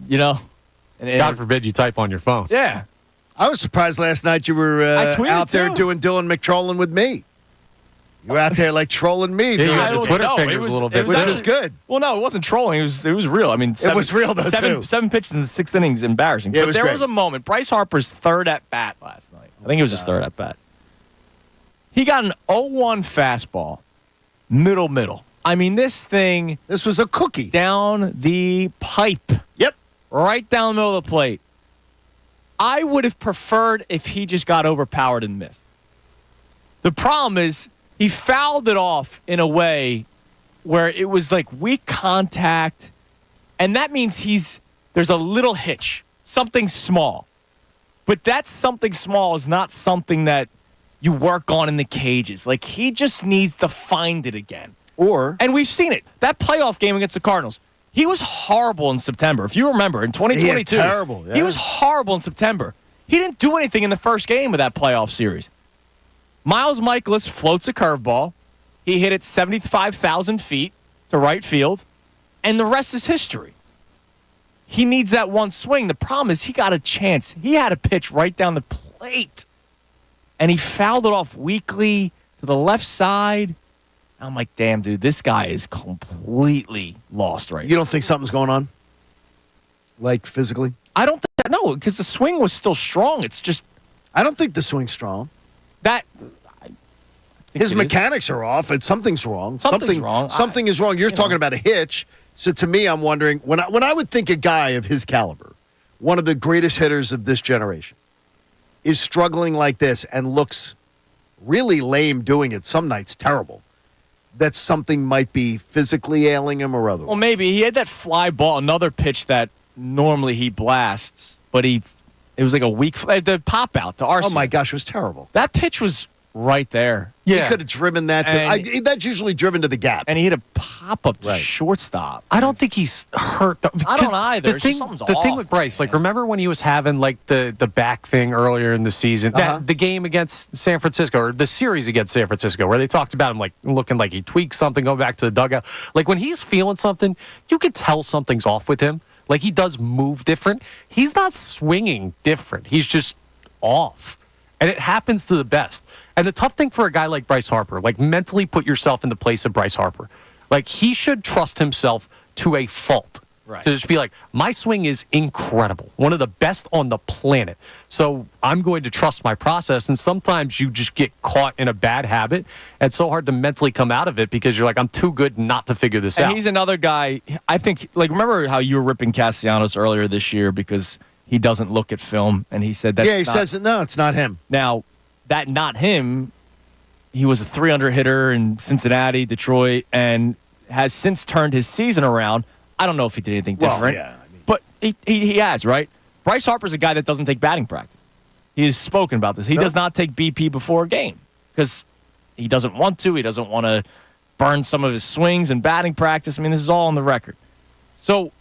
And God forbid you type on your phone. Yeah. I was surprised last night you were out there doing Dylan McTrolling with me. You were out there like trolling me. Yeah, you had the Twitter fingers a little bit. Which was good. Well, no, it wasn't trolling. It was real. I mean, it was real, though, too. 7 pitches in the 6th inning is embarrassing. Yeah, but there was a moment. Bryce Harper's third at-bat last night. I think it was his third at-bat. He got an 0-1 fastball, middle. I mean, this was a cookie. Down the pipe. Yep. Right down the middle of the plate. I would have preferred if he just got overpowered and missed. The problem is he fouled it off in a way where it was like weak contact, and that means there's a little hitch, something small. But that something small is not something that you work on in the cages. Like, he just needs to find it again. And we've seen it. That playoff game against the Cardinals, he was horrible in September. If you remember, in 2022, terrible. Yeah. He was horrible in September. He didn't do anything in the first game of that playoff series. Miles Michaelis floats a curveball. He hit it 75,000 feet to right field, and the rest is history. He needs that one swing. The problem is he got a chance. He had a pitch right down the plate, and he fouled it off weakly to the left side. I'm like, damn, dude, this guy is completely lost right now. You don't think something's going on? Like, physically? I don't think, no, because the swing was still strong. It's just... I don't think the swing's strong. His mechanics are off, and something's wrong. Something's wrong. Something is wrong. You're talking about a hitch. So to me, I'm wondering, when I would think a guy of his caliber, one of the greatest hitters of this generation, is struggling like this and looks really lame doing it, some nights terrible, that something might be physically ailing him or otherwise. Well, maybe. He had that fly ball, another pitch that normally he blasts, but it was like a weak, the pop out to Arcia. Oh my gosh, it was terrible. That pitch was right there. Yeah. He could have driven that that's usually driven to the gap. And he hit a pop-up to shortstop. I don't think he's hurt, though. I don't either. The thing with Bryce, like, remember when he was having, like, the back thing earlier in the season? The game against San Francisco, or the series against San Francisco, where they talked about him, like, looking like he tweaked something, going back to the dugout. Like, when he's feeling something, you could tell something's off with him. Like, he does move different. He's not swinging different. He's just off. And it happens to the best. And the tough thing for a guy like Bryce Harper, like, mentally put yourself in the place of Bryce Harper. Like, he should trust himself to a fault. Right. To just be like, my swing is incredible. One of the best on the planet. So I'm going to trust my process. And sometimes you just get caught in a bad habit. And it's so hard to mentally come out of it because you're like, I'm too good not to figure this out. And he's another guy, I think, like, remember how you were ripping Castellanos earlier this year because he doesn't look at film, and he said that's he says, no, it's not him. Now, that not him, he was a 300 hitter in Cincinnati, Detroit, and has since turned his season around. I don't know if he did anything different, but he has, right? Bryce Harper's a guy that doesn't take batting practice. He has spoken about this. He does not take BP before a game because he doesn't want to. He doesn't want to burn some of his swings and batting practice. I mean, this is all on the record. So,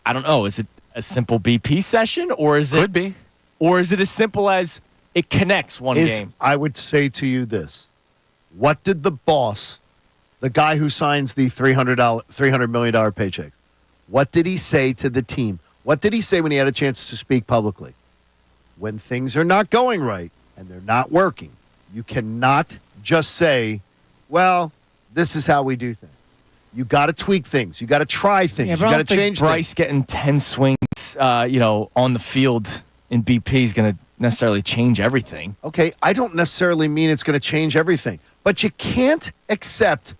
I don't know. Is it a simple BP session, or is it? Could be. Or is it as simple as it connects one game? I would say to you this. What did the boss, the guy who signs the $300 million paychecks, what did he say to the team? What did he say when he had a chance to speak publicly? When things are not going right and they're not working, you cannot just say, well, this is how we do things. You got to tweak things. You got to try things. Yeah, you got to change Bryce things. Getting 10 swings, on the field in BP is going to necessarily change everything. Okay, I don't necessarily mean it's going to change everything, but you can't accept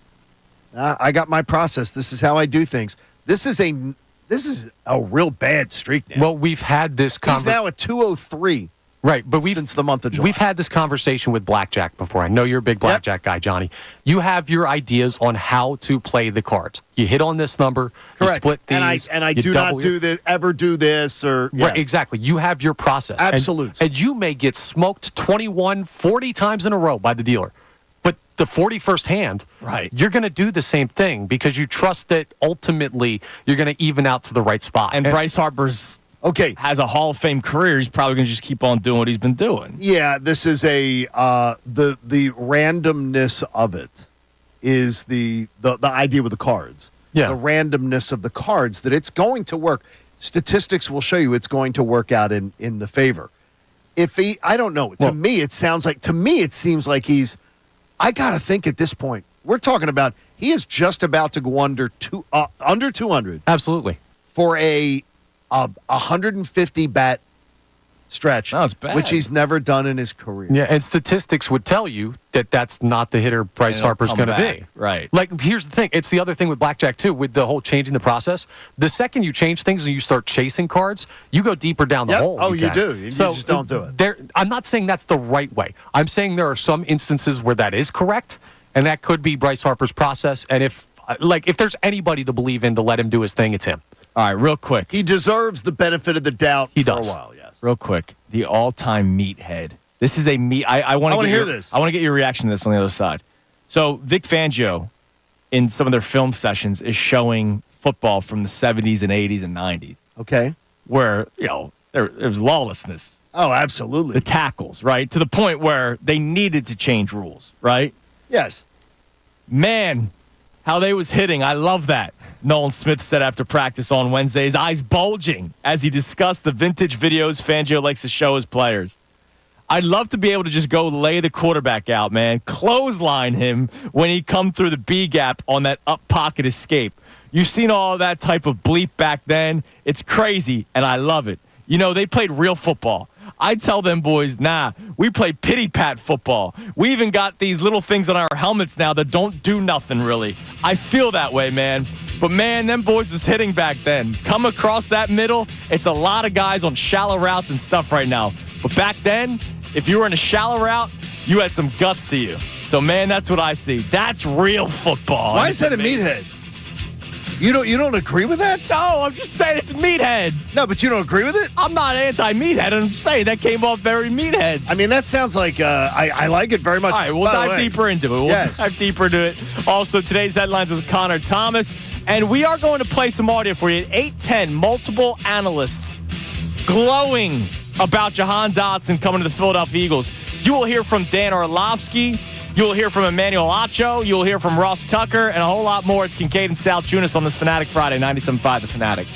I got my process. This is how I do things. This is a real bad streak now. Well, we've had this He's now at 203. Right, but since the month of July. We've had this conversation with blackjack before. I know you're a big blackjack guy, Johnny. You have your ideas on how to play the cards. You hit on this number, Correct. you split these, and I do not ever do this or yes. Right, exactly. You have your process. Absolutely. And you may get smoked 21, 40 times in a row by the dealer. But the 41st hand, right, you're going to do the same thing because you trust that ultimately you're going to even out to the right spot. And Bryce Harper's has a Hall of Fame career. He's probably going to just keep on doing what he's been doing. Yeah, this is the randomness of it is the idea with the cards. Yeah. The randomness of the cards that it's going to work. Statistics will show you it's going to work out in the favor. I don't know. To me, it seems like he's. I got to think at this point, we're talking about he is just about to go under 200. Absolutely. For a 150 bat stretch. No, it's bad. Which he's never done in his career. Yeah, and statistics would tell you that that's not the hitter Bryce Harper's going to be. Right. Like, here's the thing. It's the other thing with blackjack, too, with the whole changing the process. The second you change things and you start chasing cards, you go deeper down the hole. Oh, you do. You just don't do it. I'm not saying that's the right way. I'm saying there are some instances where that is correct, and that could be Bryce Harper's process. And if there's anybody to believe in to let him do his thing, it's him. All right, real quick. He deserves the benefit of the doubt for does. a while, yes. Real quick. The all-time meathead. This is a meat. I want to hear this. I want to get your reaction to this on the other side. So Vic Fangio, in some of their film sessions, is showing football from the 70s and 80s and 90s. Okay. Where, there was lawlessness. Oh, absolutely. The tackles, right? To the point where they needed to change rules, right? Yes. Man, how they was hitting. I love that. Nolan Smith said after practice on Wednesday, his eyes bulging as he discussed the vintage videos Fangio likes to show his players. I'd love to be able to just go lay the quarterback out, man. Clothesline him when he come through the B gap on that up pocket escape. You've seen all that type of bleep back then. It's crazy, and I love it. They played real football. I tell them boys, nah, we play pity-pat football. We even got these little things on our helmets now that don't do nothing, really. I feel that way, man. But, man, them boys was hitting back then. Come across that middle, it's a lot of guys on shallow routes and stuff right now. But back then, if you were in a shallow route, you had some guts to you. So, man, that's what I see. That's real football. Why is that a meathead? You don't agree with that? No, I'm just saying it's meathead. No, but you don't agree with it? I'm not anti-meathead. I'm just saying that came off very meathead. I mean, that sounds like I like it very much. All right, we'll dive deeper into it. Yes. Dive deeper into it. Also, today's headlines with Connor Thomas. And we are going to play some audio for you at 8:10. Multiple analysts glowing about Jahan Dotson coming to the Philadelphia Eagles. You will hear from Dan Orlovsky. You'll hear from Emmanuel Acho. You'll hear from Ross Tucker and a whole lot more. It's Kincade and Salciunas on this Fanatic Friday, 97.5 The Fanatic.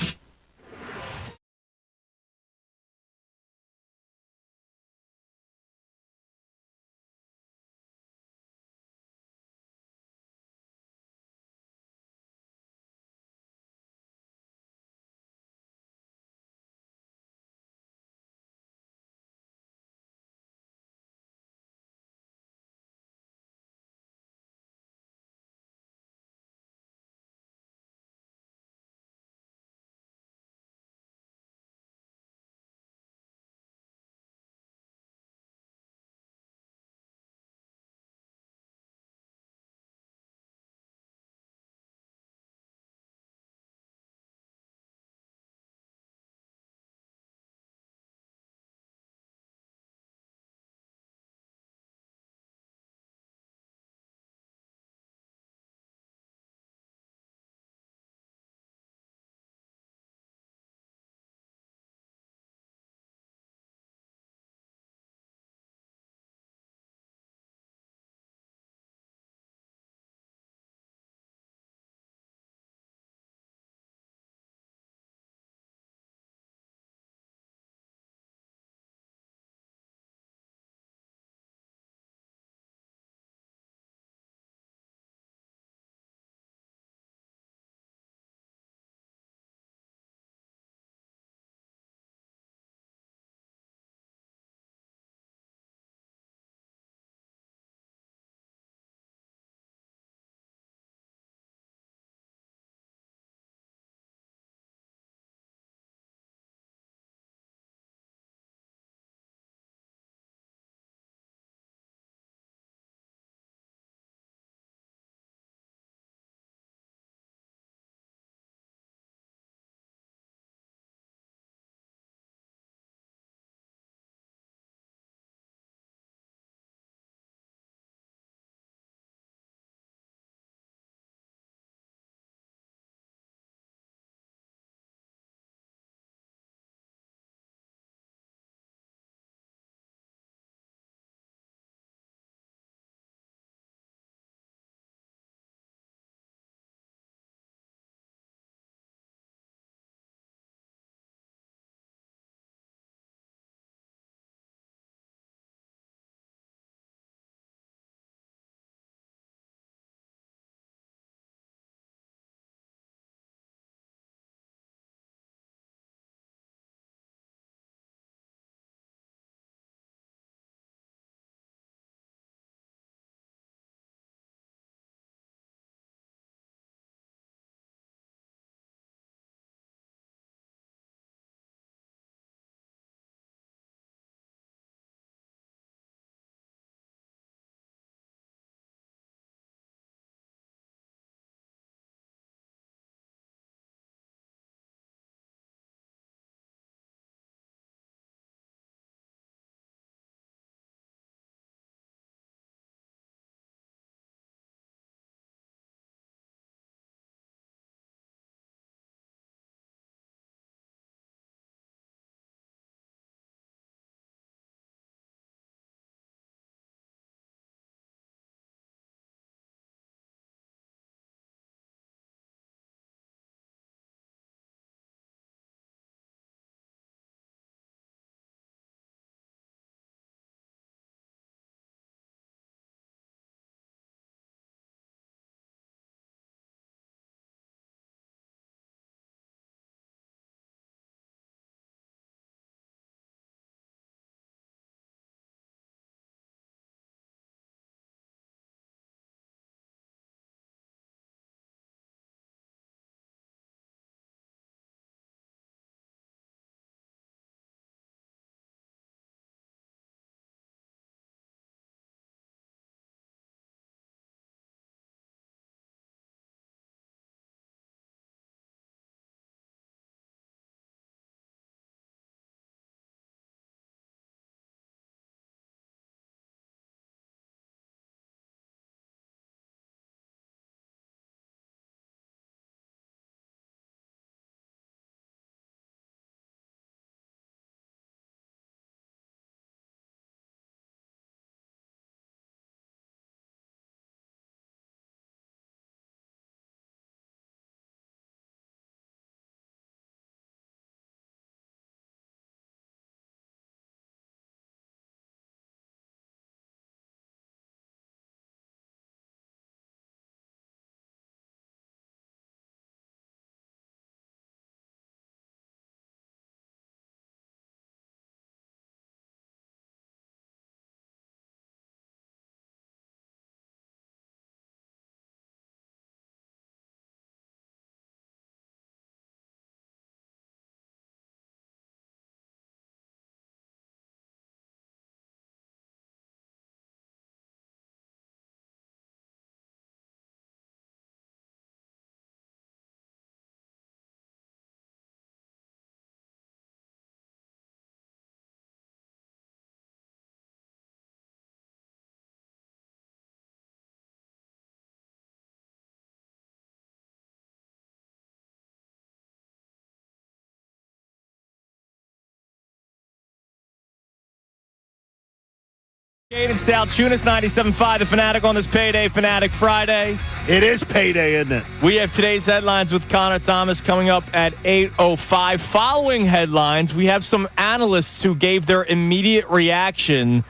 Kincade Salciunas, 97.5 The Fanatic on this Payday Fanatic Friday. It is payday, isn't it? We have today's headlines with Connor Thomas coming up at 8:05. Following headlines, we have some analysts who gave their immediate reaction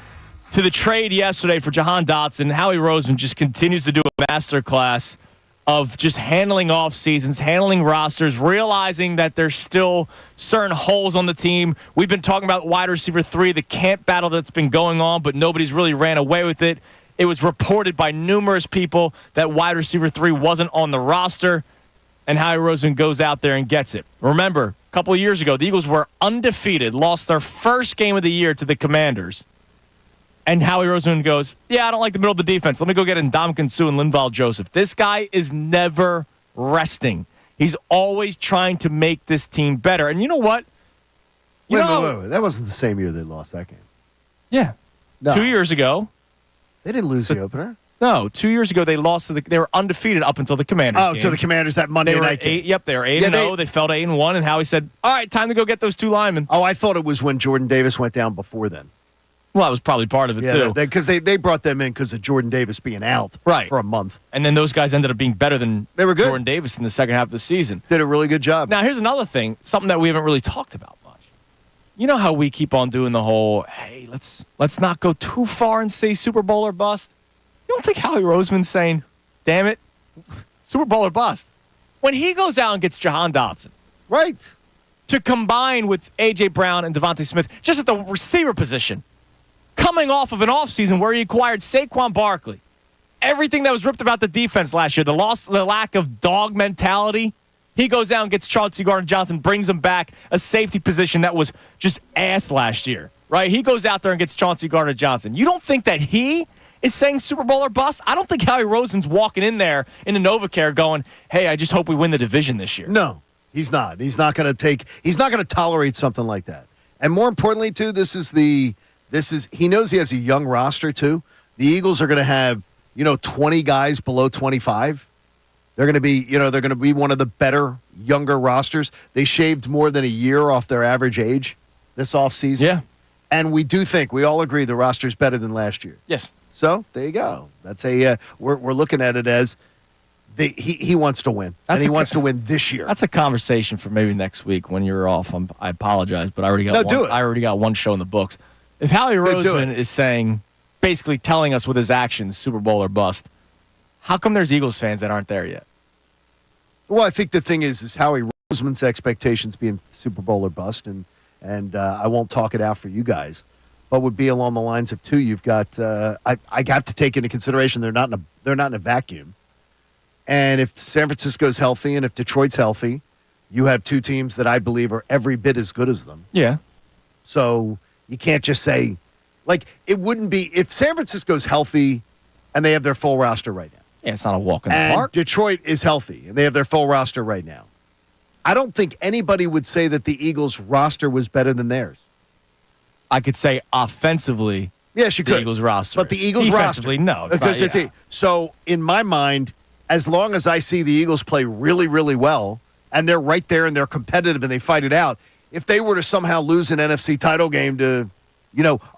to the trade yesterday for Jahan Dotson. Howie Roseman just continues to do a masterclass of just handling off seasons, handling rosters, realizing that there's still certain holes on the team. We've been talking about wide receiver 3, the camp battle that's been going on, but nobody's really ran away with it. It was reported by numerous people that wide receiver 3 wasn't on the roster, and Howie Roseman goes out there and gets it. Remember, a couple of years ago, the Eagles were undefeated, lost their first game of the year to the Commanders. And Howie Roseman goes, I don't like the middle of the defense. Let me go get Ndamukong Suh and Linval Joseph. This guy is never resting. He's always trying to make this team better. And you know what? Wait. That wasn't the same year they lost that game. Yeah. No. 2 years ago. They didn't lose the opener. No, 2 years ago they lost they were undefeated up until the Commanders game. To the Commanders that Monday night game. Yep, they were 8-0. They fell to 8-1, and Howie said, all right, time to go get those 2 linemen. Oh, I thought it was when Jordan Davis went down before then. Well, that was probably part of it, too. Because they brought them in because of Jordan Davis being out for a month. And then those guys ended up being better than they were good. Jordan Davis in the second half of the season. Did a really good job. Now, here's another thing, something that we haven't really talked about much. You know how we keep on doing the whole, hey, let's not go too far and say Super Bowl or bust? You don't think Howie Roseman's saying, damn it, Super Bowl or bust? When he goes out and gets Jahan Dotson. Right. To combine with A.J. Brown and Devontae Smith, just at the receiver position. Coming off of an offseason where he acquired Saquon Barkley. Everything that was ripped about the defense last year, the lack of dog mentality, he goes out and gets Chauncey Gardner-Johnson, brings him back a safety position that was just ass last year, right? He goes out there and gets Chauncey Gardner-Johnson. You don't think that he is saying Super Bowl or bust? I don't think Howie Roseman's walking in there in the NovaCare going, hey, I just hope we win the division this year. No, he's not. He's not going to tolerate something like that. And more importantly, too, he knows he has a young roster, too. The Eagles are going to have, 20 guys below 25. They're going to be one of the better, younger rosters. They shaved more than a year off their average age this offseason. Yeah. And we all agree the roster's better than last year. Yes. So, there you go. That's we're looking at it as he wants to win. He wants to win this year. That's a conversation for maybe next week when you're off. I apologize, but I already got one show in the books. If Howie Roseman is saying, basically telling us with his actions, Super Bowl or bust, how come there's Eagles fans that aren't there yet? Well, I think the thing is Howie Roseman's expectations being Super Bowl or bust, and I won't talk it out for you guys, but would be along the lines of two. You've got I have to take into consideration they're not in a vacuum, and if San Francisco's healthy and if Detroit's healthy, you have two teams that I believe are every bit as good as them. Yeah. So you can't just say, it wouldn't be if San Francisco's healthy and they have their full roster right now. Yeah, it's not a walk in the park. Detroit is healthy and they have their full roster right now. I don't think anybody would say that the Eagles' roster was better than theirs. I could say offensively, yes, you could. The Eagles' roster. But the Eagles' defensively, roster. no. So, in my mind, as long as I see the Eagles play really, really well, and they're right there and they're competitive and they fight it out, if they were to somehow lose an NFC title game to,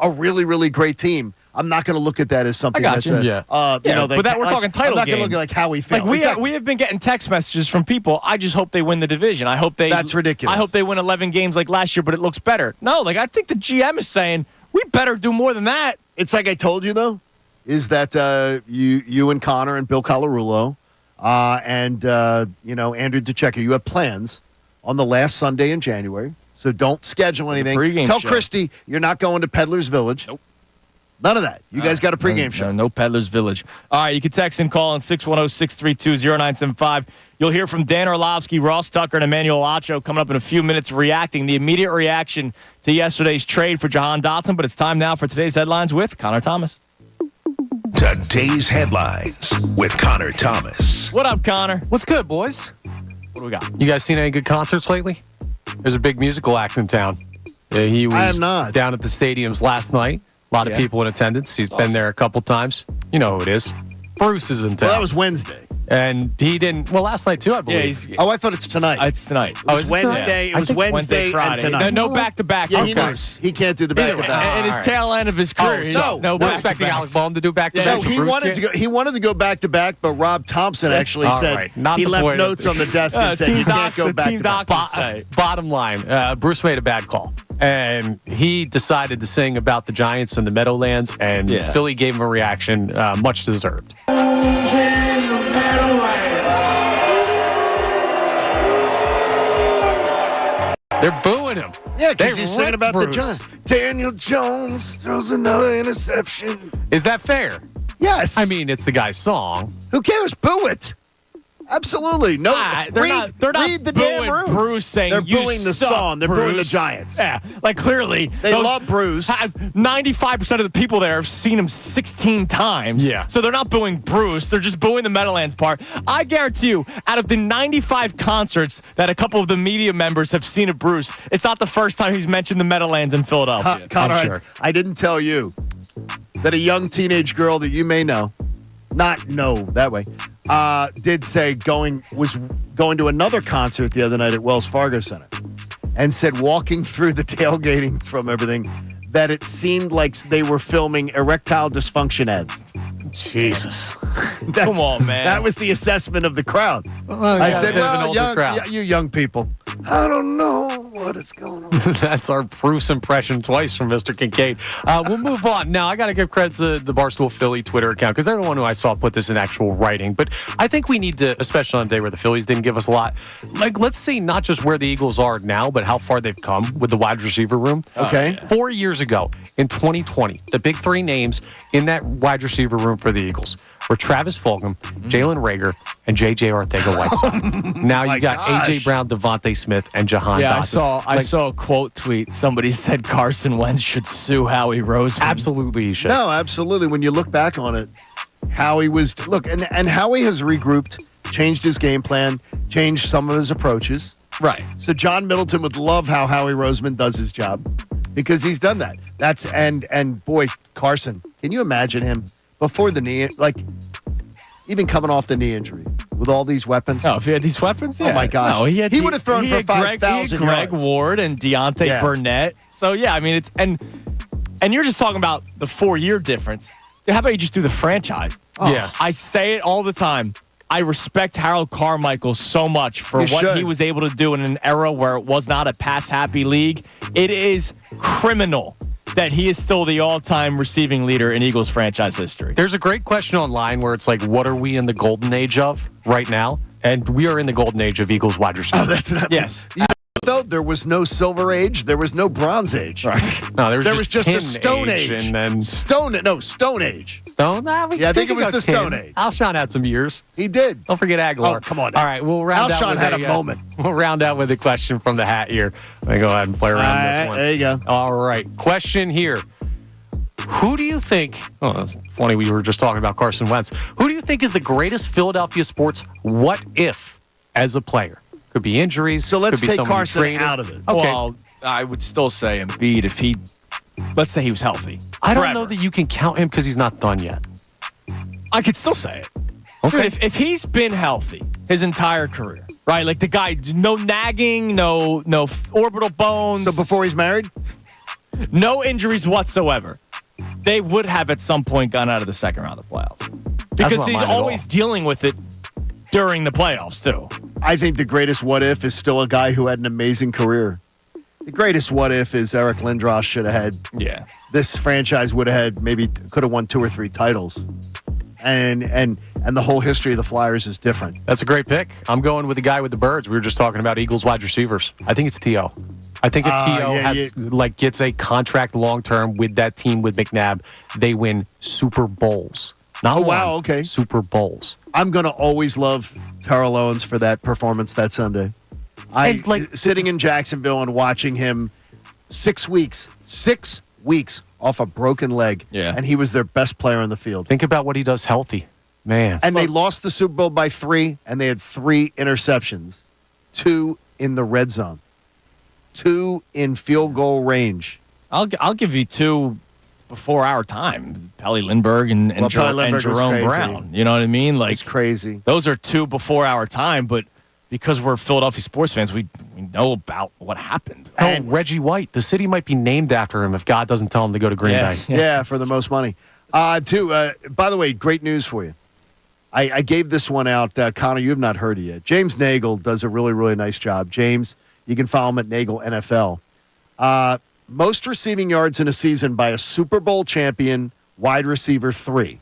a really, really great team, I'm not going to look at that as something that's we're talking title game. I'm not going to look at how we feel. We have been getting text messages from people. I just hope they win the division. That's ridiculous. I hope they win 11 games like last year, but it looks better. No, I think the GM is saying we better do more than that. It's like I told you though, is that you and Connor and Bill Colarulo and Andrew DeCecco, you have plans on the last Sunday in January. So don't schedule anything. Tell Christy you're not going to Peddler's Village. Nope. None of that. You guys got a pregame show. No Peddler's Village. All right, you can text and call on 610-632-0975. You'll hear from Dan Orlovsky, Ross Tucker, and Emmanuel Acho coming up in a few minutes reacting. The immediate reaction to yesterday's trade for Jahan Dotson. But it's time now for today's headlines with Connor Thomas. Today's headlines with Connor Thomas. What up, Connor? What's good, boys? What do we got? You guys seen any good concerts lately? There's a big musical act in town. He was down at the stadiums last night. A lot of people in attendance. He's been there a couple times. You know who it is. Bruce is in town. Well, that was Wednesday. And he didn't. Well, last night too, I believe. Oh, I thought it's tonight. It's tonight. It was Wednesday. It was Wednesday Friday. and tonight. No back-to-backs. Yeah, he he can't do the back-to-back. And his tail end of his career. We're expecting Alec Boehm to do back-to-back. No, he wanted to go back-to-back, but Rob Thompson actually said he left notes on the desk and said he can't go back-to-back. Bottom line, Bruce made a bad call. And he decided to sing about the Giants and the Meadowlands, and Philly gave him a reaction much deserved. They're booing him. Yeah, because he's singing about the Giants. Daniel Jones throws another interception. Is that fair? Yes. I mean, it's the guy's song. Who cares? Boo it. Absolutely. No, they're not read the damn room. Bruce saying they're booing the song. They're booing the Giants. Yeah, like clearly they love Bruce. 95% of the people there have seen him 16 times. Yeah. So they're not booing Bruce. They're just booing the Meadowlands part. I guarantee you, out of the 95 concerts that a couple of the media members have seen of Bruce, it's not the first time he's mentioned the Meadowlands in Philadelphia. Connor, sure. I didn't tell you that a young teenage girl that you may know, not know that way, did say was going to another concert the other night at Wells Fargo Center, and said walking through the tailgating from everything that it seemed like they were filming erectile dysfunction ads. Jesus. Come on, man. That was the assessment of the crowd. I said, well, you young people, I don't know what is going on. That's our Bruce impression twice from Mr. Kincade. We'll move on. Now, I got to give credit to the Barstool Philly Twitter account because they're the one who I saw put this in actual writing. But I think we need to, especially on a day where the Phillies didn't give us a lot, like, let's see not just where the Eagles are now, but how far they've come with the wide receiver room. Okay. 4 years ago, in 2020, the big three names in that wide receiver room for the Eagles were Travis Fulgham, Jalen Reagor, and J.J. Arcega-Whiteside. Now you got A.J. Brown, Devontae Smith, and Jahan Dotson. I saw a quote tweet. Somebody said Carson Wentz should sue Howie Roseman. Absolutely, he should. No, absolutely. When you look back on it, Howie was look, and Howie has regrouped, changed his game plan, changed some of his approaches. Right. So John Middleton would love how Howie Roseman does his job because he's done that. That's and boy, Carson, can you imagine him before the knee, like even coming off the knee injury with all these weapons? Oh, if he had these weapons, yeah. Oh my gosh, no, he would have thrown for 5,000 Greg yards. Ward and Deontay Burnett. So yeah, I mean it's and you're just talking about the 4-year difference. How about you just do the franchise? Oh. Yeah, I say it all the time. I respect Harold Carmichael so much for what he was able to do in an era where it was not a pass-happy league. It is criminal that he is still the all-time receiving leader in Eagles franchise history. There's a great question online where it's like, what are we in the golden age of right now? And we are in the golden age of Eagles wide receivers. Oh, that's not yes. Though there was no silver age, there was no bronze age. Right. No, there was just the Stone Age. And then Stone Age. Stone? Nah, I think it was the Stone Age. Alshon had some years. He did. Don't forget Aguilar. Oh, come on now. All right, we'll round out with Alshon had a moment. We'll round out with a question from the hat here. Let me go ahead and play around this one. There you go. All right, question here. Who do you think, it's funny we were just talking about Carson Wentz. Who do you think is the greatest Philadelphia sports what if as a player? Could be injuries. So let's could be take Carson traded. out of it. Okay. Well, I would still say Embiid if he, let's say he was healthy. I don't forever. know that you can count him because he's not done yet. I could still say it. Okay. If he's been healthy his entire career, right? Like the guy, no nagging, no orbital bones. So before he's married? No injuries whatsoever. They would have at some point gone out of the second round of the playoffs. Because he's always dealing with it during the playoffs, too. I think the greatest what if is still a guy who had an amazing career. The greatest what if is Eric Lindros should have had. Yeah. This franchise would have had could have won 2 or 3 titles. And the whole history of the Flyers is different. That's a great pick. I'm going with the guy with the birds. We were just talking about Eagles wide receivers. I think it's T.O. I think if T.O. gets a contract long term with that team with McNabb, they win Super Bowls. Not okay. Super Bowls. I'm going to always love Terrell Owens for that performance that Sunday. Sitting in Jacksonville and watching him 6 weeks off a broken leg, and he was their best player on the field. Think about what he does healthy. Man. And they lost the Super Bowl by 3, and they had 3 interceptions, 2 in the red zone, 2 in field goal range. I'll give you 2 before our time. Pelle Lindbergh and Jerome Brown. You know what I mean? Like, it's crazy. Those are two before our time, but because we're Philadelphia sports fans, we know about what happened. And Reggie White. The city might be named after him if God doesn't tell him to go to Green Bay. Yeah, for the most money. By the way, great news for you. I gave this one out. Connor, you have not heard it yet. James Nagel does a really, really nice job. James, you can follow him at Nagel NFL. Most receiving yards in a season by a Super Bowl champion wide receiver 3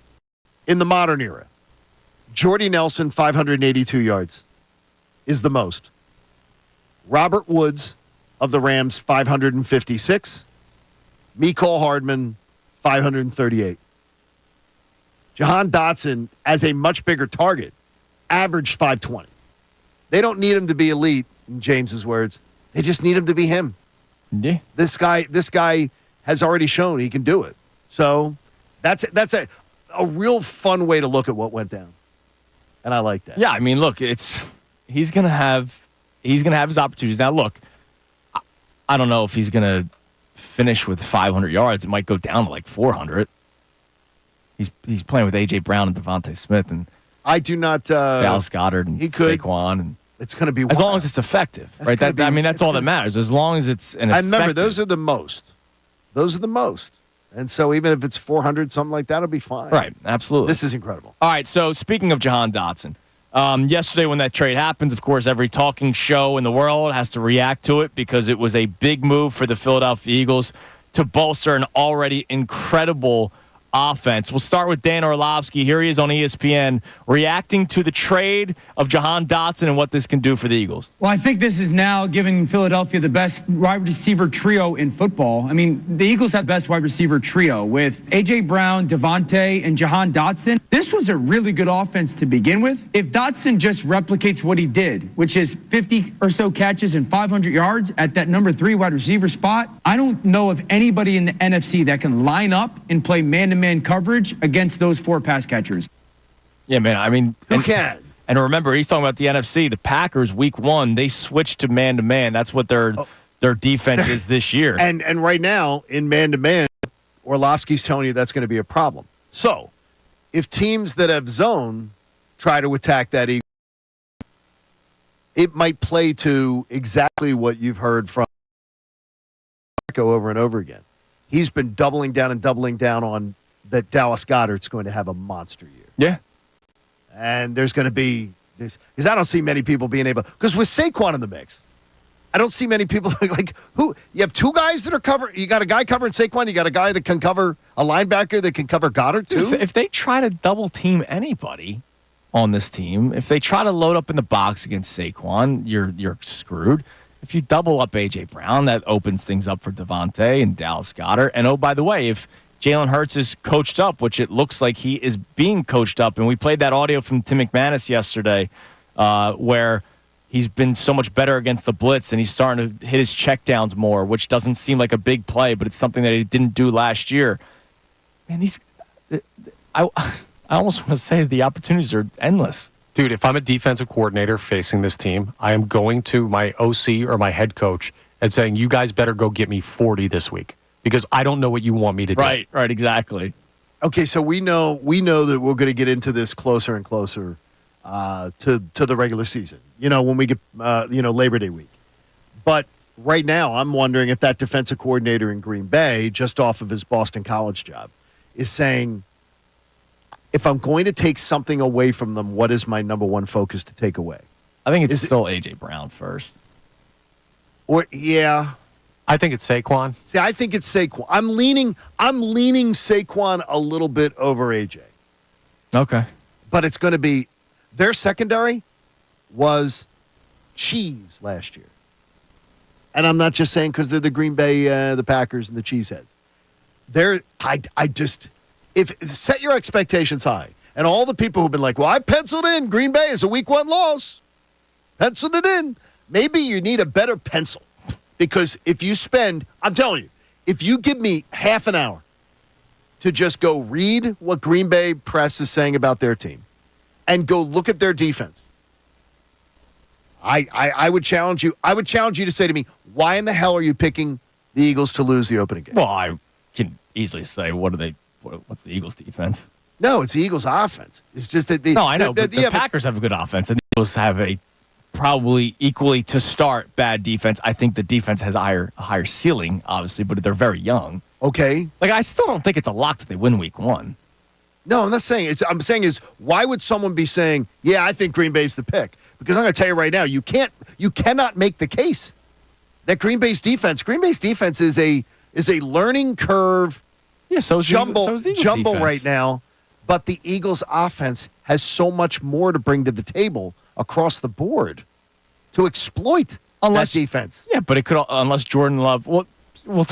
in the modern era. Jordy Nelson, 582 yards, is the most. Robert Woods of the Rams, 556. Mecole Hardman, 538. Jahan Dotson, as a much bigger target, averaged 520. They don't need him to be elite, in James's words. They just need him to be him. Yeah. This guy has already shown he can do it. So that's a real fun way to look at what went down. And I like that. Yeah, I mean, look, he's gonna have his opportunities. Now, look, I don't know if he's gonna finish with 500 yards. It might go down to like 400. He's playing with A.J. Brown and Devontae Smith and I do not Dallas Goedert and Saquon, and it's going to be as long as it's effective, right? That's all that matters. As long as it's an effective. I remember those are the most. And so even if it's 400, something like that, it'll be fine. Right, absolutely. This is incredible. All right, so speaking of Jahan Dotson, yesterday when that trade happens, of course, every talking show in the world has to react to it because it was a big move for the Philadelphia Eagles to bolster an already incredible offense. We'll start with Dan Orlovsky. Here he is on ESPN reacting to the trade of Jahan Dotson and what this can do for the Eagles. Well, I think this is now giving Philadelphia the best wide receiver trio in football. I mean, the Eagles have the best wide receiver trio with A.J. Brown, Devontae, and Jahan Dotson. This was a really good offense to begin with. If Dotson just replicates what he did, which is 50 or so catches and 500 yards at that number 3 wide receiver spot, I don't know of anybody in the NFC that can line up and play man-to-man coverage against those 4 pass catchers. Yeah, man. I mean, who can? And remember, he's talking about the NFC. The Packers, week 1, they switched to man-to-man. That's what their defense is this year. And right now, in man-to-man, Orlovsky's telling you that's going to be a problem. So, if teams that have zone try to attack that Eagle, it might play to exactly what you've heard from over and over again. He's been doubling down on that Dallas Goedert's going to have a monster year. Yeah. And there's going to be this, because I don't see many people being able, because with Saquon in the mix, I don't see many people like who you have 2 guys that are covering. You got a guy covering Saquon. You got a guy that can cover a linebacker that can cover Goddard too. If they try to double team anybody on this team, if they try to load up in the box against Saquon, you're screwed. If you double up A.J. Brown, that opens things up for Devontae and Dallas Goedert. And oh, by the way, if Jalen Hurts is coached up, which it looks like he is being coached up, and we played that audio from Tim McManus yesterday where he's been so much better against the blitz and he's starting to hit his checkdowns more, which doesn't seem like a big play, but it's something that he didn't do last year. Man, I almost want to say the opportunities are endless. Dude, if I'm a defensive coordinator facing this team, I am going to my OC or my head coach and saying, you guys better go get me 40 this week because I don't know what you want me to do. Right, exactly. Okay, so we know that we're going to get into this closer and closer to the regular season, when we get, Labor Day week. But right now, I'm wondering if that defensive coordinator in Green Bay, just off of his Boston College job, is saying, if I'm going to take something away from them, what is my number one focus to take away? I think it's still A.J. Brown first. Yeah. I think it's Saquon. See, I think it's Saquon. I'm leaning Saquon a little bit over A.J. Okay. But it's going to be their secondary was cheese last year. And I'm not just saying because they're the Green Bay, the Packers, and the Cheeseheads. If set your expectations high. And all the people who've been like, well, I penciled in Green Bay as a week 1 loss. Penciled it in. Maybe you need a better pencil. Because if you spend, I'm telling you, if you give me half an hour to just go read what Green Bay press is saying about their team and go look at their defense, I would challenge you. I would challenge you to say to me, why in the hell are you picking the Eagles to lose the opening game? Well, I can easily say, what's the Eagles' defense? No, it's the Eagles' offense. It's just that No, I know, but the Packers have a good offense, and the Eagles have a probably equally to start bad defense. I think the defense has a higher ceiling, obviously, but they're very young. Okay. Like, I still don't think it's a lock that they win week 1. No, I'm not saying it's. I'm saying is why would someone be saying, "Yeah, I think Green Bay's the pick"? Because I'm going to tell you right now, you cannot make the case that Green Bay's defense is a learning curve. Yeah, jumble defense right now, but the Eagles' offense has so much more to bring to the table across the board to exploit that defense. Yeah, but it could unless Jordan Love. Well, we'll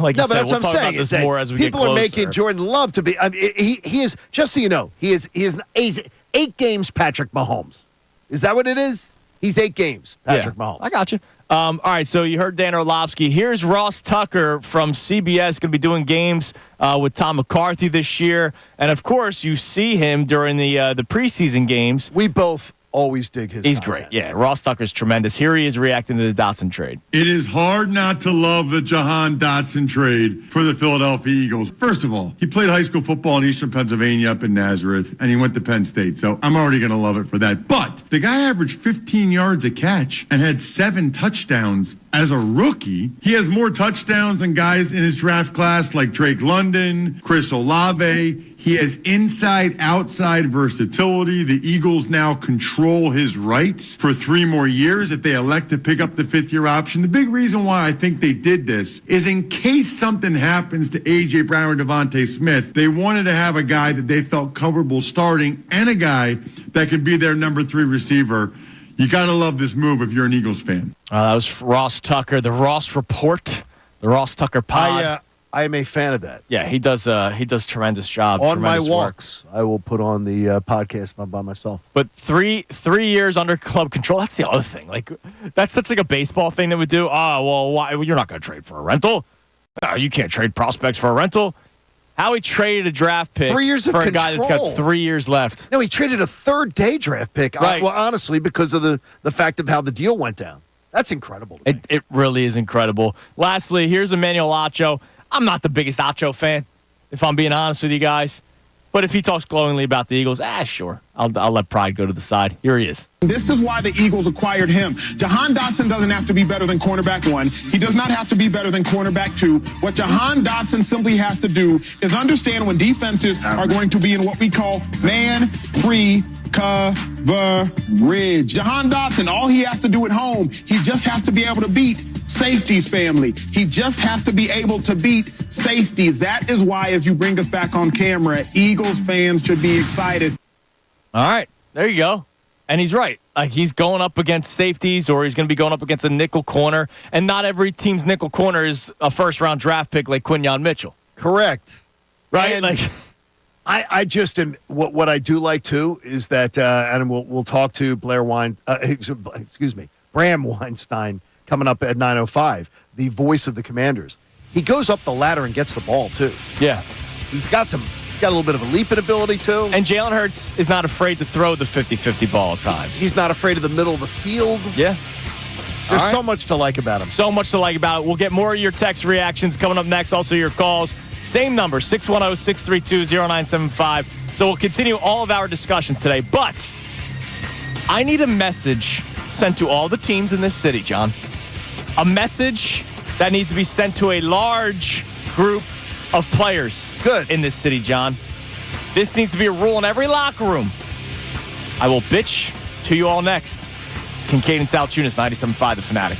like you said, we'll talk about this more as we get closer. People are making Jordan Love to be. I mean, he is, just so you know, he's 8 games Patrick Mahomes. Is that what it is? He's 8 games Patrick Mahomes. I got you. All right, so you heard Dan Orlovsky. Here's Ross Tucker from CBS, going to be doing games with Tom McCarthy this year, and of course, you see him during the preseason games. We both always dig his He's content. great. Yeah, Ross Tucker's tremendous. Here he is reacting to the Dotson trade. It is hard not to love the Jahan Dotson trade for the Philadelphia Eagles. First of all, he played high school football in Eastern Pennsylvania up in Nazareth, and he went to Penn State, so I'm already going to love it for that. But the guy averaged 15 yards a catch and had 7 touchdowns as a rookie. He has more touchdowns than guys in his draft class like Drake London, Chris Olave. He has inside-outside versatility. The Eagles now control his rights for 3 more years if they elect to pick up the 5th-year option. The big reason why I think they did this is in case something happens to A.J. Brown or Devontae Smith, they wanted to have a guy that they felt comfortable starting and a guy that could be their number 3 receiver. You got to love this move if you're an Eagles fan. That was Ross Tucker, the Ross Report, the Ross Tucker Pod. I am a fan of that. Yeah, he does tremendous job. On my tremendous walks, I will put on the podcast by myself. But three years under club control, that's the other thing. Like, that's such like a baseball thing that we do. Oh, well, why? You're not going to trade for a rental. No, you can't trade prospects for a rental. Howie traded a draft pick 3 years of for a control. guy that's got 3 years left. No, he traded a 3rd-day draft pick. Right. Well, honestly, because of the fact of how the deal went down. That's incredible. It really is incredible. Lastly, here's Emmanuel Acho. I'm not the biggest Acho fan, if I'm being honest with you guys. But if he talks glowingly about the Eagles, sure. I'll let pride go to the side. Here he is. This is why the Eagles acquired him. Jahan Dotson doesn't have to be better than cornerback 1. He does not have to be better than cornerback 2. What Jahan Dotson simply has to do is understand when defenses are going to be in what we call man-free coverage. Jahan Dotson, all he has to do at home, he just has to be able to beat safeties, family. He just has to be able to beat safeties. That is why, as you bring us back on camera, Eagles fans should be excited. All right, there you go. And he's right. He's going up against safeties, or he's going to be going up against a nickel corner. And not every team's nickel corner is a first-round draft pick like Quinyon Mitchell. Correct. Right? And I just am. What I do like too is that, and we'll talk to Bram Weinstein coming up at 9:05. The voice of the Commanders. He goes up the ladder and gets the ball too. Yeah, he's got a little bit of a leaping ability too. And Jalen Hurts is not afraid to throw the 50-50 ball at times. He's not afraid of the middle of the field. Yeah. There's so much to like about him. So much to like about it. We'll get more of your text reactions coming up next. Also, your calls. Same number, 610-632-0975. So we'll continue all of our discussions today. But I need a message sent to all the teams in this city, John. A message that needs to be sent to a large group of players in this city, John. This needs to be a rule in every locker room. I will bitch to you all next. It's Kincade and Salciunas, 97.5 The Fanatic.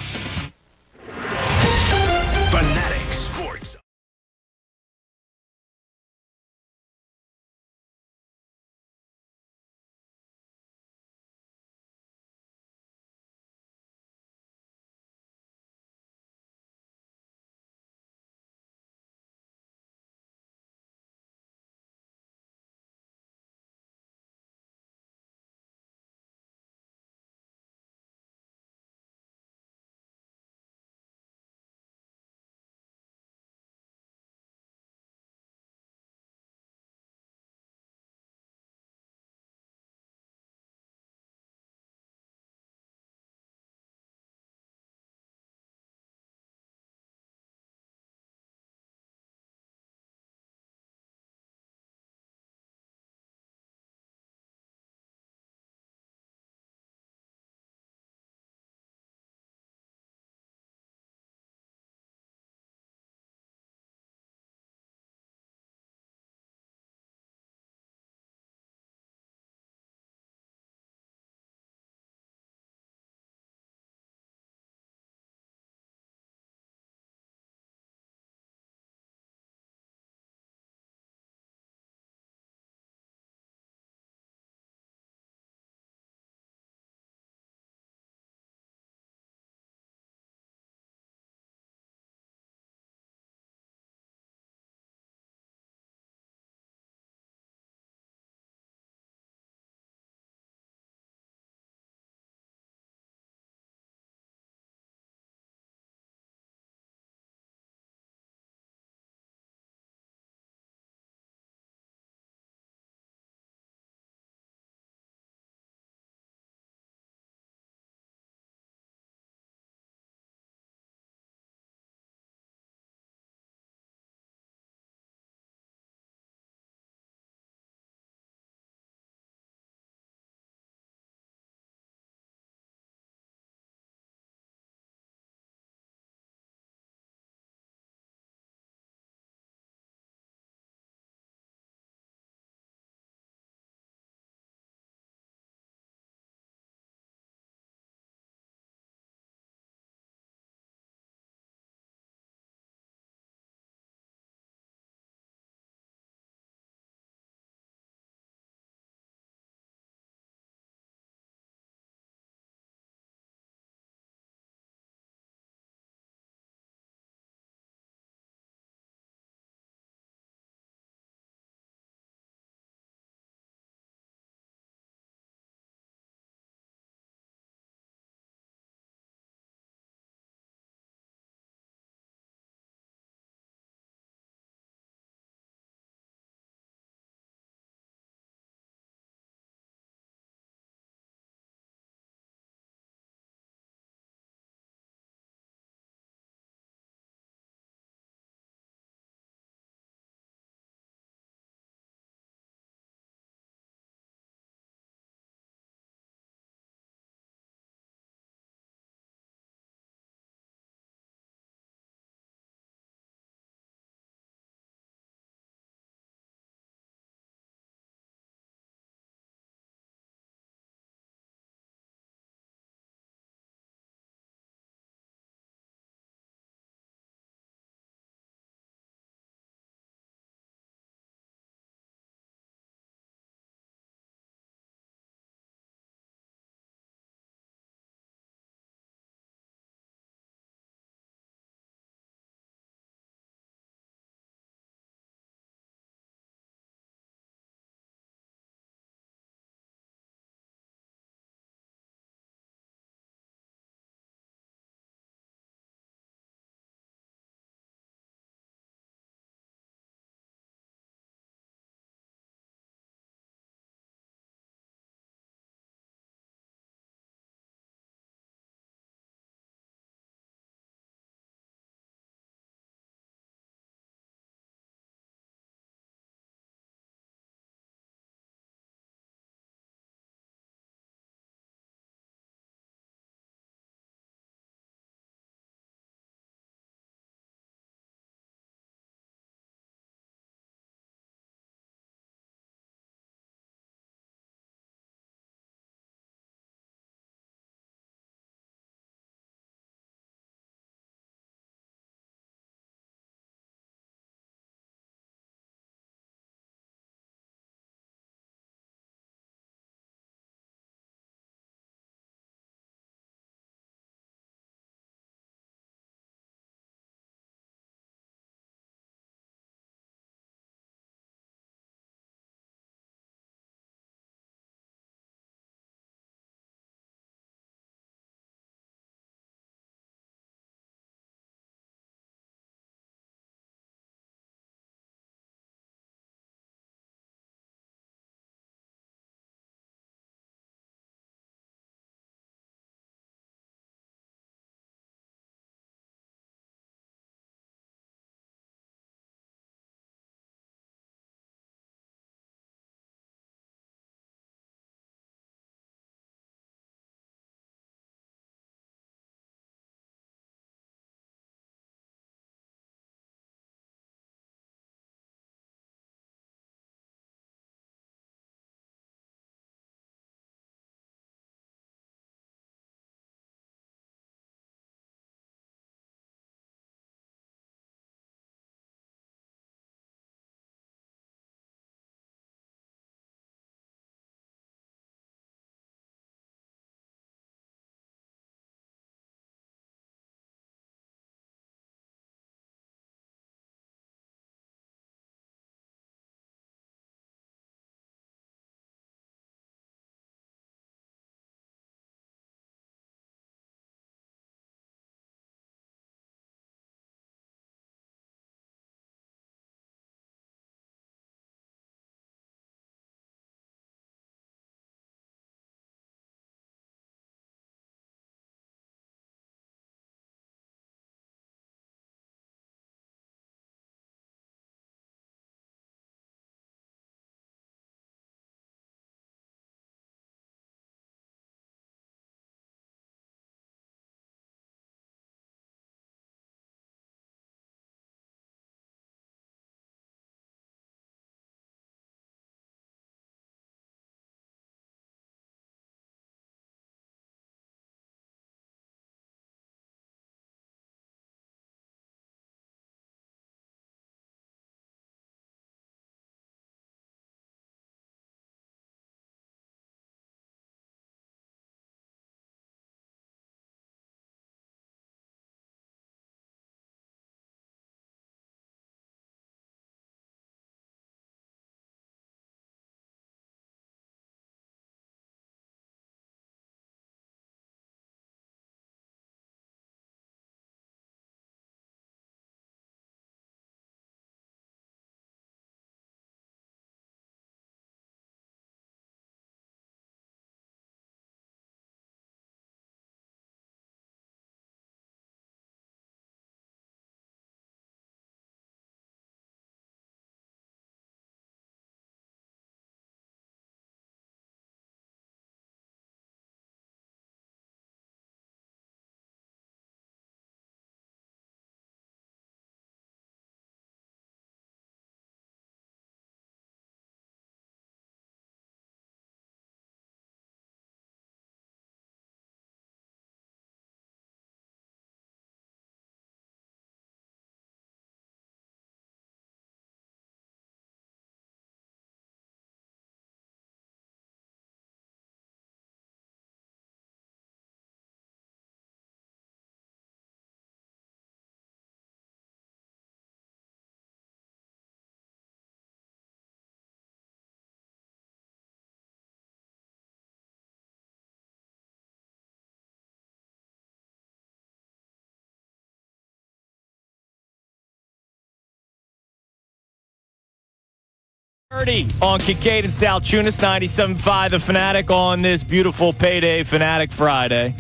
30 on Kincade and Salciunas, 97.5 The Fanatic on this beautiful payday Fanatic Friday.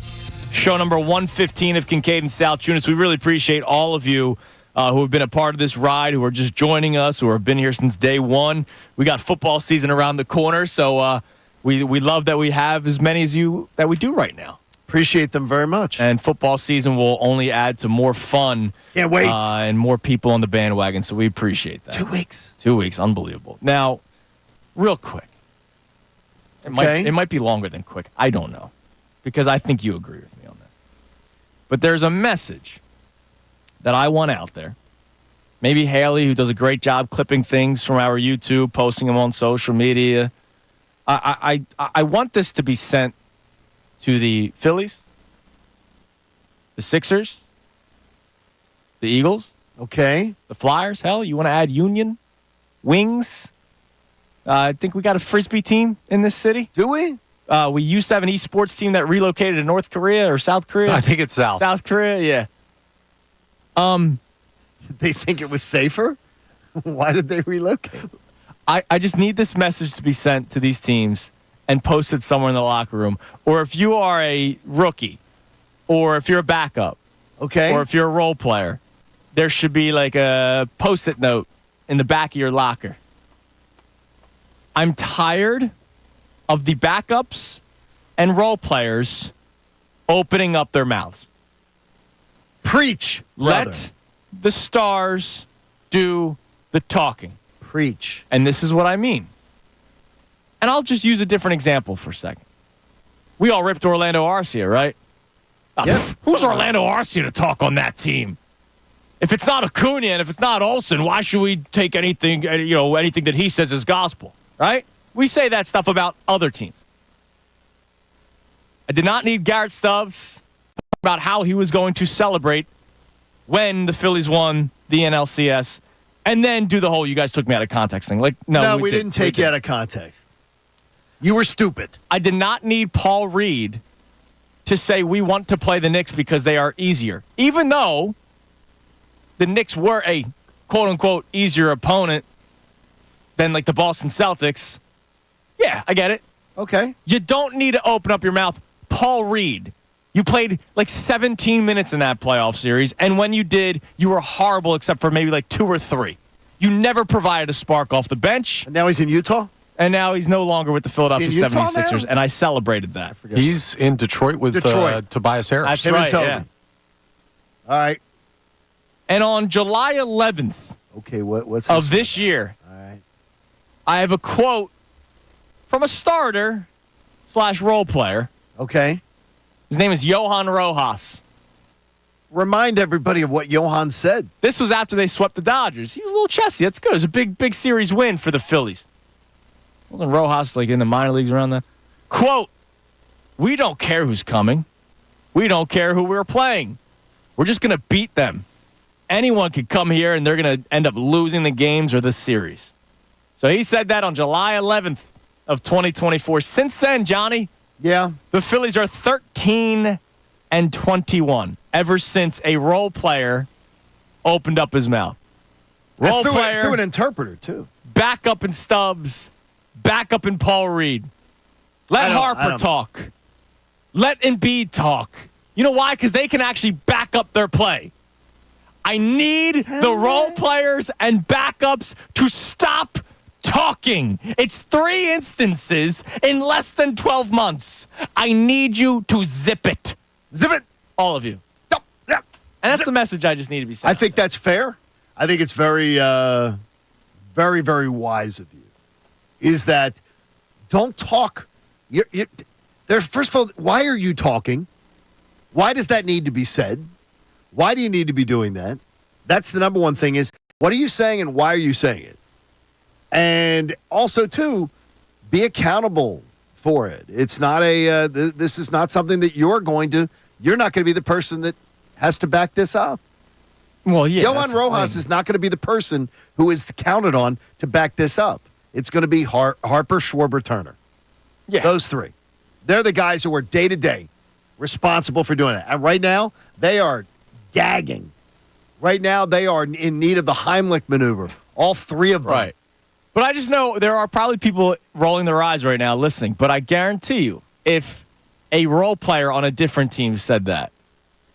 Show number 115 of Kincade and Salciunas. We really appreciate all of you who have been a part of this ride, who are just joining us, who have been here since day one. We got football season around the corner, so we love that we have as many as you that we do right now. Appreciate them very much. And football season will only add to more fun. Can't wait. And more people on the bandwagon, so we appreciate that. 2 weeks. 2 weeks. Unbelievable. Now, real quick. It might be longer than quick. I don't know. Because I think you agree with me on this. But there's a message that I want out there. Maybe Haley, who does a great job clipping things from our YouTube, posting them on social media. I want this to be sent to the Phillies, the Sixers, the Eagles, okay, the Flyers. Hell, you want to add Union, Wings? I think we got a Frisbee team in this city. Do we? We used to have an esports team that relocated to North Korea or South Korea. I think it's South. South Korea, yeah. Did they think it was safer? Why did they relocate? I just need this message to be sent to these teams and posted somewhere in the locker room. Or if you are a rookie, or if you're a backup, okay, or if you're a role player, there should be like a Post-it note in the back of your locker. I'm tired of the backups and role players opening up their mouths. Preach, brother. Let the stars do the talking. Preach. And this is what I mean. And I'll just use a different example for a second. We all ripped Orlando Arcia, right? Yep. Who's Orlando Arcia to talk on that team? If it's not Acuna and if it's not Olsen, why should we take anything that he says as gospel, right? We say that stuff about other teams. I did not need Garrett Stubbs about how he was going to celebrate when the Phillies won the NLCS and then do the whole "you guys took me out of context" thing. Like, no, we didn't take you out of context. You were stupid. I did not need Paul Reed to say we want to play the Knicks because they are easier. Even though the Knicks were a quote-unquote easier opponent than like the Boston Celtics. Yeah, I get it. Okay. You don't need to open up your mouth. Paul Reed, you played like 17 minutes in that playoff series, and when you did, you were horrible except for maybe like 2 or 3. You never provided a spark off the bench. And now he's in Utah? And now he's no longer with the Philadelphia 76ers, and I celebrated that. He's in Detroit with Tobias Harris. That's Him right, and Toby. yeah. All right. And on July 11th what's of this year, all right, I have a quote from a starter / role player. Okay. His name is Johan Rojas. Remind everybody of what Johan said. This was after they swept the Dodgers. He was a little chesty. That's good. It was a big series win for the Phillies. Wasn't Rojas like in the minor leagues around that? Quote, "We don't care who's coming. We don't care who we're playing. We're just going to beat them. Anyone could come here and they're going to end up losing the games or the series." So he said that on July 11th of 2024. Since then, Johnny, yeah, the Phillies are 13-21 ever since a role player opened up his mouth. Role player through an interpreter too. Back up in Stubbs, back up in Paul Reed. Let Harper talk. Let Embiid talk. You know why? Because they can actually back up their play. I need the role players and backups to stop talking. It's 3 instances in less than 12 months. I need you to zip it. Zip it. All of you. Yep. And that's the message I just need to be sent. I think that's fair. I think it's very, very, very wise of you. Is that don't talk. First of all, why are you talking? Why does that need to be said? Why do you need to be doing that? That's the number one thing is, what are you saying and why are you saying it? And also, too, be accountable for it. It's not this is not something that you're not going to be the person that has to back this up. Well, yeah. Johan Rojas is not going to be the person who is counted on to back this up. It's going to be Harper, Schwarber, Turner. Yeah. Those 3. They're the guys who are day-to-day responsible for doing it. And right now, they are gagging. Right now, they are in need of the Heimlich maneuver. All 3 of them. Right. But I just know there are probably people rolling their eyes right now listening. But I guarantee you, if a role player on a different team said that,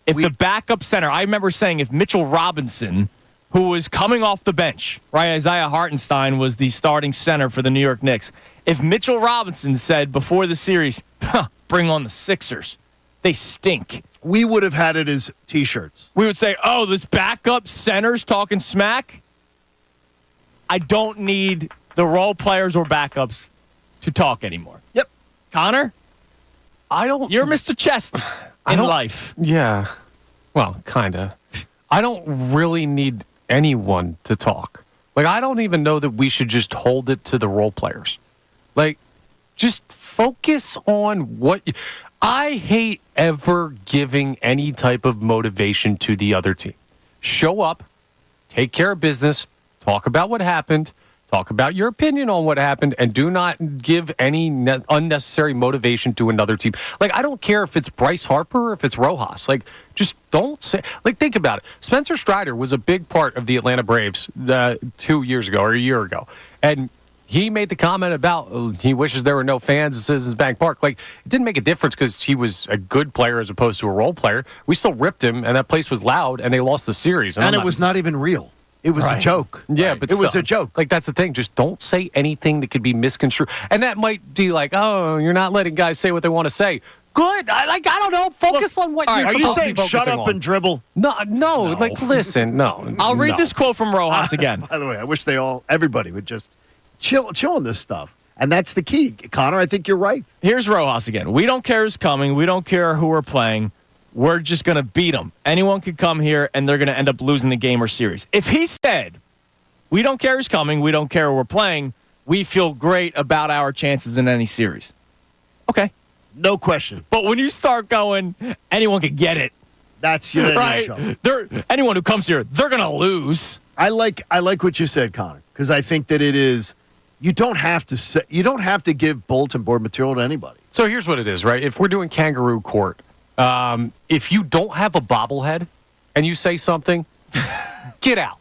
if the backup center, I remember saying if Mitchell Robinson, who was coming off the bench, right? Isaiah Hartenstein was the starting center for the New York Knicks. If Mitchell Robinson said before the series, bring on the Sixers, they stink. We would have had it as T-shirts. We would say, oh, this backup center's talking smack. I don't need the role players or backups to talk anymore. Yep. Connor? I don't. You're Mr. Chesty in life. Yeah. Well, kind of. I don't really need anyone to talk. Like, I don't even know that we should just hold it to the role players. Like, just focus on what. I hate ever giving any type of motivation to the other team. Show up, take care of business, talk about what happened, talk about your opinion on what happened, and do not give any unnecessary motivation to another team. Like, I don't care if it's Bryce Harper or if it's Rojas. Like, just don't say. Like, think about it. Spencer Strider was a big part of the Atlanta Braves 2 years ago or a year ago. And he made the comment about he wishes there were no fans at Citizens Bank Park. Like, it didn't make a difference because he was a good player as opposed to a role player. We still ripped him, and that place was loud, and they lost the series. And it was not even real. It was a joke. Yeah, but it was a joke. Like, that's the thing. Just don't say anything that could be misconstrued. And that might be like, oh, you're not letting guys say what they want to say. Good. I don't know. Focus on what you're Are you saying focusing shut up on. and dribble? No. Like, listen, no. I'll read this quote from Rojas again. By the way, I wish everybody would just chill on this stuff. And that's the key. Connor, I think you're right. Here's Rojas again. We don't care who's coming. We don't care who we're playing. We're just going to beat them. Anyone could come here, and they're going to end up losing the game or series. If he said, we don't care who's coming, we don't care who we're playing, we feel great about our chances in any series. Okay. No question. But when you start going, anyone can get it. That's your right. Anyone who comes here, they're going to lose. I like what you said, Connor, because I think that it is. You don't have to give bulletin board material to anybody. So here's what it is, right? If we're doing kangaroo court, if you don't have a bobblehead and you say something, get out.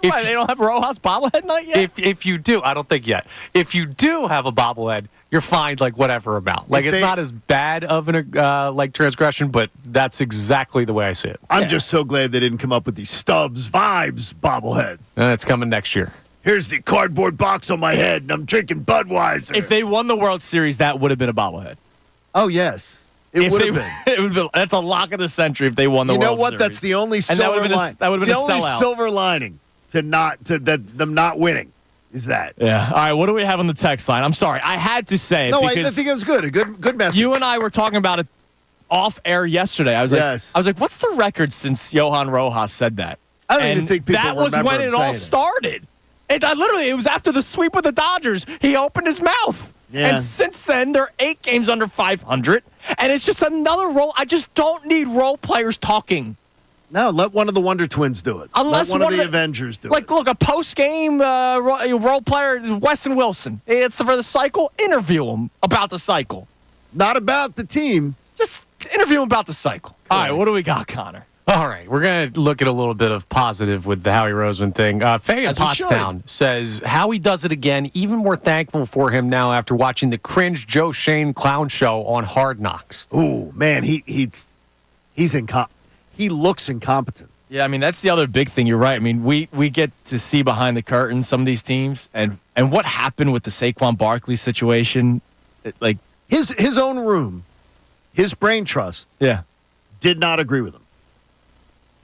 Why, they don't have a Rojas bobblehead night yet? If you do, I don't think yet. If you do have a bobblehead, you're fined like whatever amount. Like, it's not as bad of an transgression, but that's exactly the way I see it. I'm just so glad they didn't come up with these Stubbs Vibes bobblehead. And it's coming next year. Here's the cardboard box on my head, and I'm drinking Budweiser. If they won the World Series, that would have been a bobblehead. Oh, yes. It would have been. It would have been. That's a lock of the century if they won the World Series. You know what? That's the only silver lining. That would have been a sellout. The only silver lining to them not winning is that. Yeah. All right. What do we have on the text line? I'm sorry. I had to say it. No, because I think it was good. A good message. You and I were talking about it off air yesterday. I was like, what's the record since Johan Rojas said that? I don't even think people remember that was when it all it. started. It was after the sweep with the Dodgers. He opened his mouth. Yeah. And since then, they're 8 games under 500. And it's just another role. I just don't need role players talking. No, let one of the Wonder Twins do it. Unless let one of the Avengers do it. Look, a post-game role player, Weston Wilson. It's for the cycle. Interview him about the cycle. Not about the team. Just interview him about the cycle. All right, what do we got, Connor? All right, we're going to look at a little bit of positive with the Howie Roseman thing. Faye in Pottstown says, Howie does it again. Even more thankful for him now after watching the cringe Joe Shane clown show on Hard Knocks. Ooh, man, he's he looks incompetent. Yeah, I mean, that's the other big thing. You're right. I mean, we get to see behind the curtain some of these teams, and what happened with the Saquon Barkley situation. Like his own room, his brain trust did not agree with him.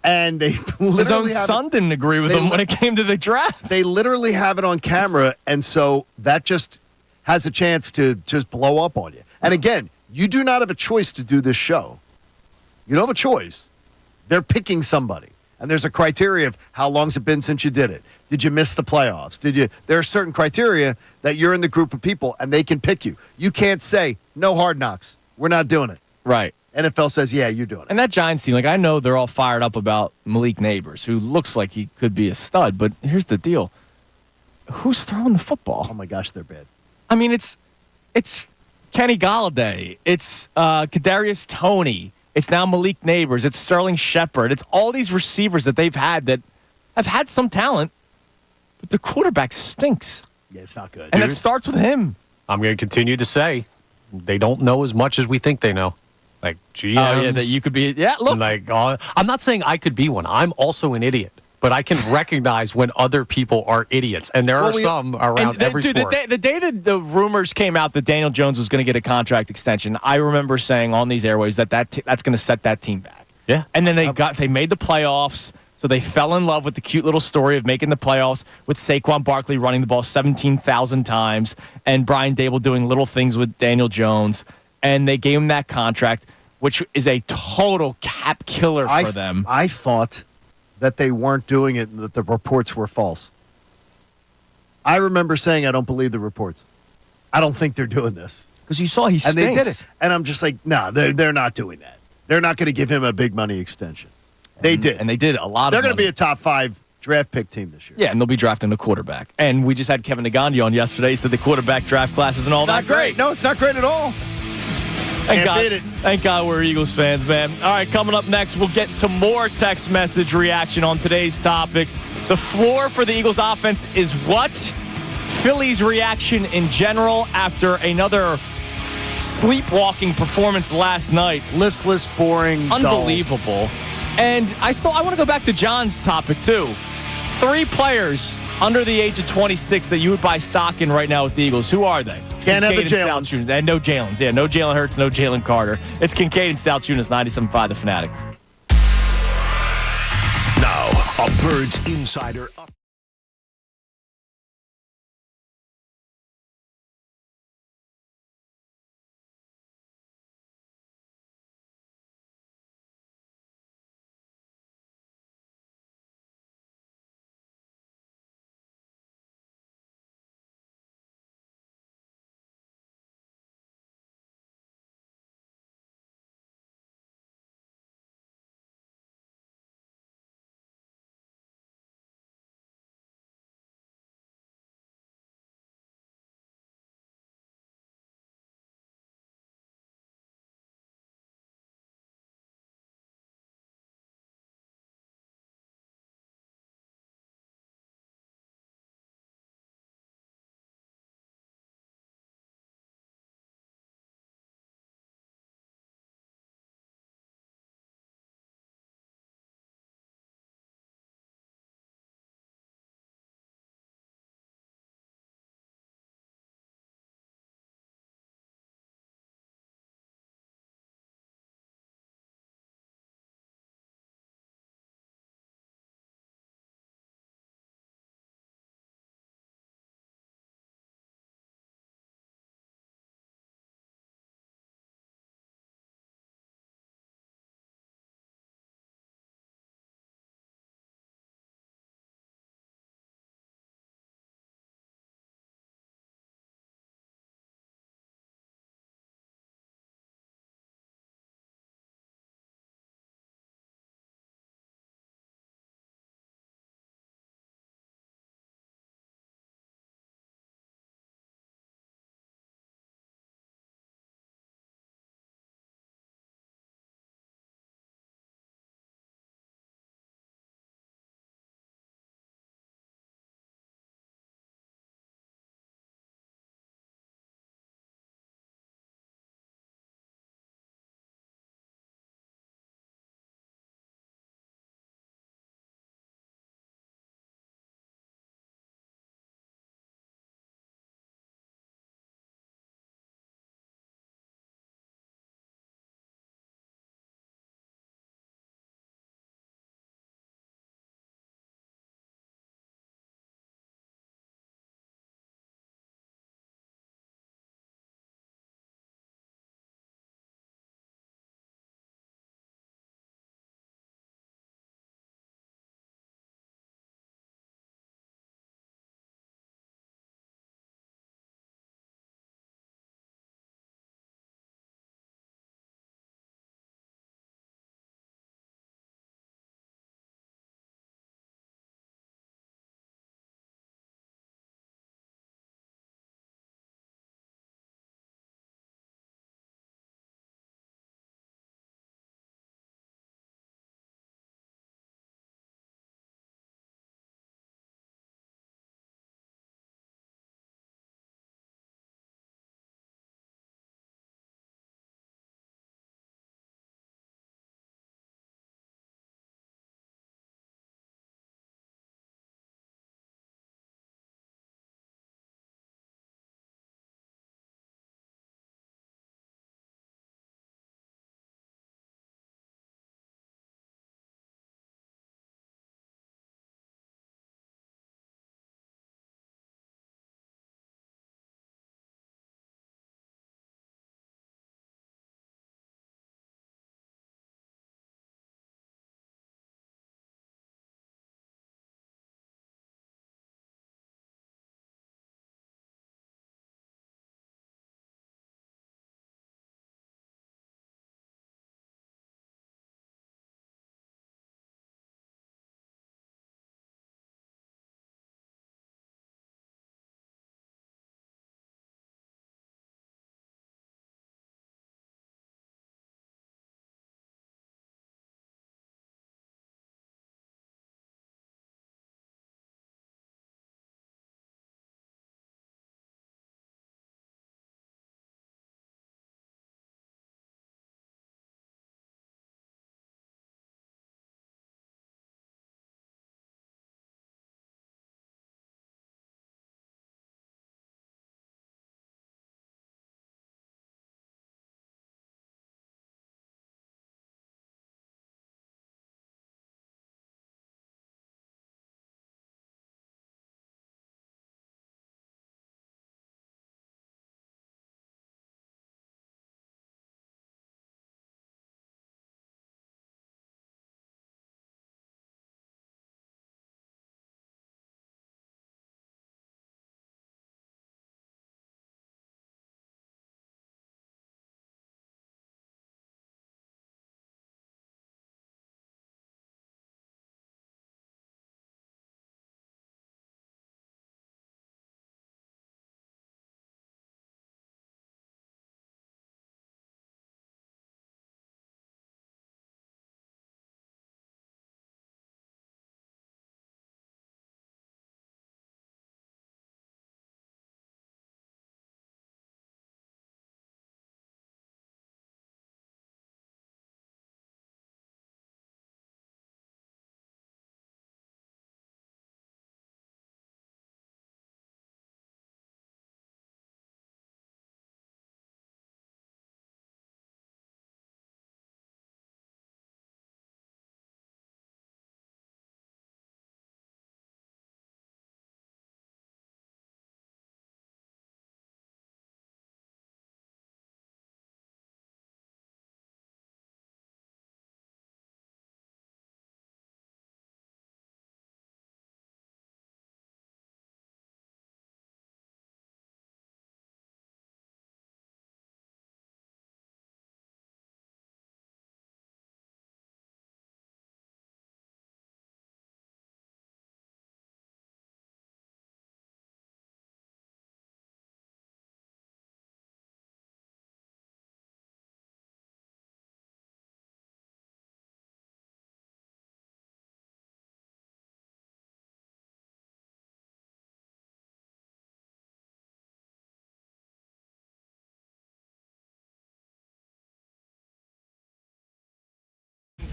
And they his own son didn't agree with him when it came to the draft. They literally have it on camera, and so that just has a chance to just blow up on you. And again, you do not have a choice to do this show. You don't have a choice. They're picking somebody, and there's a criteria of how long's it been since you did it. Did you miss the playoffs? There are certain criteria that you're in the group of people, and they can pick you. You can't say, no Hard Knocks. We're not doing it. Right. NFL says, yeah, you're doing it. And that Giants team, I know they're all fired up about Malik Neighbors, who looks like he could be a stud, but here's the deal. Who's throwing the football? Oh, my gosh, they're bad. I mean, it's Kenny Golladay. It's Kadarius Toney. It's now Malik Neighbors. It's Sterling Shepard. It's all these receivers that they've had that have had some talent, but their quarterback stinks. Yeah, it's not good. And it starts with him. I'm going to continue to say they don't know as much as we think they know. Like, GMs. Oh, yeah, that you could be. Yeah, look. Like, I'm not saying I could be one. I'm also an idiot. But I can recognize when other people are idiots. And there are some around every sport. The day that the rumors came out that Daniel Jones was going to get a contract extension, I remember saying on these airwaves that's going to set that team back. Yeah. And then they made the playoffs. So they fell in love with the cute little story of making the playoffs with Saquon Barkley running the ball 17,000 times and Brian Dable doing little things with Daniel Jones. And they gave him that contract, which is a total cap killer for them. I thought that they weren't doing it and that the reports were false. I remember saying I don't believe the reports. I don't think they're doing this. Because you saw he stinks. And they did it. And I'm just like, no, they're not doing that. They're not going to give him a big money extension. They did. And they did a lot They're of going to be a top 5 draft pick team this year. Yeah, and they'll be drafting a quarterback. And we just had Kevin Nagandi on yesterday. He said the quarterback draft class isn't all that great. No, it's not great at all. Thank God we're Eagles fans, man. All right, coming up next, we'll get to more text message reaction on today's topics. The floor for the Eagles offense is what? Phillies reaction in general after another sleepwalking performance last night. Listless, boring, unbelievable. Dull. And I want to go back to John's topic too. 3 players under the age of 26 that you would buy stock in right now with the Eagles. Who are they? Can't have the Jalen's. And no Jalen's. Yeah, no Jalen Hurts, no Jalen Carter. It's Kincade and Salciunas, 97.5 The Fanatic. Now, a Birds Insider up.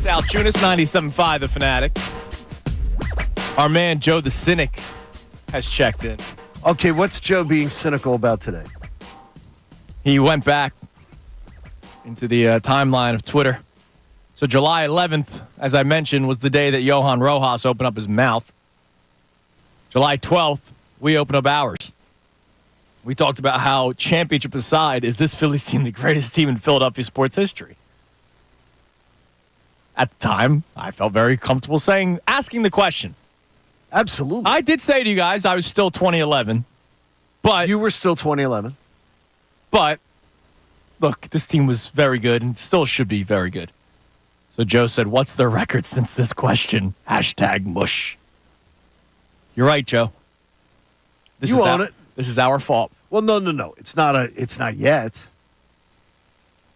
Salciunas, 97.5, The Fanatic. Our man, Joe the Cynic, has checked in. Okay, what's Joe being cynical about today? He went back into the timeline of Twitter. So July 11th, as I mentioned, was the day that Johan Rojas opened up his mouth. July 12th, we opened up ours. We talked about how, championship aside, is this Phillies team the greatest team in Philadelphia sports history? At the time, I felt very comfortable asking the question. Absolutely. I did say to you guys I was still 2011, but you were still 2011. But look, this team was very good and still should be very good. So Joe said, "What's their record since this question?" #mush. You're right, Joe. You own it. This is our fault. Well, no. It's not yet.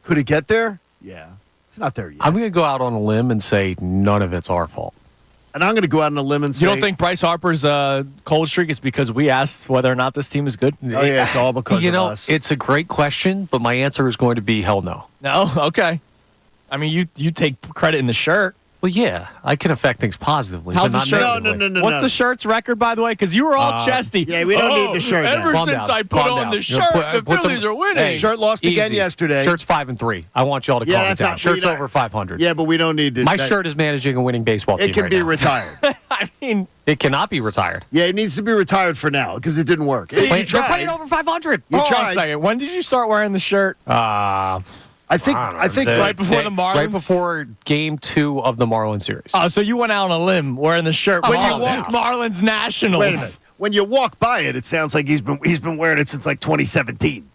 Could it get there? Yeah. It's not there yet. I'm going to go out on a limb and say none of it's our fault. And I'm going to go out on a limb and say... You don't think Bryce Harper's cold streak is because we asked whether or not this team is good? Oh, yeah, it's all because of us. It's a great question, but my answer is going to be hell no. No? Okay. I mean, you take credit in the shirt. Well, yeah, I can affect things positively. How's but the shirt? No. What's the shirt's record, by the way? Because you were all chesty. Yeah, we don't need the shirt. Ever Calm since down. I put on the shirt, the Phillies are winning. Hey, shirt lost again yesterday. Shirt's 5-3. I want y'all to calm it down. Shirt's over 500. Yeah, but we don't need to. My shirt is managing a winning baseball team. It can right be now. retired. I mean, it cannot be retired. Yeah, it needs to be retired for now because it didn't work. They're playing over 500. You hold on tried. a second. When did you start wearing the shirt? I think right before the Marlins. Right before Game 2 of the Marlins series. Oh, so you went out on a limb wearing the shirt. When you walk Marlins Nationals. Wait a minute. When you walk by it, it sounds like he's been wearing it since like 2017.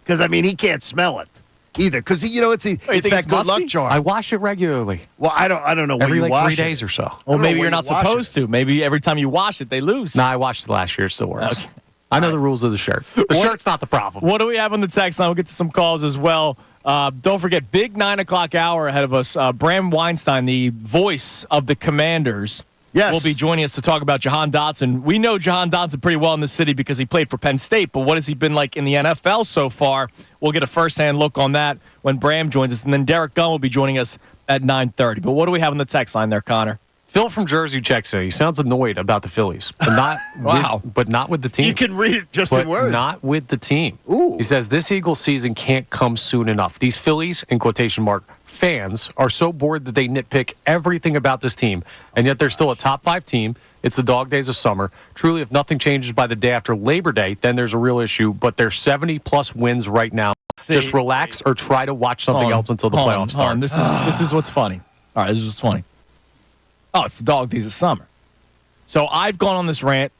Because I mean, he can't smell it either. Because it's that good luck charm. I wash it regularly. Well, I don't know when every you like wash 3 days or so. Well, maybe you're not supposed to. Maybe every time you wash it, they lose. No, I washed it last year. It still works. Okay. I know the rules of the shirt. The shirt's not the problem. What do we have on the text line? We'll get to some calls as well. Don't forget, big 9 o'clock hour ahead of us. Bram Weinstein, the voice of the Commanders, will be joining us to talk about Jahan Dotson. We know Jahan Dotson pretty well in the city because he played for Penn State, but what has he been like in the NFL so far? We'll get a first-hand look on that when Bram joins us, and then Derek Gunn will be joining us at 9:30. But what do we have on the text line there, Connor? Phil from Jersey checks in. He sounds annoyed about the Phillies, but not with the team. You can read it just in words. Not with the team. Ooh. He says this Eagles season can't come soon enough. These Phillies, in quotation mark, fans are so bored that they nitpick everything about this team, and yet they're still a top 5 team. It's the dog days of summer. Truly, if nothing changes by the day after Labor Day, then there's a real issue, but they're 70-plus wins right now. Just relax or try to watch something else until the playoffs start. This is what's funny. All right, this is what's funny. Oh, it's the dog days of summer. So I've gone on this rant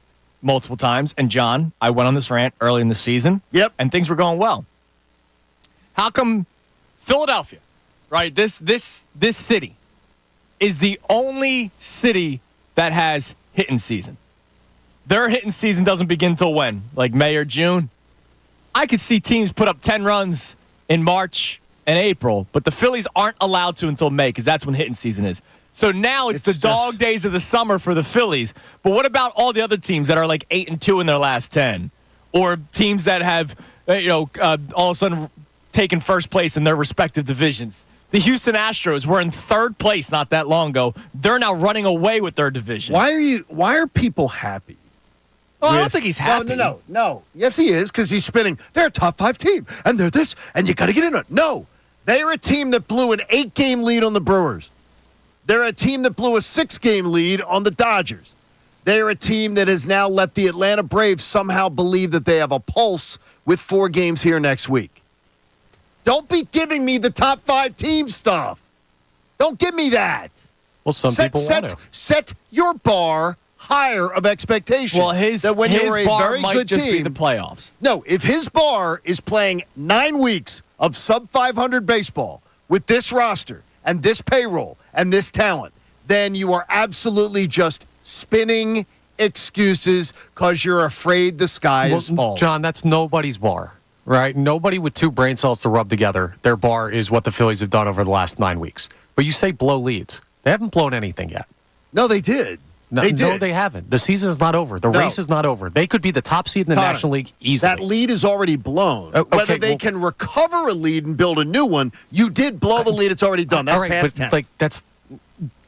multiple times, and John, I went on this rant early in the season. Yep. And things were going well. How come Philadelphia, right, this city, is the only city that has hitting season? Their hitting season doesn't begin till when? Like May or June? I could see teams put up 10 runs in March and April, but the Phillies aren't allowed to until May because that's when hitting season is. So now it's the dog days of the summer for the Phillies. But what about all the other teams that are like 8-2 in their last 10? Or teams that have, all of a sudden taken first place in their respective divisions? The Houston Astros were in 3rd place not that long ago. They're now running away with their division. Why are people happy? Oh, I don't think he's happy. No. Yes, he is, because he's spinning. They're a top 5 team, and they're this, and you got to get in it. No, they're a team that blew an 8-game lead on the Brewers. They're a team that blew a 6-game lead on the Dodgers. They're a team that has now let the Atlanta Braves somehow believe that they have a pulse with 4 games here next week. Don't be giving me the top 5 team stuff. Don't give me that. Well, some people want to. Set your bar higher of expectation. Well, his bar might just be the playoffs. No, if his bar is playing 9 weeks of sub-500 baseball with this roster and this payroll and this talent, then you are absolutely just spinning excuses because you're afraid the sky is falling. John, that's nobody's bar, right? Nobody with 2 brain cells to rub together, their bar is what the Phillies have done over the last 9 weeks. But you say blow leads. They haven't blown anything yet. No, they did. No, they haven't. The season is not over. The race is not over. They could be the top seed in the National League easily. That lead is already blown. Whether they can recover a lead and build a new one, you did blow the lead. It's already done. That's past tense. But that's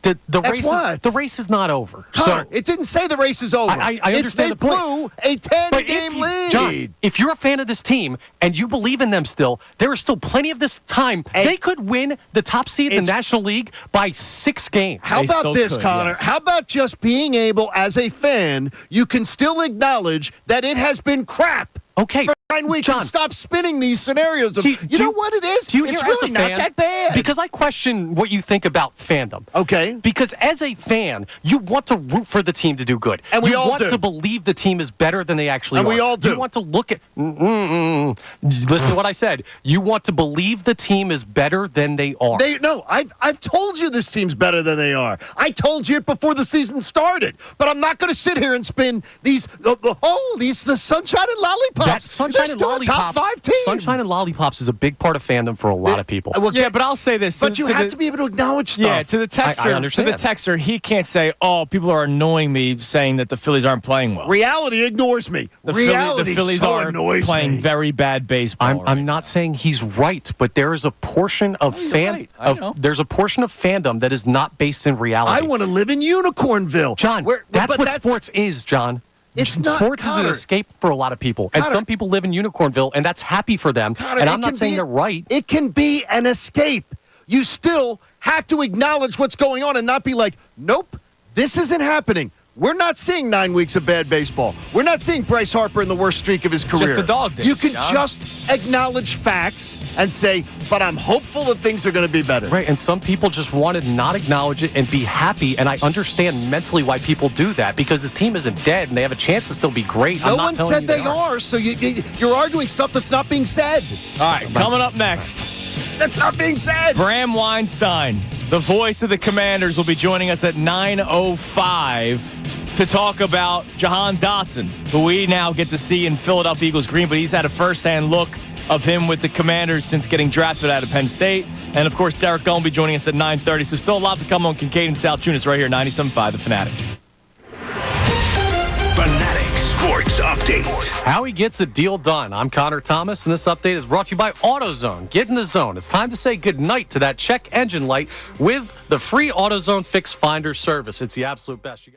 The race is not over. Connor, it didn't say the race is over. I understand they blew a 10-game lead. John, if you're a fan of this team and you believe in them still, there is still plenty of this time. They could win the top seed in the National League by 6 games. How about this, Connor? Yes. How about just being able, as a fan, you can still acknowledge that it has been crap. Okay. For 9 weeks, John, and stop spinning these scenarios of, you know what it is? It's really not that bad. Because I question what you think about fandom. Okay. Because as a fan, you want to root for the team to do good. And we all do. You want to believe the team is better than they actually are. And we all do. You want to look at... Listen to what I said. You want to believe the team is better than they are. I've told you this team's better than they are. I told you it before the season started. But I'm not going to sit here and spin these... the sunshine and lollipops. That sunshine and lollipops. Top 5 team. Sunshine and lollipops is a big part of fandom for a lot of people. Yeah, but I'll say this. But you have to be able to acknowledge stuff. Yeah, to the texter, I understand. to the texter, he can't say, "Oh, people are annoying me," saying that the Phillies aren't playing well. Reality ignores me. The Phillies so are playing very bad baseball. I'm not saying he's right, but there is a portion of there's a portion of fandom that is not based in reality. I want to live in Unicornville, John. That's what sports is, John. It's not, sports is an Connor. escape for a lot of people, and some people live in Unicornville, and that's happy for them. Connor, and I'm not saying they're right. It can be an escape. You still have to acknowledge what's going on and not be like, nope, this isn't happening. We're not seeing 9 weeks of bad baseball. We're not seeing Bryce Harper in the worst streak of his career. Just the dog days, you can John. just acknowledge facts and say, but I'm hopeful that things are going to be better. Right, and some people just want to not acknowledge it and be happy, and I understand mentally why people do that, because this team isn't dead, and they have a chance to still be great. No one said they are, so you're arguing stuff that's not being said. All right, coming up next. That's not being said. Bram Weinstein, the voice of the Commanders, will be joining us at 9:05 to talk about Jahan Dotson, who we now get to see in Philadelphia Eagles green, but he's had a first-hand look of him with the Commanders since getting drafted out of Penn State. And, of course, Derek Gunn will be joining us at 9:30, so still a lot to come on Kincade and Salciunas right here, 97.5 The Fanatic. Fanatic Sports Update. Howie gets a deal done. I'm Connor Thomas, and this update is brought to you by AutoZone. Get in the zone. It's time to say goodnight to that check engine light with the free AutoZone Fix Finder service. It's the absolute best.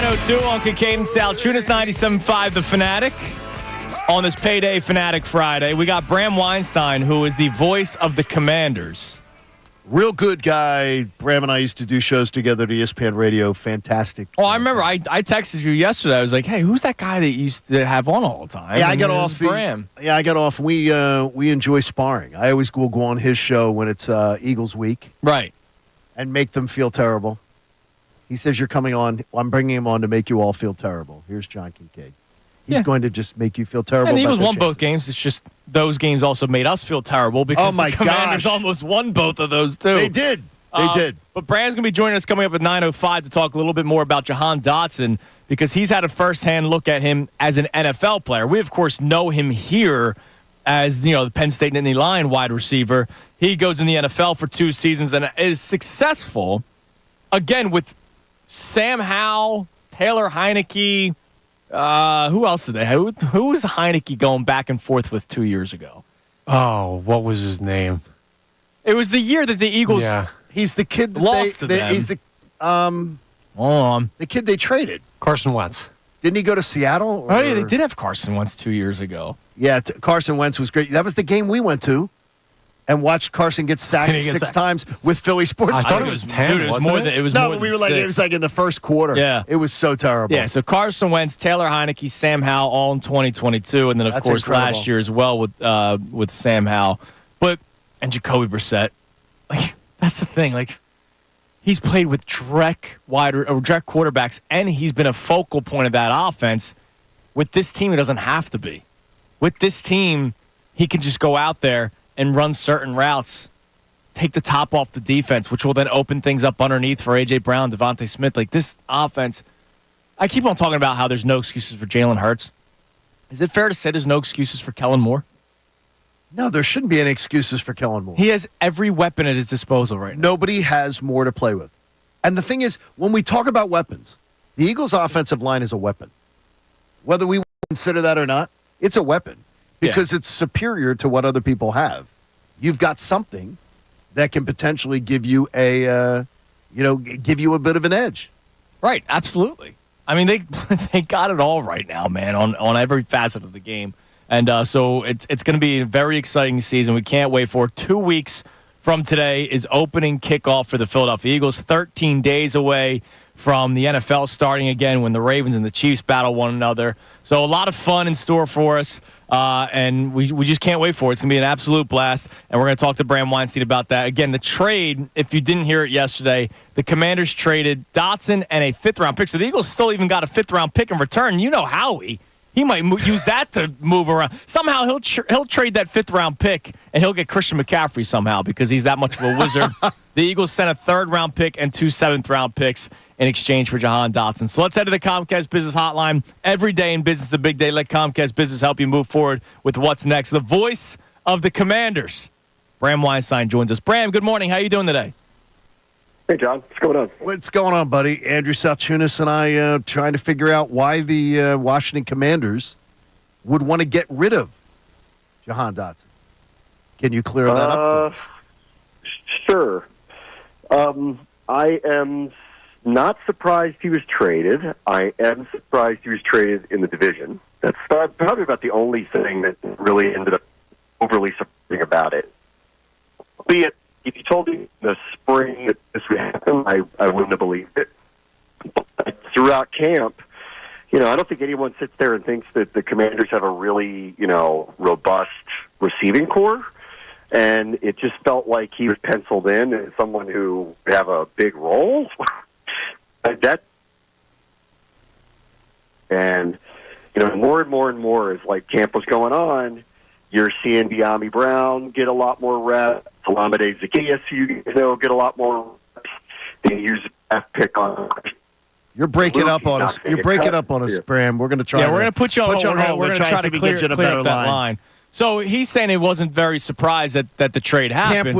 9:02 on Kincade Salciunas, 97.5 The Fanatic. On this Payday Fanatic Friday, we got Bram Weinstein, who is the voice of the Commanders. Real good guy. Bram and I used to do shows together at ESPN Radio. Fantastic. Oh, I remember. I texted you yesterday. I was like, "Hey, who's that guy that you used to have on all the time?" Yeah, I got off. Bram. Yeah, I got off. We enjoy sparring. I always go on his show when it's Eagles week, right, and make them feel terrible. He says you're coming on. I'm bringing him on to make you all feel terrible. Here's John Kincade. He's going to just make you feel terrible. And the Eagles won both games. It's just those games also made us feel terrible because the Commanders almost won both of those too. They did. They did. But Bram's going to be joining us coming up at 9:05 to talk a little bit more about Jahan Dotson because he's had a firsthand look at him as an NFL player. We, of course, know him here as, the Penn State Nittany Lion wide receiver. He goes in the NFL for 2 seasons and is successful, again, with Sam Howell, Taylor Heineke. Who else did they have? Who was Heineke going back and forth with 2 years ago? Oh, what was his name? It was the year that the Eagles. Yeah. He's the kid that lost to them. He's the the kid they traded. Carson Wentz. Didn't he go to Seattle? Oh yeah, they did have Carson Wentz 2 years ago. Yeah, Carson Wentz was great. That was the game we went to. And watched Carson get sacked 6 times with Philly sports. I thought it was 10. Dude, it was more than it was. No, more but than we were like 6. it was like in the first quarter. Yeah, it was so terrible. Yeah, so Carson Wentz, Taylor Heineke, Sam Howell, all in 2022, and then of course incredible. last year as well with Sam Howell, and Jacoby Brissett. Like that's the thing. Like he's played with Drek quarterbacks, and he's been a focal point of that offense. With this team, it doesn't have to be. With this team, he can just go out there and run certain routes. Take the top off the defense, which will then open things up underneath for A.J. Brown, Devontae Smith. Like this offense, I keep on talking about how there's no excuses for Jalen Hurts. Is it fair to say there's no excuses for Kellen Moore? No, there shouldn't be any excuses for Kellen Moore. He has every weapon at his disposal right now. Nobody has more to play with. And the thing is, when we talk about weapons, the Eagles' offensive line is a weapon. Whether we consider that or not, it's a weapon because it's superior to what other people have. You've got something that can potentially give you give you a bit of an edge. Right, absolutely. I mean, they got it all right now, man, on every facet of the game. And so it's going to be a very exciting season. We can't wait for it. 2 weeks from today is opening kickoff for the Philadelphia Eagles. 13 days away from the NFL starting again when the Ravens and the Chiefs battle one another. So a lot of fun in store for us, and we just can't wait for it. It's going to be an absolute blast, and we're going to talk to Bram Weinstein about that. Again, the trade, if you didn't hear it yesterday, the Commanders traded Dotson and a 5th-round pick. So the Eagles still even got a 5th-round pick in return. You know Howie. He might use that to move around. Somehow he'll trade that 5th-round pick, and he'll get Christian McCaffrey somehow because he's that much of a wizard. The Eagles sent a 3rd-round pick and 2 7th-round picks in exchange for Jahan Dotson. So let's head to the Comcast Business Hotline. Every day in business is a big day. Let Comcast Business help you move forward with what's next. The voice of the Commanders, Bram Weinstein, joins us. Bram, good morning. How are you doing today? Hey, John. What's going on? What's going on, buddy? Andrew Salciunas and I trying to figure out why the Washington Commanders would want to get rid of Jahan Dotson. Can you clear that up for us? Sure. I am not surprised he was traded. I am surprised he was traded in the division. That's probably about the only thing that really ended up overly surprising about it. Albeit, if you told me in the spring that this would happen, I wouldn't have believed it. But throughout camp, I don't think anyone sits there and thinks that the Commanders have a really, robust receiving core. And it just felt like he was penciled in as someone who would have a big role. More and more as like camp was going on, you're seeing De'Ami Brown get a lot more reps. Olamide Zaccheaus, get a lot more reps. They use a pick on. You're breaking up on us. You're breaking up on us, Bram. We're going to try. Yeah, we're going to put you on hold. We're going to try to clear a better up that line. So he's saying he wasn't very surprised that the trade happened.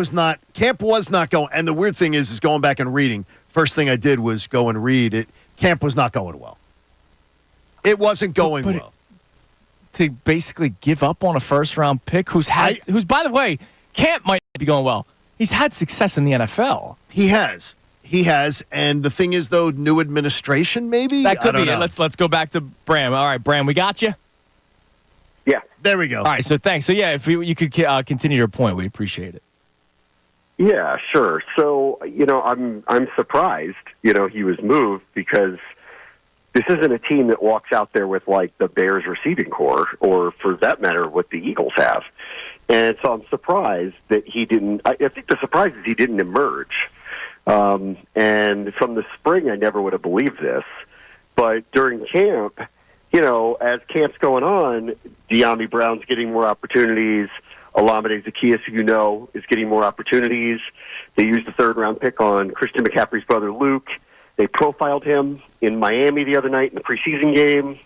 Camp was not going. And the weird thing is going back and reading. First thing I did was go and read it. Camp was not going well. It wasn't going well. To basically give up on a 1st-round pick, who's by the way, Camp might be going well. He's had success in the NFL. He has. He has, and the thing is, though, new administration, maybe? That could I be don't it. know. Let's go back to Bram. All right, Bram, we got you? Yeah. There we go. All right, so thanks. So, yeah, if you could continue your point, we appreciate it. Yeah, sure. So, I'm surprised, he was moved because this isn't a team that walks out there with, like, the Bears receiving core or, for that matter, what the Eagles have. And so I'm surprised that he didn't – I think the surprise is he didn't emerge. And from the spring, I never would have believed this. But during camp, as camp's going on, De'Ami Brown's getting more opportunities. Olamide Zaccheaus, who is getting more opportunities. They used the third-round pick on Christian McCaffrey's brother, Luke. They profiled him in Miami the other night in the preseason game.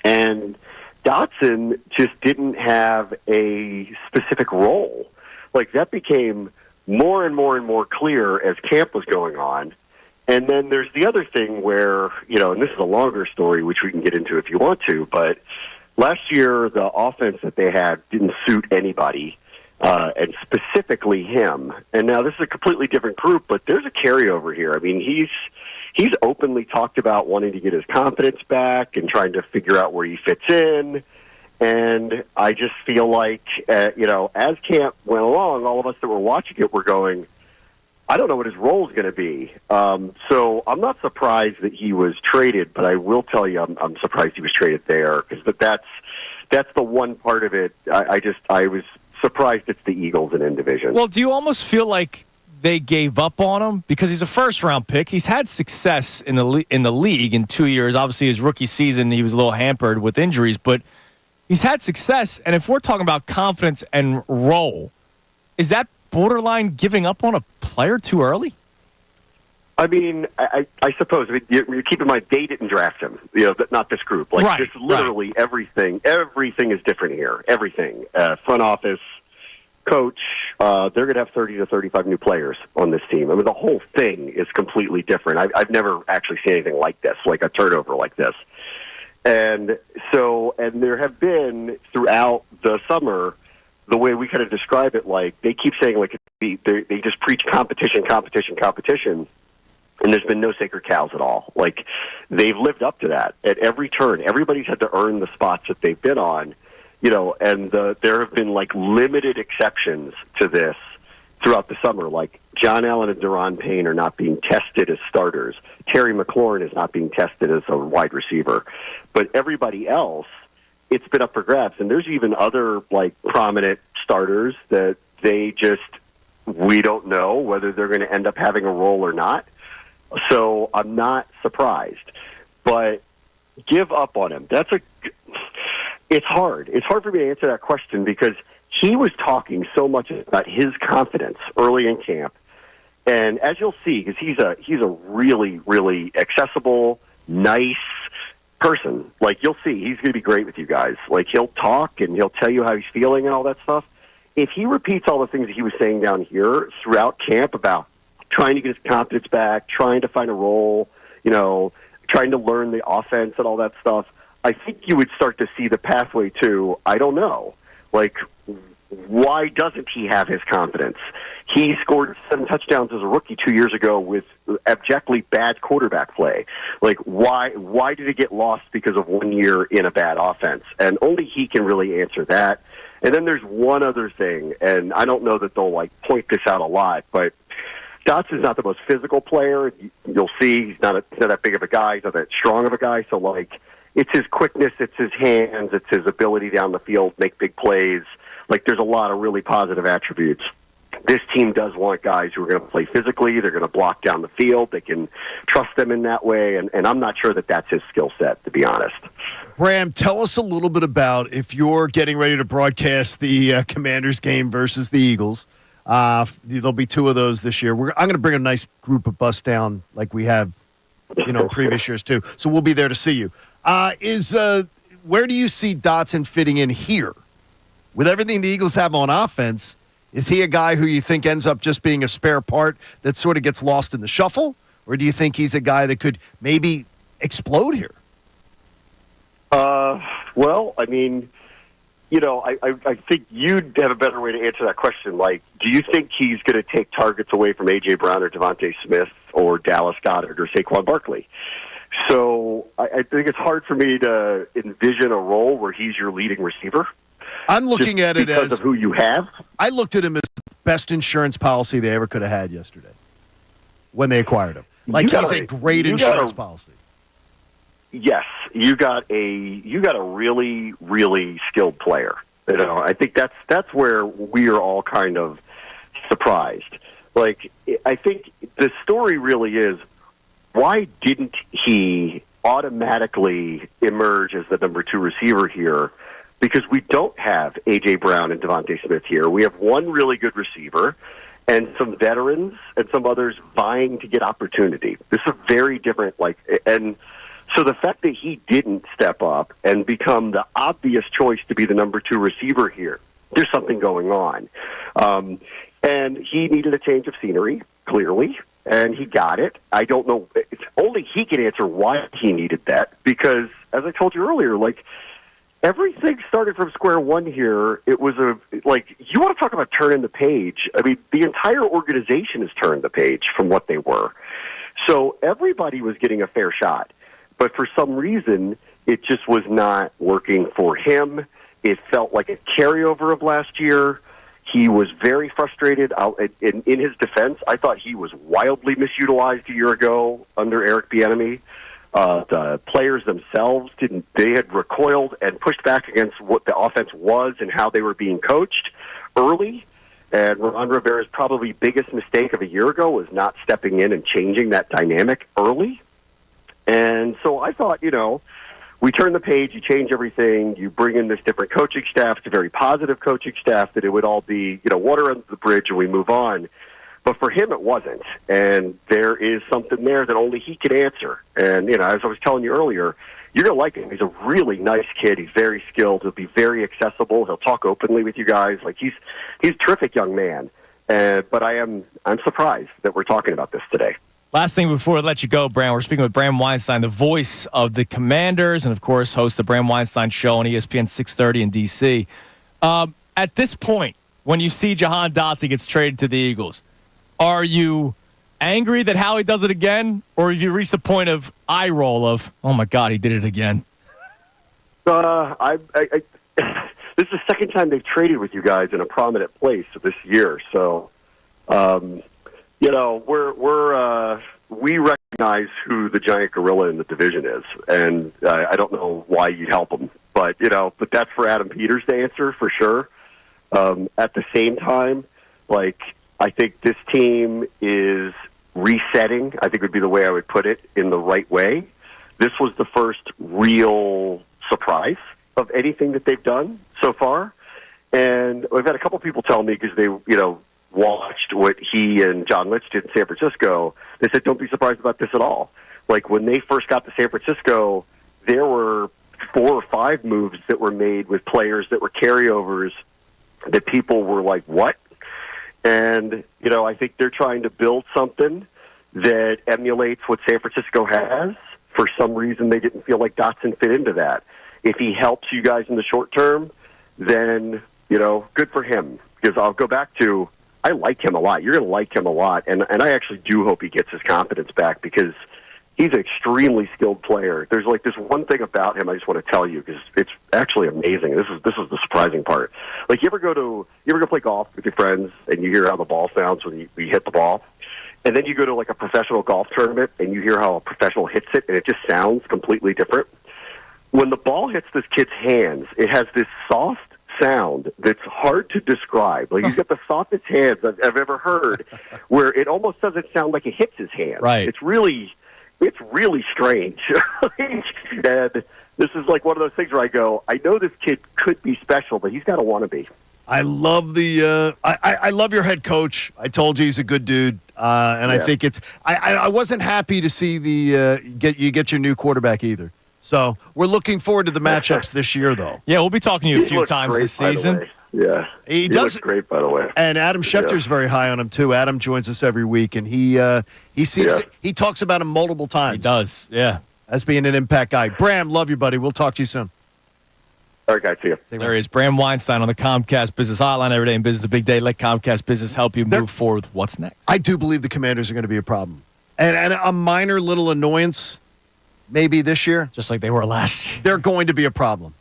And Dotson just didn't have a specific role. Like, that became more and more and more clear as camp was going on. And then there's the other thing where, and this is a longer story, which we can get into if you want to, but last year the offense that they had didn't suit anybody, and specifically him. And now this is a completely different group, but there's a carryover here. I mean, he's openly talked about wanting to get his confidence back and trying to figure out where he fits in. And I just feel like, as camp went along, all of us that were watching it were going, I don't know what his role is going to be. So I'm not surprised that he was traded, but I will tell you I'm surprised he was traded there because that's the one part of it. I was surprised it's the Eagles in division. Well, do you almost feel like they gave up on him because he's a first-round pick? He's had success in the league in 2 years. Obviously, his rookie season, he was a little hampered with injuries, but he's had success. And if we're talking about confidence and role, is that borderline giving up on a player too early? I mean, I suppose. I mean, you keep in mind they didn't draft him. Not this group. Like, right, just literally everything is different here. Everything. Front office, coach. They're going to have 30 to 35 new players on this team. I mean, the whole thing is completely different. I've never actually seen anything like this, like a turnover like this. And there have been throughout the summer, the way we kind of describe it, like they keep saying, like they just preach competition, and there's been no sacred cows at all. Like they've lived up to that at every turn. Everybody's had to earn the spots that they've been on, and there have been like limited exceptions to this throughout the summer. Like John Allen and Deron Payne are not being tested as starters. Terry McLaurin is not being tested as a wide receiver, but everybody else, it's been up for grabs. And there's even other like prominent starters that we don't know whether they're going to end up having a role or not. So I'm not surprised, but give up on him. It's hard. It's hard for me to answer that question because he was talking so much about his confidence early in camp. And as you'll see, because he's a really, really accessible, nice person. Like, you'll see, he's going to be great with you guys. Like, he'll talk and he'll tell you how he's feeling and all that stuff. If he repeats all the things that he was saying down here throughout camp about trying to get his confidence back, trying to find a role, trying to learn the offense and all that stuff, I think you would start to see the pathway to, I don't know, like, why doesn't he have his confidence? He scored 7 touchdowns as a rookie 2 years ago with abjectly bad quarterback play. Like, why did it get lost because of 1 year in a bad offense? And only he can really answer that. And then there's one other thing, and I don't know that they'll, like, point this out a lot, but Dotson's not the most physical player. You'll see he's not that big of a guy. He's not that strong of a guy. So, like, it's his quickness, it's his hands, it's his ability down the field, make big plays. Like, there's a lot of really positive attributes. This team does want guys who are going to play physically. They're going to block down the field. They can trust them in that way. And I'm not sure that that's his skill set, to be honest. Bram, tell us a little bit about if you're getting ready to broadcast the Commanders game versus the Eagles. There'll be 2 of those this year. I'm going to bring a nice group of us down like we have, previous years too. So we'll be there to see you. Where do you see Dotson fitting in here? With everything the Eagles have on offense, is he a guy who you think ends up just being a spare part that sort of gets lost in the shuffle? Or do you think he's a guy that could maybe explode here? Well, I mean, I think you'd have a better way to answer that question. Like, do you think he's going to take targets away from A.J. Brown or Devontae Smith or Dallas Goedert or Saquon Barkley? So I think it's hard for me to envision a role where he's your leading receiver. I'm looking at it because as of who you have. I looked at him as the best insurance policy they ever could have had yesterday when they acquired him. Like, he's a great insurance policy. Yes, you got a really, really skilled player. I think that's where we are all kind of surprised. Like, I think the story really is, why didn't he automatically emerge as the number 2 receiver here? Because we don't have A.J. Brown and Devontae Smith here. We have one really good receiver and some veterans and some others vying to get opportunity. This is very different. And so the fact that he didn't step up and become the obvious choice to be the number 2 receiver here, there's something going on. And he needed a change of scenery, clearly, and he got it. I don't know. Only he can answer why he needed that, because, as I told you earlier, everything started from square one here. It was you want to talk about turning the page. I mean, the entire organization has turned the page from what they were. So everybody was getting a fair shot. But for some reason, it just was not working for him. It felt like a carryover of last year. He was very frustrated. In his defense, I thought he was wildly misutilized a year ago under Eric Bieniemy. The players themselves they had recoiled and pushed back against what the offense was and how they were being coached early. And Ron Rivera's probably biggest mistake of a year ago was not stepping in and changing that dynamic early. And so I thought, we turn the page, you change everything, you bring in this different coaching staff, it's a very positive coaching staff, that it would all be, water under the bridge and we move on. But for him, it wasn't. And there is something there that only he could answer. And, as I was telling you earlier, you're going to like him. He's a really nice kid. He's very skilled. He'll be very accessible. He'll talk openly with you guys. He's a terrific young man. But I'm surprised that we're talking about this today. Last thing before I let you go, Bram, we're speaking with Bram Weinstein, the voice of the Commanders, and, of course, host the Bram Weinstein Show on ESPN 630 in D.C. At this point, when you see Jahan Dotson gets traded to the Eagles, are you angry that Howie does it again, or have you reached the point of eye roll of, oh, my God, he did it again? This is the second time they've traded with you guys in a prominent place this year. So, we recognize who the giant gorilla in the division is, and I don't know why you'd help them, but that's for Adam Peters to answer for sure. At the same time, I think this team is resetting, I think would be the way I would put it, in the right way. This was the first real surprise of anything that they've done so far. And I've had a couple people tell me, because they, watched what he and John Lynch did in San Francisco, they said, don't be surprised about this at all. When they first got to San Francisco, there were 4 or 5 moves that were made with players that were carryovers that people were like, what? And, I think they're trying to build something that emulates what San Francisco has. For some reason, they didn't feel like Dotson fit into that. If he helps you guys in the short term, then, good for him. Because I'll go back to, I like him a lot. You're going to like him a lot. And I actually do hope he gets his confidence back, because he's an extremely skilled player. There's this one thing about him I just want to tell you, because it's actually amazing. This is the surprising part. You ever go play golf with your friends and you hear how the ball sounds when you hit the ball, and then you go to a professional golf tournament and you hear how a professional hits it, and it just sounds completely different. When the ball hits this kid's hands, it has this soft sound that's hard to describe. He's got the softest hands I've ever heard, where it almost doesn't sound like it hits his hand. Right. It's really strange. And this is one of those things where I go, I know this kid could be special, but he's got to want to be. I love I love your head coach. I told you he's a good dude, and I think it's. I wasn't happy to see get your new quarterback either. So we're looking forward to the matchups this year, though. Yeah, we'll be talking to you a few times this season. Yeah, he does looks great, by the way. And Adam Schefter's very high on him too. Adam joins us every week, and he talks about him multiple times. He does, yeah, as being an impact guy. Bram, love you, buddy. We'll talk to you soon. All right, guys. See you. There is Bram Weinstein on the Comcast Business Hotline. Every day in business, a big day. Let Comcast Business help you move forward. What's next? I do believe the Commanders are going to be a problem. And a minor little annoyance maybe this year. Just like they were last year. They're going to be a problem.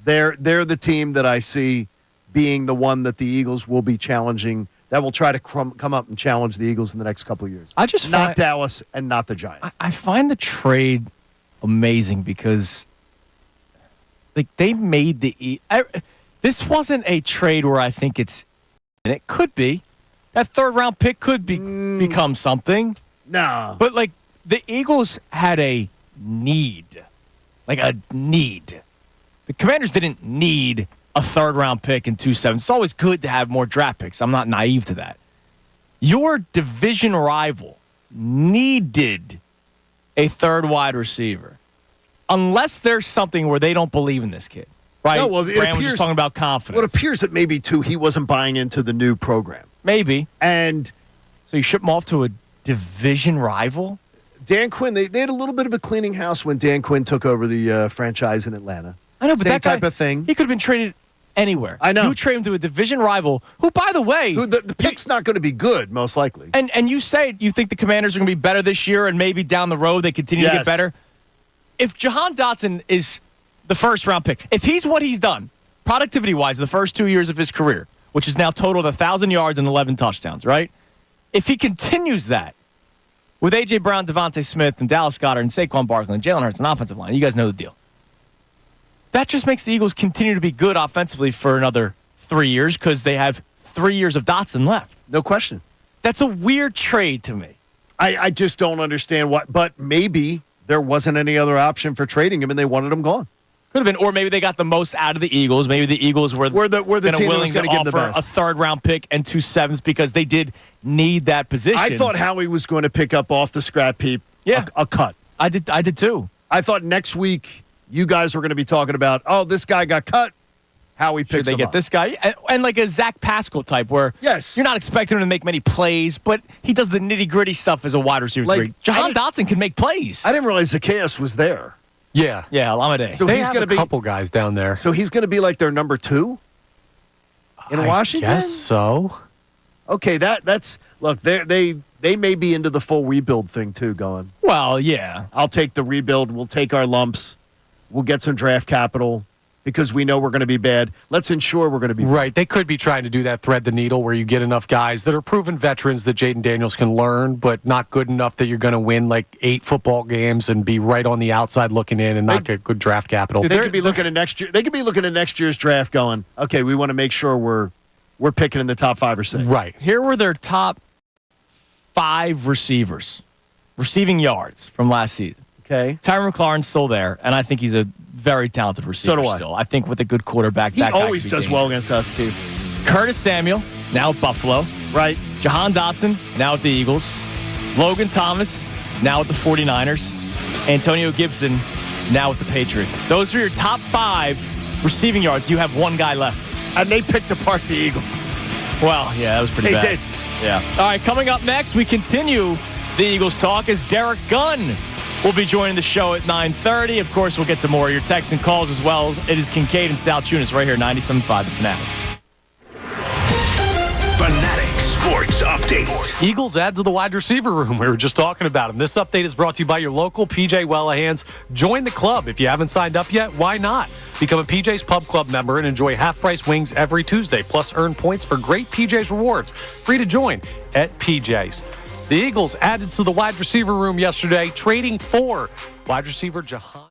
They're the team that I see being the one that the Eagles will be challenging, that will try to come up and challenge the Eagles in the next couple of years. Not Dallas and not the Giants. I find the trade amazing because they made this wasn't a trade where I think it's, and it could be, that third-round pick could become something. No. But, the Eagles had a need. The Commanders didn't need a third-round pick in 2-7. It's always good to have more draft picks. I'm not naive to that. Your division rival needed a third wide receiver. Unless there's something where they don't believe in this kid. Right? No, well, Brand was just talking about confidence. Well, it appears that maybe, too, he wasn't buying into the new program. Maybe. And so you ship him off to a division rival? Dan Quinn, they had a little bit of a cleaning house when Dan Quinn took over the franchise in Atlanta. I know, but Same that guy, type of thing. He could have been traded anywhere. I know. You trade him to a division rival who, by the way... The pick's not going to be good, most likely. And you say you think the Commanders are going to be better this year and maybe down the road they continue to get better. If Jahan Dotson is the first-round pick, if he's what he's done, productivity-wise, the first 2 years of his career, which is now totaled 1,000 yards and 11 touchdowns, right? If he continues that with A.J. Brown, Devontae Smith, and Dallas Goedert, and Saquon Barkley, and Jalen Hurts, an offensive line, you guys know the deal. That just makes the Eagles continue to be good offensively for another 3 years because they have 3 years of Dotson left. No question. That's a weird trade to me. I just don't understand what, but maybe there wasn't any other option for trading him and they wanted him gone. Could have been, or maybe they got the most out of the Eagles. Maybe the Eagles were the team willing that was to give the offer best. a third-round pick and 2 7s because they did need that position. I thought Howie was going to pick up off the scrap heap a cut. I did too. I thought next week you guys were going to be talking about, oh, this guy got cut. Howie picks Should they him get up. this guy? And like a Zach Pascal type where you're not expecting him to make many plays, but he does the nitty-gritty stuff as a wide receiver. Jahan Dotson can make plays. I didn't realize Zacchaeus was there. Yeah. Yeah, Alameda. So they he's have going to be a couple guys down there. So he's going to be like their number 2 in Washington? I guess so. Okay, that's look, they may be into the full rebuild thing too, going. Well, yeah. I'll take the rebuild. We'll take our lumps. We'll get some draft capital because we know we're going to be bad. Let's ensure we're going to be right. They could be trying to do that thread the needle where you get enough guys that are proven veterans that Jaden Daniels can learn, but not good enough that you're going to win like 8 football games and be right on the outside looking in and not get good draft capital. They could be looking at next year. They could be looking at next year's draft, going, okay, we want to make sure we're picking in the top 5 or 6. Right. Here were their top 5 receivers, receiving yards from last season. Okay. Tyron McLaurin's still there, and I think he's a very talented receiver So do I. still. I think with a good quarterback, He that guy always could be does well against us too. Curtis Samuel, now at Buffalo. Right. Jahan Dotson, now at the Eagles. Logan Thomas, now at the 49ers. Antonio Gibson, now with the Patriots. Those are your top 5 receiving yards. You have one guy left. And they picked apart the Eagles. Well, yeah, that was pretty bad. They did. Yeah. All right, coming up next, we continue the Eagles talk as Derek Gunn will be joining the show at 9:30. Of course, we'll get to more of your texts and calls as well. It is Kincade and Salciunas right here, 97.5 The Fanatic. Fanatic Sports Update. Eagles add to the wide receiver room. We were just talking about him. This update is brought to you by your local PJ Wellahans. Join the club. If you haven't signed up yet, why not? Become a PJ's Pub Club member and enjoy half-price wings every Tuesday, plus earn points for great PJ's rewards. Free to join at PJ's. The Eagles added to the wide receiver room yesterday, trading for wide receiver Jahan.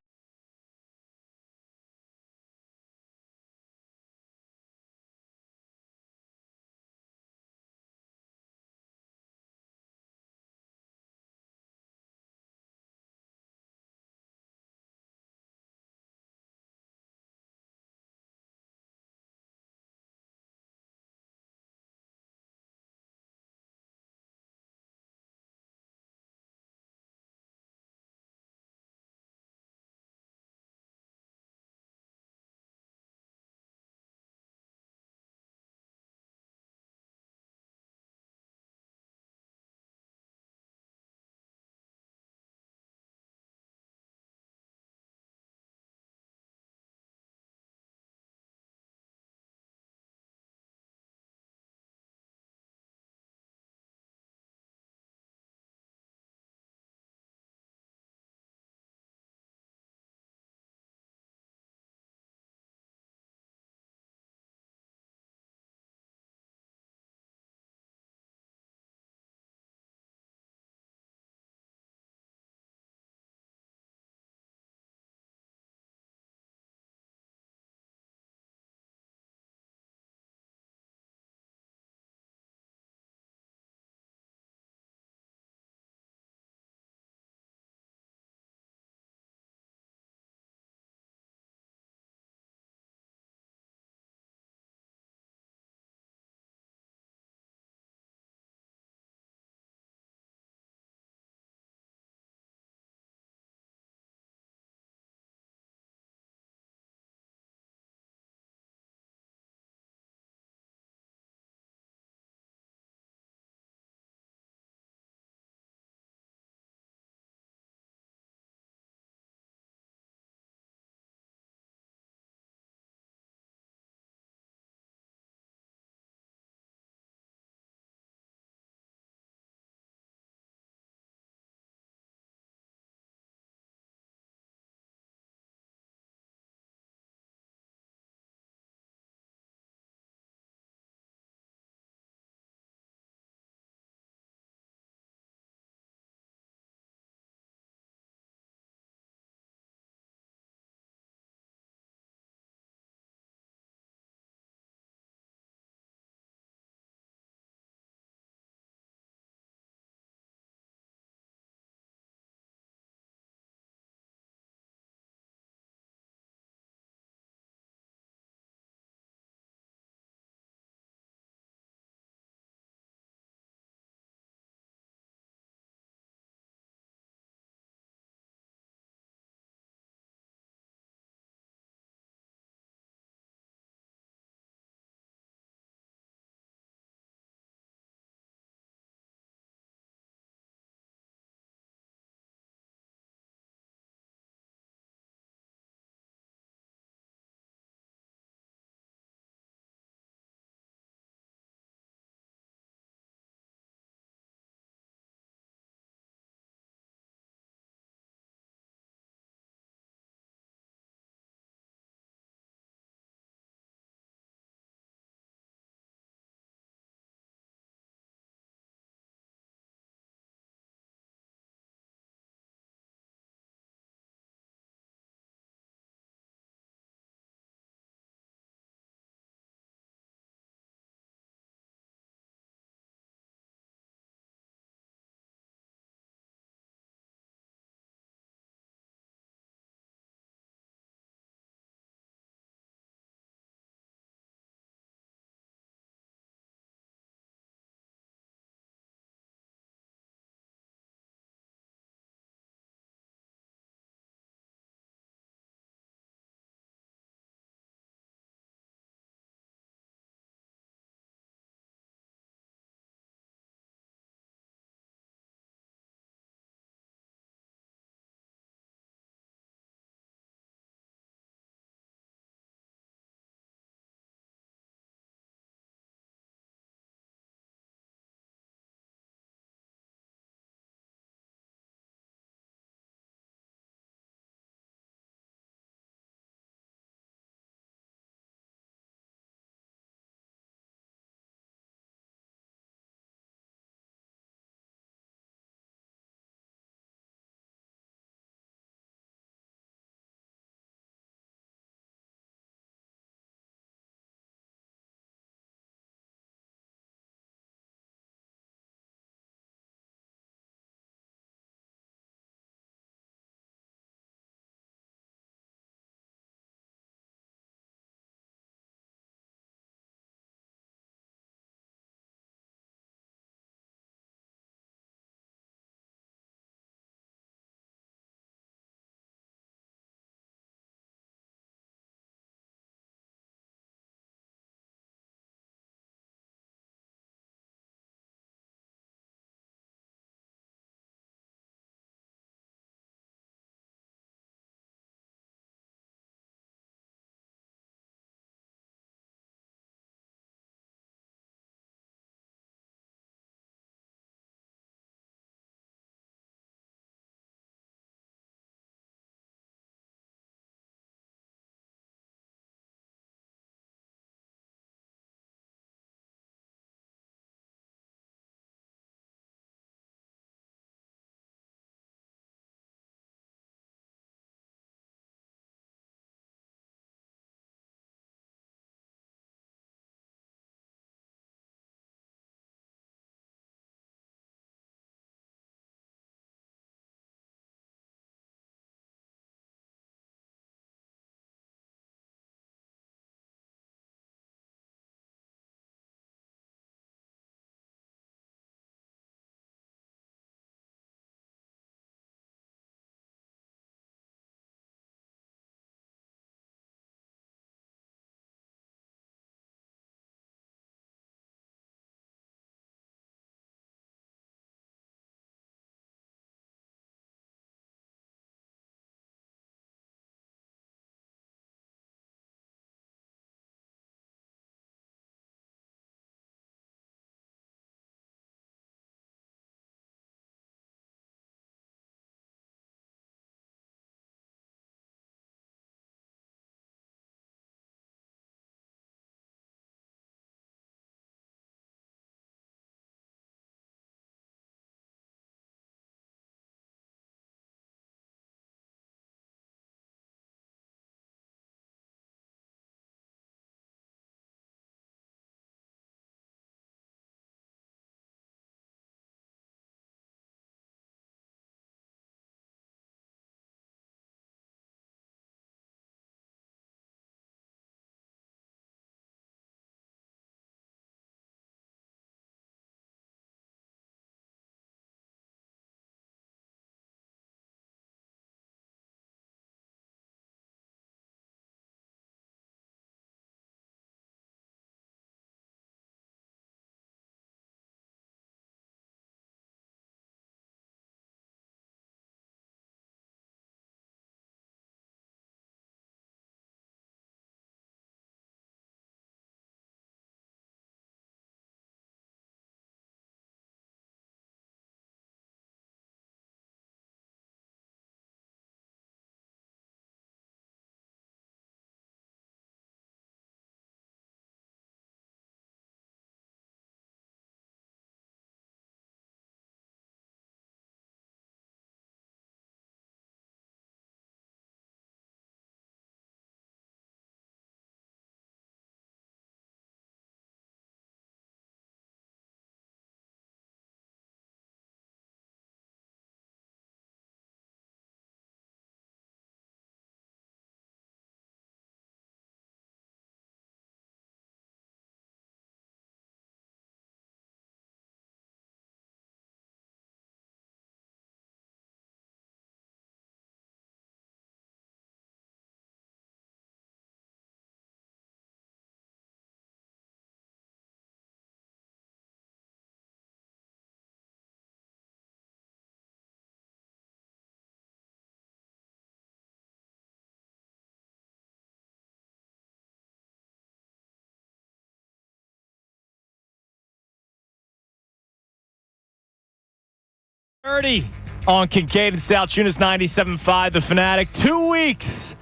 30 on Kincade Salciunas 97.5, The Fanatic. 2 weeks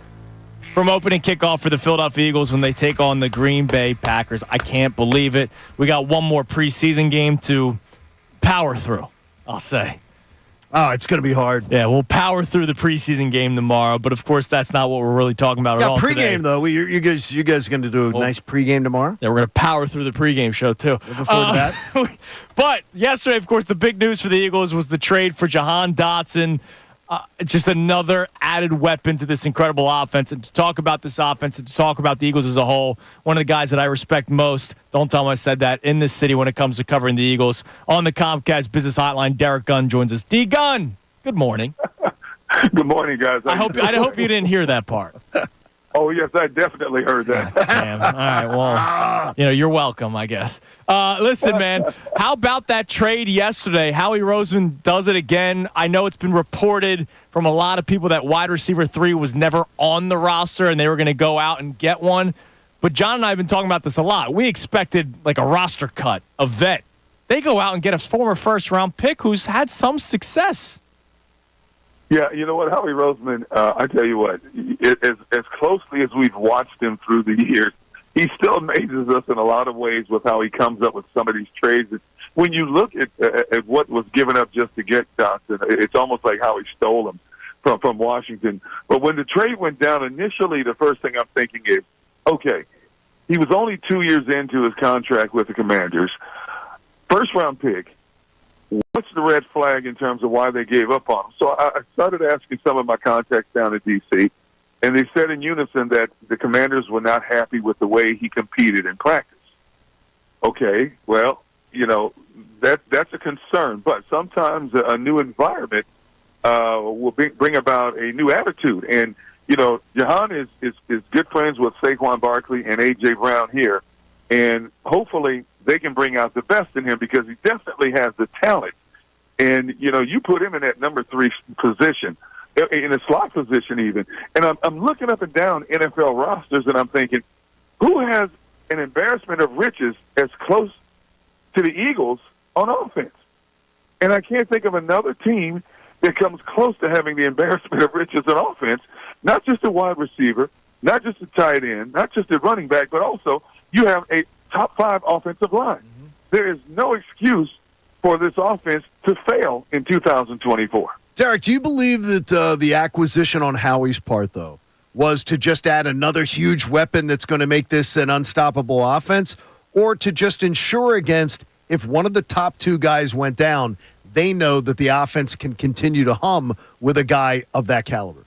from opening kickoff for the Philadelphia Eagles when they take on the Green Bay Packers. I can't believe it. We got one more preseason game to power through, I'll say. Oh, it's going to be hard. Yeah, we'll power through the preseason game tomorrow, but of course that's not what we're really talking about at all today. Pregame, though. You guys are going to do a nice pregame tomorrow? Yeah, we're going to power through the pregame show, too. Looking forward to that. But yesterday, of course, the big news for the Eagles was the trade for Jahan Dotson. Just another added weapon to this incredible offense. And to talk about this offense and to talk about the Eagles as a whole, one of the guys that I respect most, don't tell him I said that, in this city when it comes to covering the Eagles, on the Comcast Business Hotline, Derek Gunn joins us. D. Gunn, good morning. Good morning, guys. I hope you didn't hear that part. Oh, yes, I definitely heard that. Damn. All right, well, you're welcome, I guess. Listen, man, how about that trade yesterday? Howie Roseman does it again. I know it's been reported from a lot of people that wide receiver 3 was never on the roster and they were going to go out and get one. But John and I have been talking about this a lot. We expected like a roster cut, a vet. They go out and get a former first-round pick who's had some success. Yeah, you know what, Howie Roseman, I tell you what, as closely as we've watched him through the years, he still amazes us in a lot of ways with how he comes up with some of these trades. When you look at what was given up just to get Dotson, it's almost like how he stole him from Washington. But when the trade went down, initially the first thing I'm thinking is, okay, he was only 2 years into his contract with the Commanders. First-round pick. What's the red flag in terms of why they gave up on him? So I started asking some of my contacts down in D.C., and they said in unison that the Commanders were not happy with the way he competed in practice. Okay, well, that's a concern, but sometimes a new environment will bring about a new attitude. And, Jahan is good friends with Saquon Barkley and A.J. Brown here, and hopefully they can bring out the best in him because he definitely has the talent. And, you put him in that number 3 position, in a slot position even. And I'm looking up and down NFL rosters, and I'm thinking, who has an embarrassment of riches as close to the Eagles on offense? And I can't think of another team that comes close to having the embarrassment of riches on offense, not just a wide receiver, not just a tight end, not just a running back, but also you have a top 5 offensive line. Mm-hmm. There is no excuse for this offense to fail in 2024. Derek, do you believe that the acquisition on Howie's part, though, was to just add another huge weapon that's going to make this an unstoppable offense, or to just ensure against if one of the top 2 guys went down, they know that the offense can continue to hum with a guy of that caliber?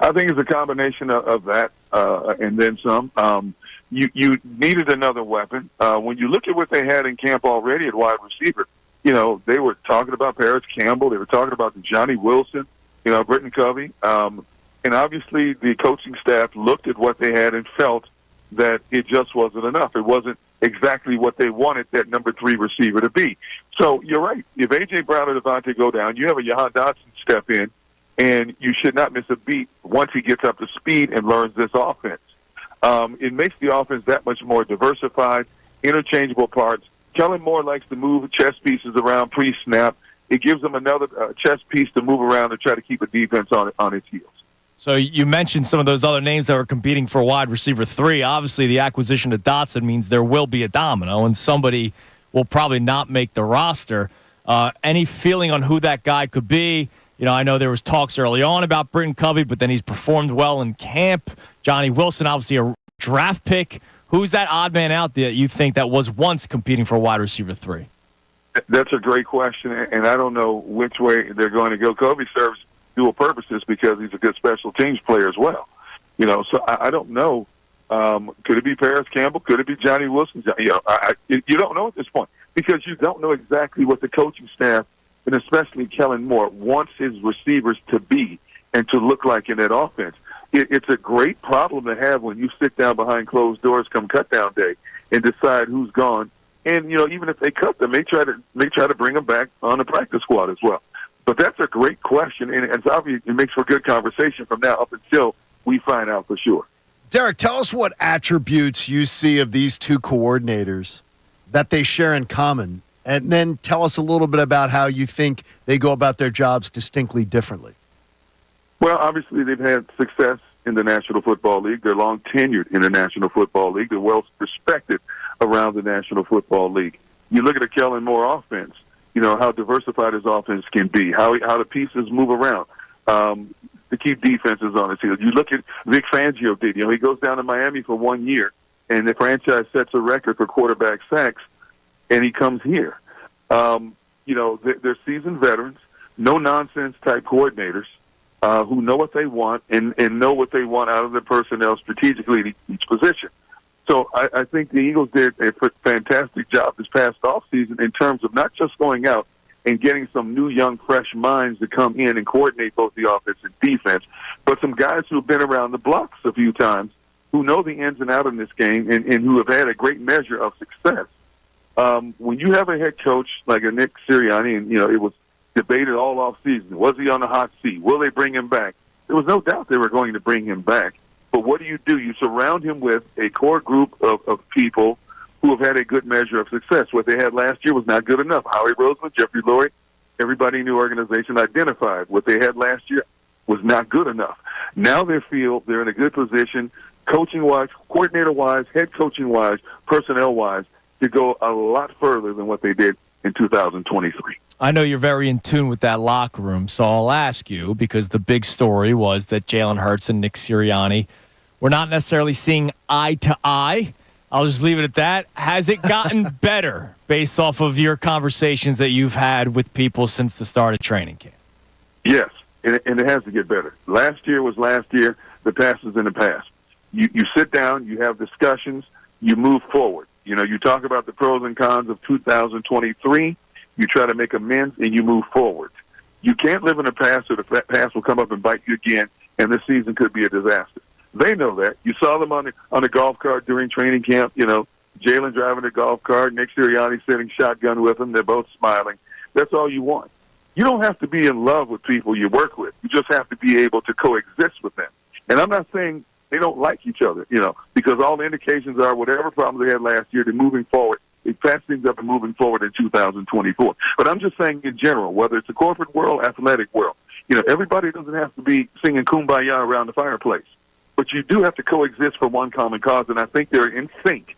I think it's a combination of that and then some. You needed another weapon. When you look at what they had in camp already at wide receiver, they were talking about Paris Campbell. They were talking about Johnny Wilson, Britton Covey. And obviously the coaching staff looked at what they had and felt that it just wasn't enough. It wasn't exactly what they wanted that number 3 receiver to be. So you're right. If A.J. Brown or Devontae go down, you have a Jahan Dotson step in, and you should not miss a beat once he gets up to speed and learns this offense. It makes the offense that much more diversified, interchangeable parts. Kellen Moore likes to move chess pieces around pre-snap. It gives them another chess piece to move around and try to keep a defense on its heels. So you mentioned some of those other names that were competing for wide receiver 3. Obviously, the acquisition of Dotson means there will be a domino, and somebody will probably not make the roster. Any feeling on who that guy could be? I know there was talks early on about Britton Covey, but then he's performed well in camp. Johnny Wilson, obviously a draft pick. Who's that odd man out there that you think that was once competing for wide receiver 3? That's a great question, and I don't know which way they're going to go. Covey serves dual purposes because he's a good special teams player as well. So I don't know. Could it be Paris Campbell? Could it be Johnny Wilson? You don't know at this point because you don't know exactly what the coaching staff, and especially Kellen Moore, wants his receivers to be and to look like in that offense. It's a great problem to have when you sit down behind closed doors come cutdown day and decide who's gone. And, even if they cut them, they try to bring them back on the practice squad as well. But that's a great question, and it's obvious it makes for good conversation from now up until we find out for sure. Derek, tell us what attributes you see of these 2 coordinators that they share in common And then tell us a little bit about how you think they go about their jobs distinctly differently. Well, obviously they've had success in the National Football League. They're long tenured in the National Football League. They're well respected around the National Football League. You look at a Kellen Moore offense, how diversified his offense can be, how the pieces move around to keep defenses on his heels. You look at Vic Fangio did. He goes down to Miami for 1 year, and the franchise sets a record for quarterback sacks, and he comes here. They're seasoned veterans, no-nonsense type coordinators who know what they want and know what they want out of their personnel strategically at each position. So I think the Eagles did a fantastic job this past offseason in terms of not just going out and getting some new, young, fresh minds to come in and coordinate both the offense and defense, but some guys who have been around the blocks a few times, who know the ins and outs in this game and who have had a great measure of success. When you have a head coach like a Nick Sirianni, and it was debated all off season, was he on the hot seat? Will they bring him back? There was no doubt they were going to bring him back. But what do? You surround him with a core group of people who have had a good measure of success. What they had last year was not good enough. Howie Roseman, Jeffrey Lurie, everybody in the organization identified what they had last year was not good enough. Now they feel they're in a good position, coaching-wise, coordinator-wise, head coaching-wise, personnel-wise, to go a lot further than what they did in 2023. I know you're very in tune with that locker room, so I'll ask you, because the big story was that Jalen Hurts and Nick Sirianni were not necessarily seeing eye to eye. I'll just leave it at that. Has it gotten better based off of your conversations that you've had with people since the start of training camp? Yes, and it has to get better. Last year was last year. The past is in the past. You sit down, you have discussions, you move forward. You talk about the pros and cons of 2023. You try to make amends, and you move forward. You can't live in the past, or the past will come up and bite you again, and this season could be a disaster. They know that. You saw them on the golf cart during training camp. Jalen driving the golf cart, Nick Sirianni sitting shotgun with him. They're both smiling. That's all you want. You don't have to be in love with people you work with. You just have to be able to coexist with them. And I'm not saying they don't like each other, because all the indications are whatever problems they had last year, they're moving forward. They patch things up and moving forward in 2024. But I'm just saying in general, whether it's the corporate world, athletic world, everybody doesn't have to be singing Kumbaya around the fireplace. But you do have to coexist for one common cause, and I think they're in sync,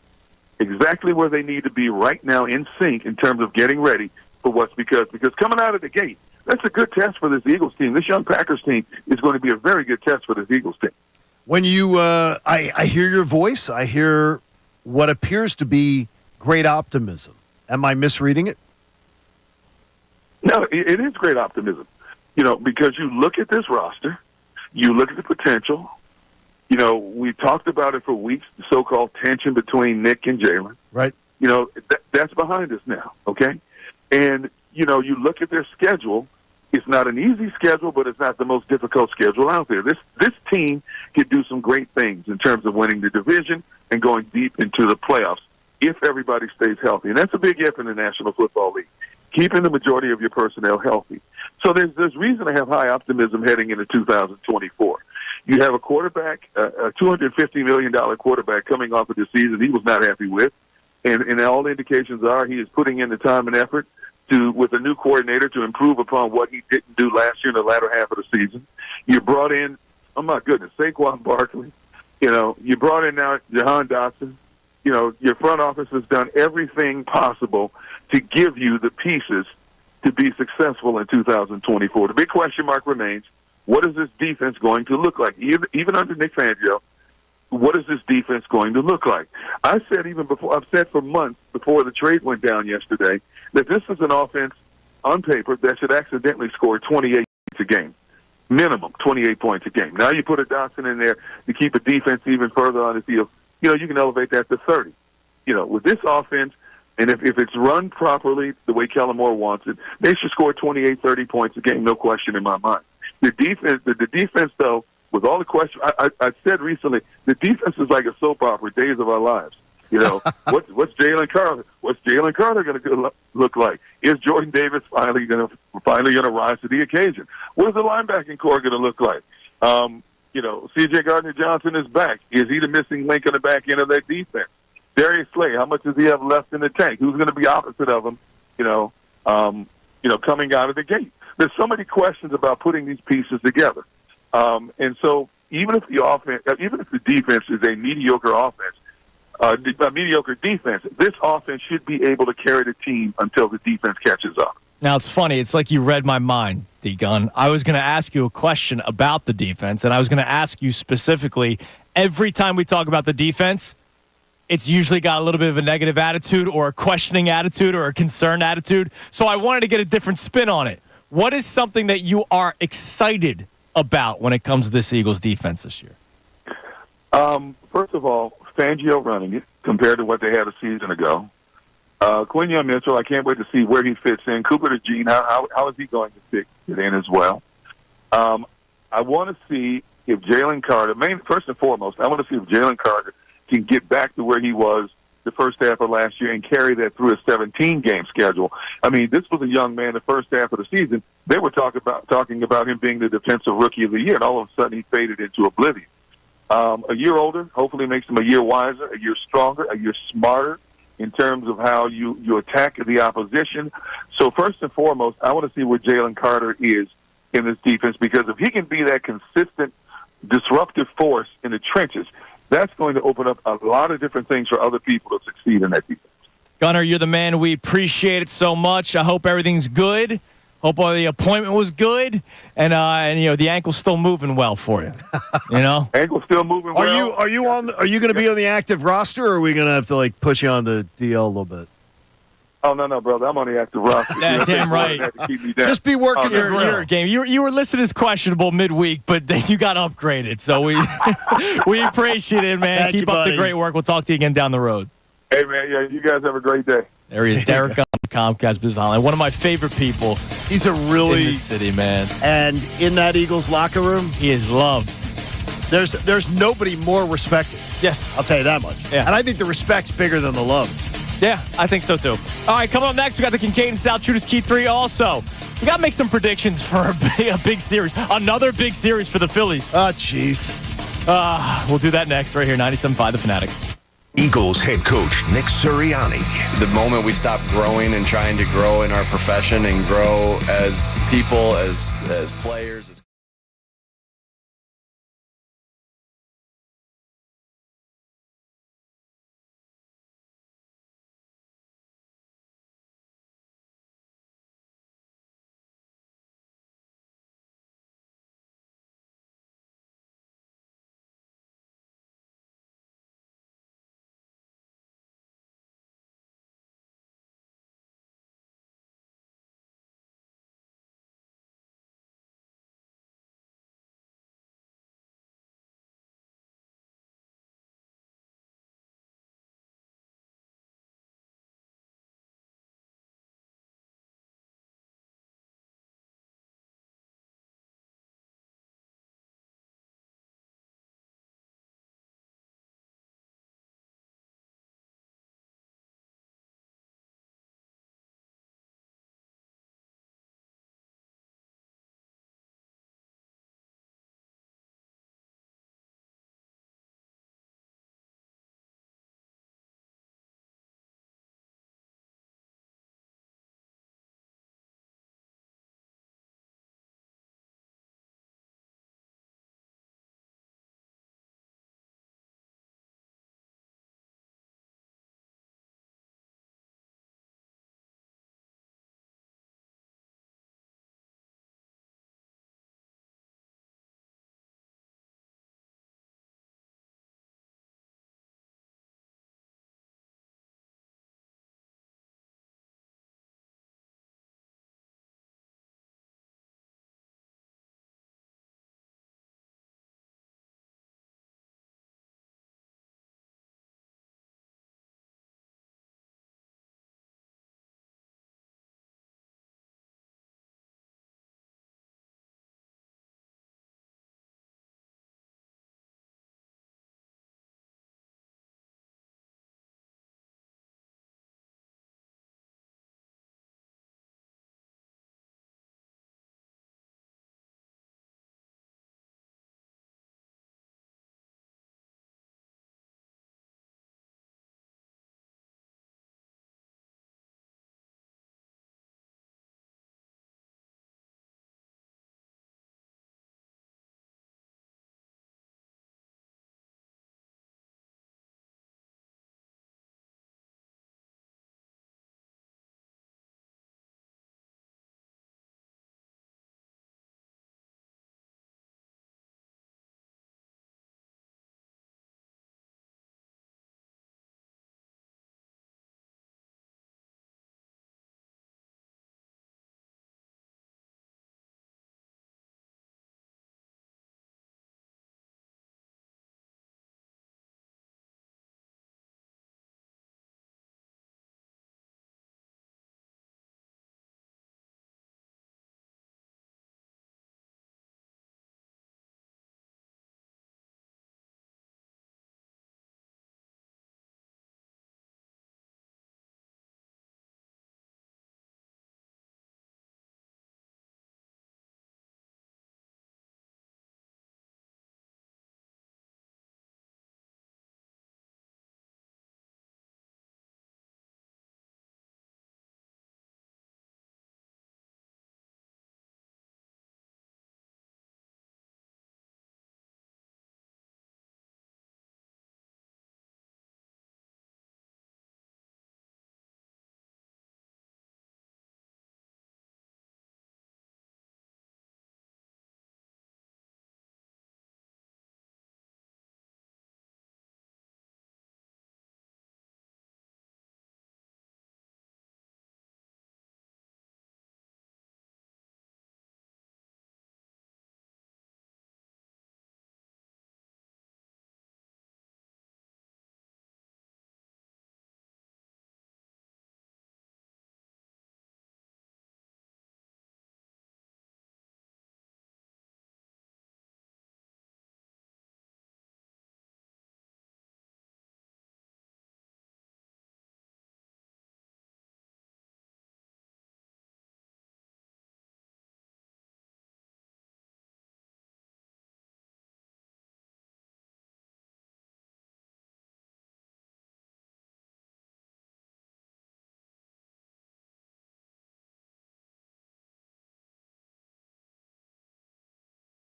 exactly where they need to be right now, in sync in terms of getting ready for because coming out of the gate, that's a good test for this Eagles team. This young Packers team is going to be a very good test for this Eagles team. When you, I hear your voice, I hear what appears to be great optimism. Am I misreading it? No, it is great optimism. Because you look at this roster, you look at the potential. We talked about it for weeks, the so-called tension between Nick and Jalen. Right. That's behind us now, okay? And, you look at their schedule. It's not an easy schedule, but it's not the most difficult schedule out there. This team could do some great things in terms of winning the division and going deep into the playoffs if everybody stays healthy. And that's a big if in the National Football League, keeping the majority of your personnel healthy. So there's reason to have high optimism heading into 2024. You have a quarterback, a $250 million quarterback coming off of the season he was not happy with. And all the indications are he is putting in the time and effort with a new coordinator to improve upon what he didn't do last year in the latter half of the season. You brought in, oh my goodness, Saquon Barkley. You brought in now Jahan Dotson. Your front office has done everything possible to give you the pieces to be successful in 2024. The big question mark remains, what is this defense going to look like? Even under Nick Fangio, what is this defense going to look like? I've said for months before the trade went down yesterday that this is an offense on paper that should accidentally score 28 points a game. Minimum 28 points a game. Now you put a Dotson in there to keep a defense even further on the field. You can elevate that to 30. With this offense, and if it's run properly the way Kellen Moore wants it, they should score 28, 30 points a game, no question in my mind. The defense, though, with all the questions, I said recently, the defense is like a soap opera, Days of Our Lives. What's Jalen Carter? What's Jalen Carter going to look like? Is Jordan Davis finally going to rise to the occasion? What is the linebacking core going to look like? C.J. Gardner-Johnson is back. Is he the missing link in the back end of that defense? Darius Slay, how much does he have left in the tank? Who's going to be opposite of him coming out of the gate. There's so many questions about putting these pieces together. And so even if the defense is a mediocre offense, a mediocre defense, this offense should be able to carry the team until the defense catches up. Now, it's funny. It's like you read my mind, D-Gun. I was going to ask you a question about the defense, and I was going to ask you specifically, every time we talk about the defense, it's usually got a little bit of a negative attitude or a questioning attitude or a concerned attitude. So I wanted to get a different spin on it. What is something that you are excited about when it comes to this Eagles defense this year? First of all, Fangio running it compared to what they had a season ago. Quinyon Mitchell, I can't wait to see where he fits in. Cooper DeJean, how is he going to fit in as well? I want to see if Jalen Carter, first and foremost, I want to see if Jalen Carter can get back to where he was the first half of last year and carry that through a 17-game schedule. I mean, this was a young man the first half of the season. They were talking about him being the defensive rookie of the year, and all of a sudden he faded into oblivion. A year older, hopefully makes him a year wiser, a year stronger, a year smarter in terms of how you attack the opposition. So first and foremost, I want to see where Jalen Carter is in this defense, because if he can be that consistent, disruptive force in the trenches, that's going to open up a lot of different things for other people to succeed in that defense. Gunner, you're the man. We appreciate it so much. I hope everything's good. Hope the appointment was good, and the ankle's still moving well for you. Ankle's still moving well. Are you going to be on the active roster, or are we going to have to push you on the DL a little bit? Oh no, brother! I'm on the active roster. Yeah, damn right. Just be working your game. You were listed as questionable midweek, but then you got upgraded. So we appreciate it, man. Keep up the great work. We'll talk to you again down the road. Hey, man. Yeah, you guys have a great day. There he is, Derek on the Comcast Business Hotline. One of my favorite people. He's a really in the city, man. And in that Eagles locker room, he is loved. There's nobody more respected. Yes, I'll tell you that much. Yeah. And I think the respect's bigger than the love. Yeah, I think so too. All right, coming up next, we got the Kincade Salciunas Key 3 also. We got to make some predictions for a big series. Another big series for the Phillies. Oh, jeez. We'll do that next right here, 97.5 The Fanatic. Eagles head coach Nick Sirianni. The moment we stop growing and trying to grow in our profession and grow as people, as players, as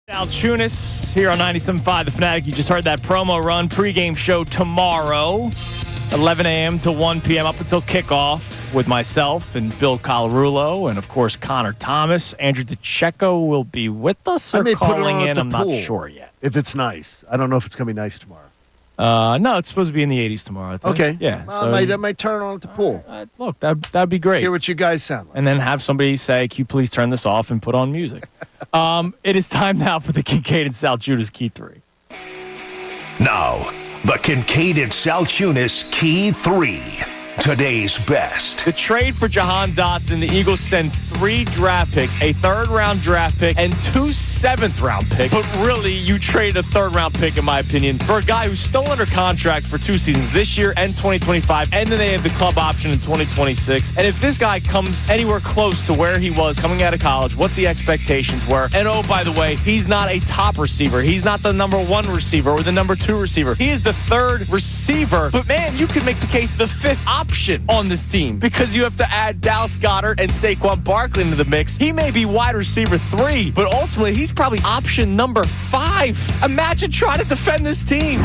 Salciunas here on 97.5 The Fanatic. You just heard that promo run. Pregame show tomorrow, 11 a.m. to 1 p.m. up until kickoff with myself and Bill Colarulo and, of course, Connor Thomas. Andrew DeCecco will be with us or calling in. I'm not sure yet. If it's nice. I don't know if it's going to be nice tomorrow. No, it's supposed to be in the 80s tomorrow, I think. Okay. Yeah. Well, that might turn on at the pool. Look, that'd be great. Hear what you guys sound like. And then have somebody say, can you please turn this off and put on music? It is time now for the Kincade and Salciunas Key 3. Now, the Kincade and Salciunas Key 3. Today's best. The trade for Jahan Dotson, the Eagles send 3 draft picks, a third-round draft pick, and 2 seventh-round picks. But really, you trade a third-round pick, in my opinion, for a guy who's still under contract for 2 seasons, this year and 2025, and then they have the club option in 2026. And if this guy comes anywhere close to where he was coming out of college, what the expectations were, and oh, by the way, he's not a top receiver. He's not the number 1 receiver or the number 2 receiver. He is the 3rd receiver. But man, you could make the case the 5th option on this team because you have to add Dallas Goedert and Saquon Barkley into the mix. He may be wide receiver 3, but ultimately he's probably option number 5. Imagine trying to defend this team.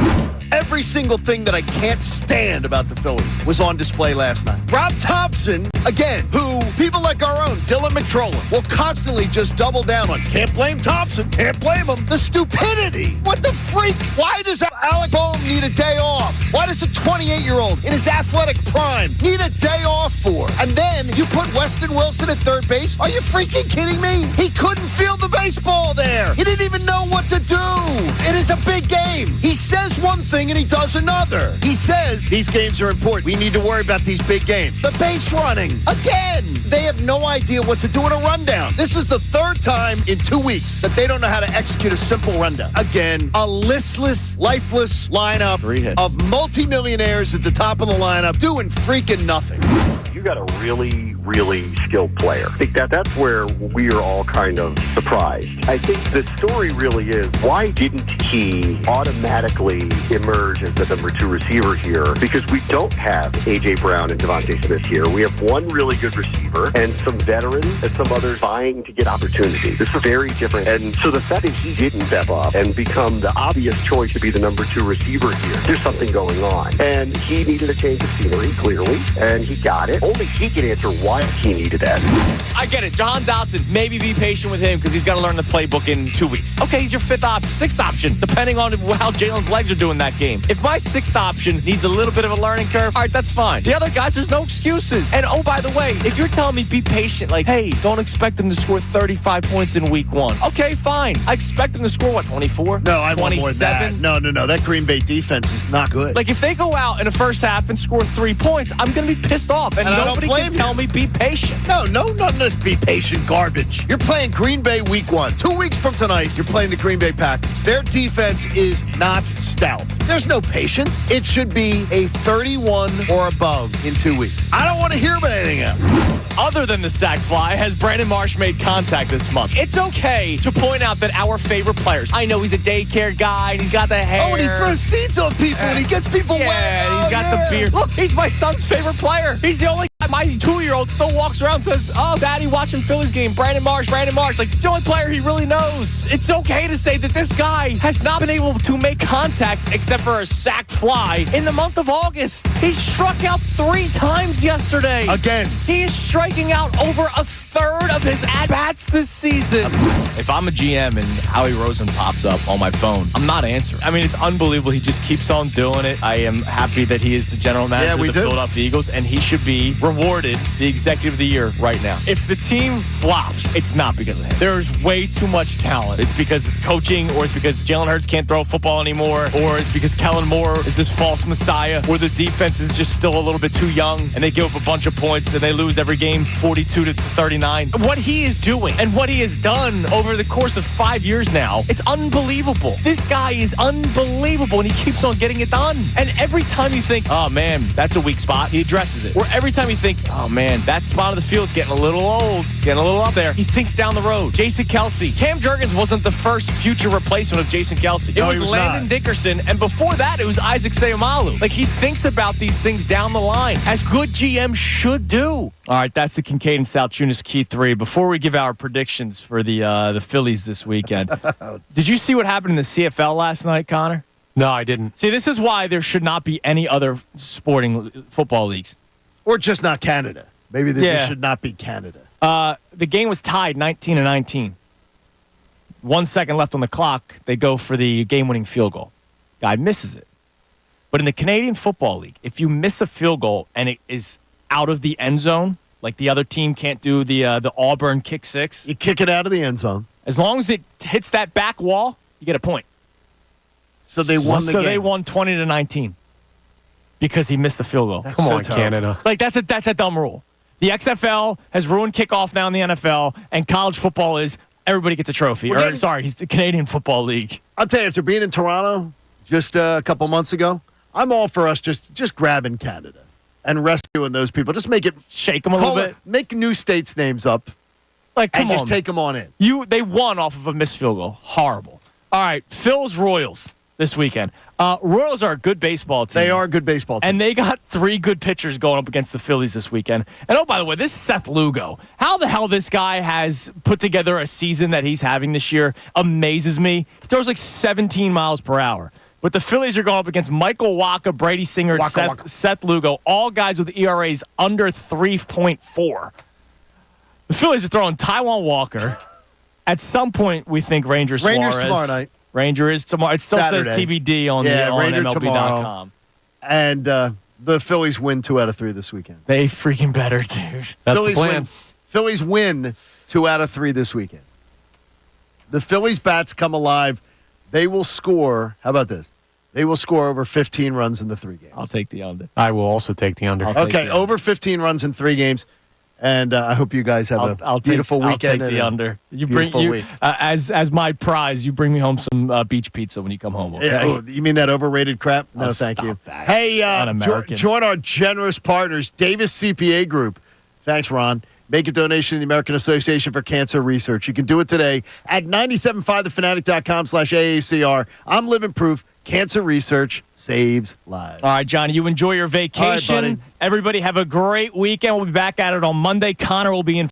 Every single thing that I can't stand about the Phillies was on display last night. Rob Thompson, again, who people like our own Dylan McTrollan will constantly just double down on. Can't blame Thompson. Can't blame him. The stupidity. What the freak? Why does Alec Boehm need a day off? Why does a 28-year-old in his athletic prime need a day off for? And then you put Weston Wilson at third base? Are you freaking kidding me? He couldn't field the baseball there. He didn't even know what to do. It is a big game. He says one thing and he does another. He says these games are important. We need to worry about these big games. The base running. Again, they have no idea what to do in a rundown. This is the 3rd time in 2 weeks that they don't know how to execute a simple rundown. Again, a listless, lifeless lineup of multimillionaires at the top of the lineup doing freaking nothing. You got a really, really skilled player. I think that's where we are all kind of surprised. I think the story really is, why didn't he automatically emerge as the number 2 receiver here? Because we don't have A.J. Brown and Devontae Smith here. We have one really good receiver and some veterans and some others vying to get opportunity. This is very different. And so the fact that he didn't step up and become the obvious choice to be the number 2 receiver here, there's something going on. And he needed a change of scenery, clearly, and he got it. Only he can answer why he needed that. I get it. Jahan Dotson, maybe be patient with him because he's got to learn the playbook in 2 weeks. Okay, he's your 5th option, 6th option, depending on how Jalen's legs are doing that game. If my 6th option needs a little bit of a learning curve, all right, that's fine. The other guys, there's no excuses. And oh, by the way, if you're telling me be patient, like, hey, don't expect him to score 35 points in week 1. Okay, fine. I expect him to score, what, 24? No, I want more than that. No. That Green Bay defense is not good. Like, if they go out in the first half and score 3 points, I'm going to be pissed off. And nobody can tell me be patient. No, none of this be patient garbage. You're playing Green Bay week 1. 2 weeks from tonight, you're playing the Green Bay Packers. Their defense is not stout. There's no patience. It should be a 31 or above in 2 weeks. I don't want to hear about anything else. Other than the sack fly, has Brandon Marsh made contact this month? It's okay to point out that our favorite players, I know he's a daycare guy and he's got the hair. Oh, and he throws seeds on people and he gets people wet. Yeah, he's got the beard. Look, he's my son's favorite player. He's the only guy, my 2-year-old still walks around and says, oh, Daddy, watching Phillies game, Brandon Marsh. Like, it's the only player he really knows. It's okay to say that this guy has not been able to make contact except for a sack fly in the month of August. He struck out 3 times yesterday. Again. He is striking out over a third of his at-bats this season. If I'm a GM and Howie Roseman pops up on my phone, I'm not answering. I mean, it's unbelievable. He just keeps on doing it. I am happy that he is the general manager of the Philadelphia Eagles, and he should be rewarded the executive of the year right now. If the team flops, it's not because of him. There's way too much talent. It's because of coaching, or it's because Jalen Hurts can't throw a football anymore, or it's because Kellen Moore is this false messiah, or the defense is just still a little bit too young, and they give up a bunch of points, and they lose every game 42-39. What he is doing and what he has done over the course of 5 years now, it's unbelievable. This guy is unbelievable, and he keeps on getting it done. And every time you think, oh, man, that's a weak spot, he addresses it. Or every time you think, oh, man, that spot of the field's getting a little old, it's getting a little up there, he thinks down the road. Jason Kelce. Cam Jurgens wasn't the first future replacement of Jason Kelce. It was Landon Dickerson, and before that, it was Isaac Seumalo. Like, he thinks about these things down the line, as good GMs should do. All right, that's the Kincade and Salciunas Key 3. Before we give our predictions for the Phillies this weekend, did you see what happened in the CFL last night, Connor? No, I didn't. See, this is why there should not be any other sporting football leagues. Or just not Canada. Maybe there just should not be Canada. The game was tied 19-19. 1 second left on the clock. They go for the game-winning field goal. Guy misses it. But in the Canadian Football League, if you miss a field goal and it is out of the end zone, like the other team can't do the Auburn kick six, you kick it out of the end zone. As long as it hits that back wall, you get a point. So they won the game. So they won 20-19 because he missed the field goal. That's Come so on, terrible. Canada. Like that's a dumb rule. The XFL has ruined kickoff now in the NFL, and college football is everybody gets a trophy. He's the Canadian Football League. I'll tell you, after being in Toronto just a couple months ago, I'm all for us just grabbing Canada and rescuing those people. Just make it shake them a little bit. Make new states' names up. Like, come and on. just take them on in. They won off of a missed field goal. Horrible. All right, Phil's Royals this weekend. Royals are a good baseball team. They are a good baseball team. And they got 3 good pitchers going up against the Phillies this weekend. And oh, by the way, this is Seth Lugo. How the hell this guy has put together a season that he's having this year amazes me. He throws like 17 miles per hour. But the Phillies are going up against Michael Wacha, Brady Singer, and Seth Lugo, all guys with ERAs under 3.4. The Phillies are throwing Taijuan Walker. At some point, we think Ranger Suarez. tomorrow night. Ranger is tomorrow. It still Saturday. says TBD on Ranger MLB.com. tomorrow. And the Phillies win 2 out of 3 this weekend. They freaking better, dude. That's Phillies the plan. Phillies win 2 out of 3 this weekend. The Phillies bats come alive. They will score. How about this? They will score over 15 runs in the 3 games. I'll take the under. I will also take the under. Okay, over 15 runs in 3 games. And I hope you guys have a beautiful weekend. I'll take the under. You week. As my prize. You bring me home some beach pizza when you come home. Okay? Yeah, you mean that overrated crap? No, thank you. That. Hey, Un-American. join our generous partners, Davis CPA Group. Thanks, Ron. Make a donation to the American Association for Cancer Research. You can do it today at 975thefanatic.com/AACR. I'm living proof. Cancer research saves lives. All right, Johnny, you enjoy your vacation. All right, buddy. Everybody have a great weekend. We'll be back at it on Monday. Connor will be in